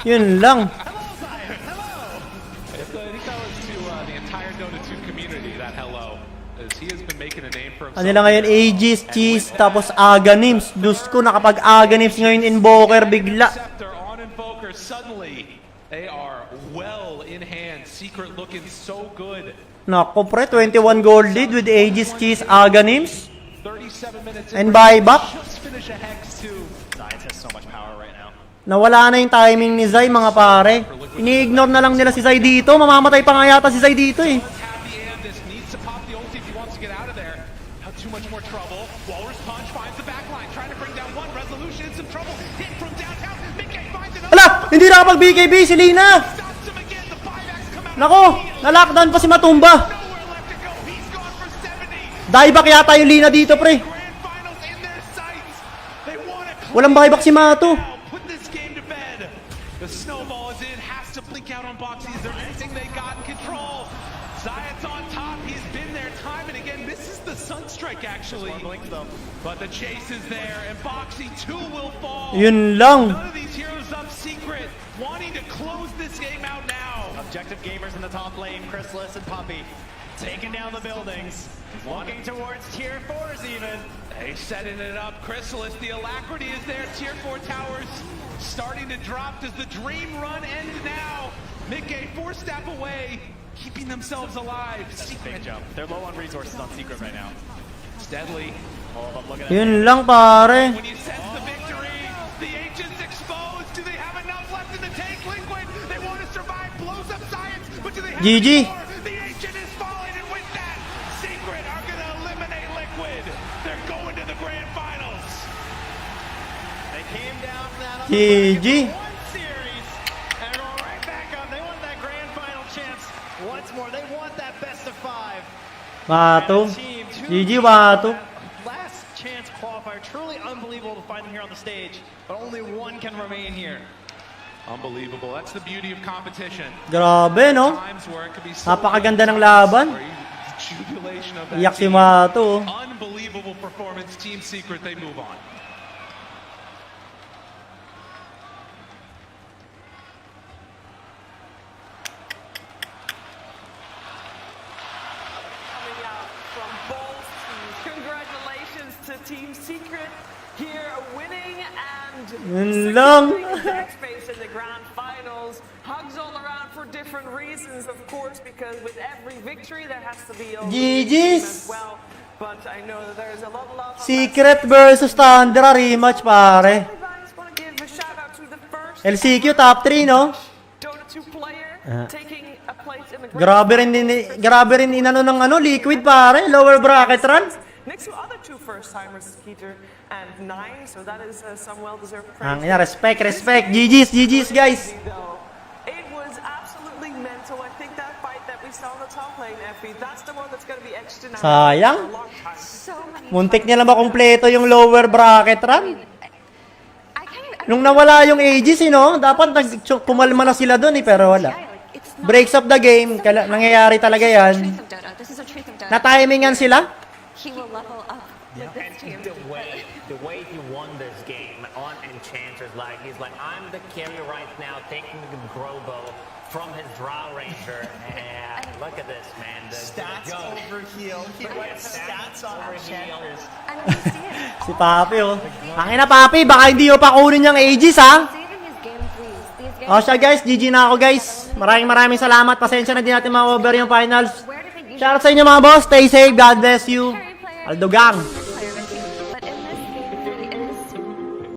[SPEAKER 5] Yun lang.
[SPEAKER 4] I think that was to the entire Dota 2 community, that hello. As he has been making a name for himself.
[SPEAKER 5] Ano lang ngayon, Aegis, Cheese, tapos Aghanims. Diyos ko, nakapag Aghanims ngayon, Invoker, bigla.
[SPEAKER 4] On Invoker, suddenly, they are well in hand. Secret looking so good.
[SPEAKER 5] Naku, pre, 21 gold lead with Aegis, Cheese, Aghanims.
[SPEAKER 4] 37 minutes
[SPEAKER 5] And buyback.
[SPEAKER 4] Just finish a Hex too.
[SPEAKER 2] Zayas has so much power right now.
[SPEAKER 5] Nawala na yung timing ni Zay, mga pare. Ini-ignore na lang nila si Zay dito. Mamamatay pa nga yata si Zay dito, eh. Ala! Hindi nakapag-BKB si Lina! Nako! Na-lockdown pa si Matumba! Dieback yata yung Lina dito, pre. Walang buyback si Matu.
[SPEAKER 4] The snowball is in, has to blink out on Boxy. Is there anything they got in control? Zayat's on top, he's been there time and again. This is the Sunstrike actually. But the chase is there and Boxy too will fall.
[SPEAKER 5] Yun lang.
[SPEAKER 4] None of these heroes up Secret, wanting to close this game out now.
[SPEAKER 2] Objective gamers in the top lane, Chrysalis and Puppy, taking down the buildings, walking towards tier 4s even.
[SPEAKER 4] They setting it up, Chrysalis, the alacrity is there, tier 4 towers starting to drop. Does the dream run end now? Mickey 4-step away, keeping themselves alive.
[SPEAKER 2] That's a big jump. They're low on resources on Secret right now.
[SPEAKER 4] It's deadly.
[SPEAKER 2] Oh, but look at
[SPEAKER 5] Yun lang, pare.
[SPEAKER 4] When you sense the victory, the Ancients exposed. Do they have enough left in the tank? Liquid, they want to survive, blows up Science, but do they have
[SPEAKER 5] GG.
[SPEAKER 4] more? The Ancient is falling, and with that, Secret are going to eliminate Liquid. They're going to the grand finals.
[SPEAKER 2] They came down from that
[SPEAKER 5] GG.
[SPEAKER 2] one series and go right back up. They want that grand final chance once more. They want that best of 5.
[SPEAKER 5] Matu. GG, Wato.
[SPEAKER 2] Last chance qualifier. Truly unbelievable to find them here on the stage, but only one can remain here.
[SPEAKER 4] Unbelievable. That's the beauty of competition.
[SPEAKER 5] Grabe, no? Napakaganda ng laban. Iyak si Wato.
[SPEAKER 4] Unbelievable performance. Team Secret, they move on.
[SPEAKER 10] Team Secret here winning and
[SPEAKER 5] next
[SPEAKER 10] space in the grand finals. Hugs all around for different reasons, of course, because with every victory there has to be a
[SPEAKER 5] GG's.
[SPEAKER 10] as well. But I know that there's a lot of
[SPEAKER 5] Secret versus Thunder rematch, pare. LCQ top 3, no? Grabe rin inano ng Liquid, pare. Lower bracket run.
[SPEAKER 10] Next to other two first-timers, Skeeter and Nine, so that is some well-deserved praise.
[SPEAKER 5] Ang ina, respect. GG's, guys.
[SPEAKER 10] It was absolutely mental. I think that fight that we saw on the top lane, Effie, that's the one that's going to be etched in our
[SPEAKER 5] Sayang.
[SPEAKER 10] for a long time.
[SPEAKER 5] Muntik niya lang makumpleto yung lower bracket run. Nung nawala yung Aegis, no? Dapat pumalma na sila dun, pero wala. Breaks up the game. Nangyayari talaga yan. Na-timingan sila.
[SPEAKER 12] He will level up with this team.
[SPEAKER 8] The way he won this game on Enchantress, he's like, I'm the carry right now, taking the Grobo from his Drow Ranger, and look at this, man.
[SPEAKER 11] Stats over heal. He writes stats on Enchantress.
[SPEAKER 5] Si Papi, oh. Angin na, Papi, baka hindi pa kunin niyang Aegis, ha? O siya, guys. GG na ako, guys. Maraming salamat. Pasensya na din natin ma-over yung finals. Shoutout sa inyo, mga boss. Stay safe. God bless you. Aldo Gang.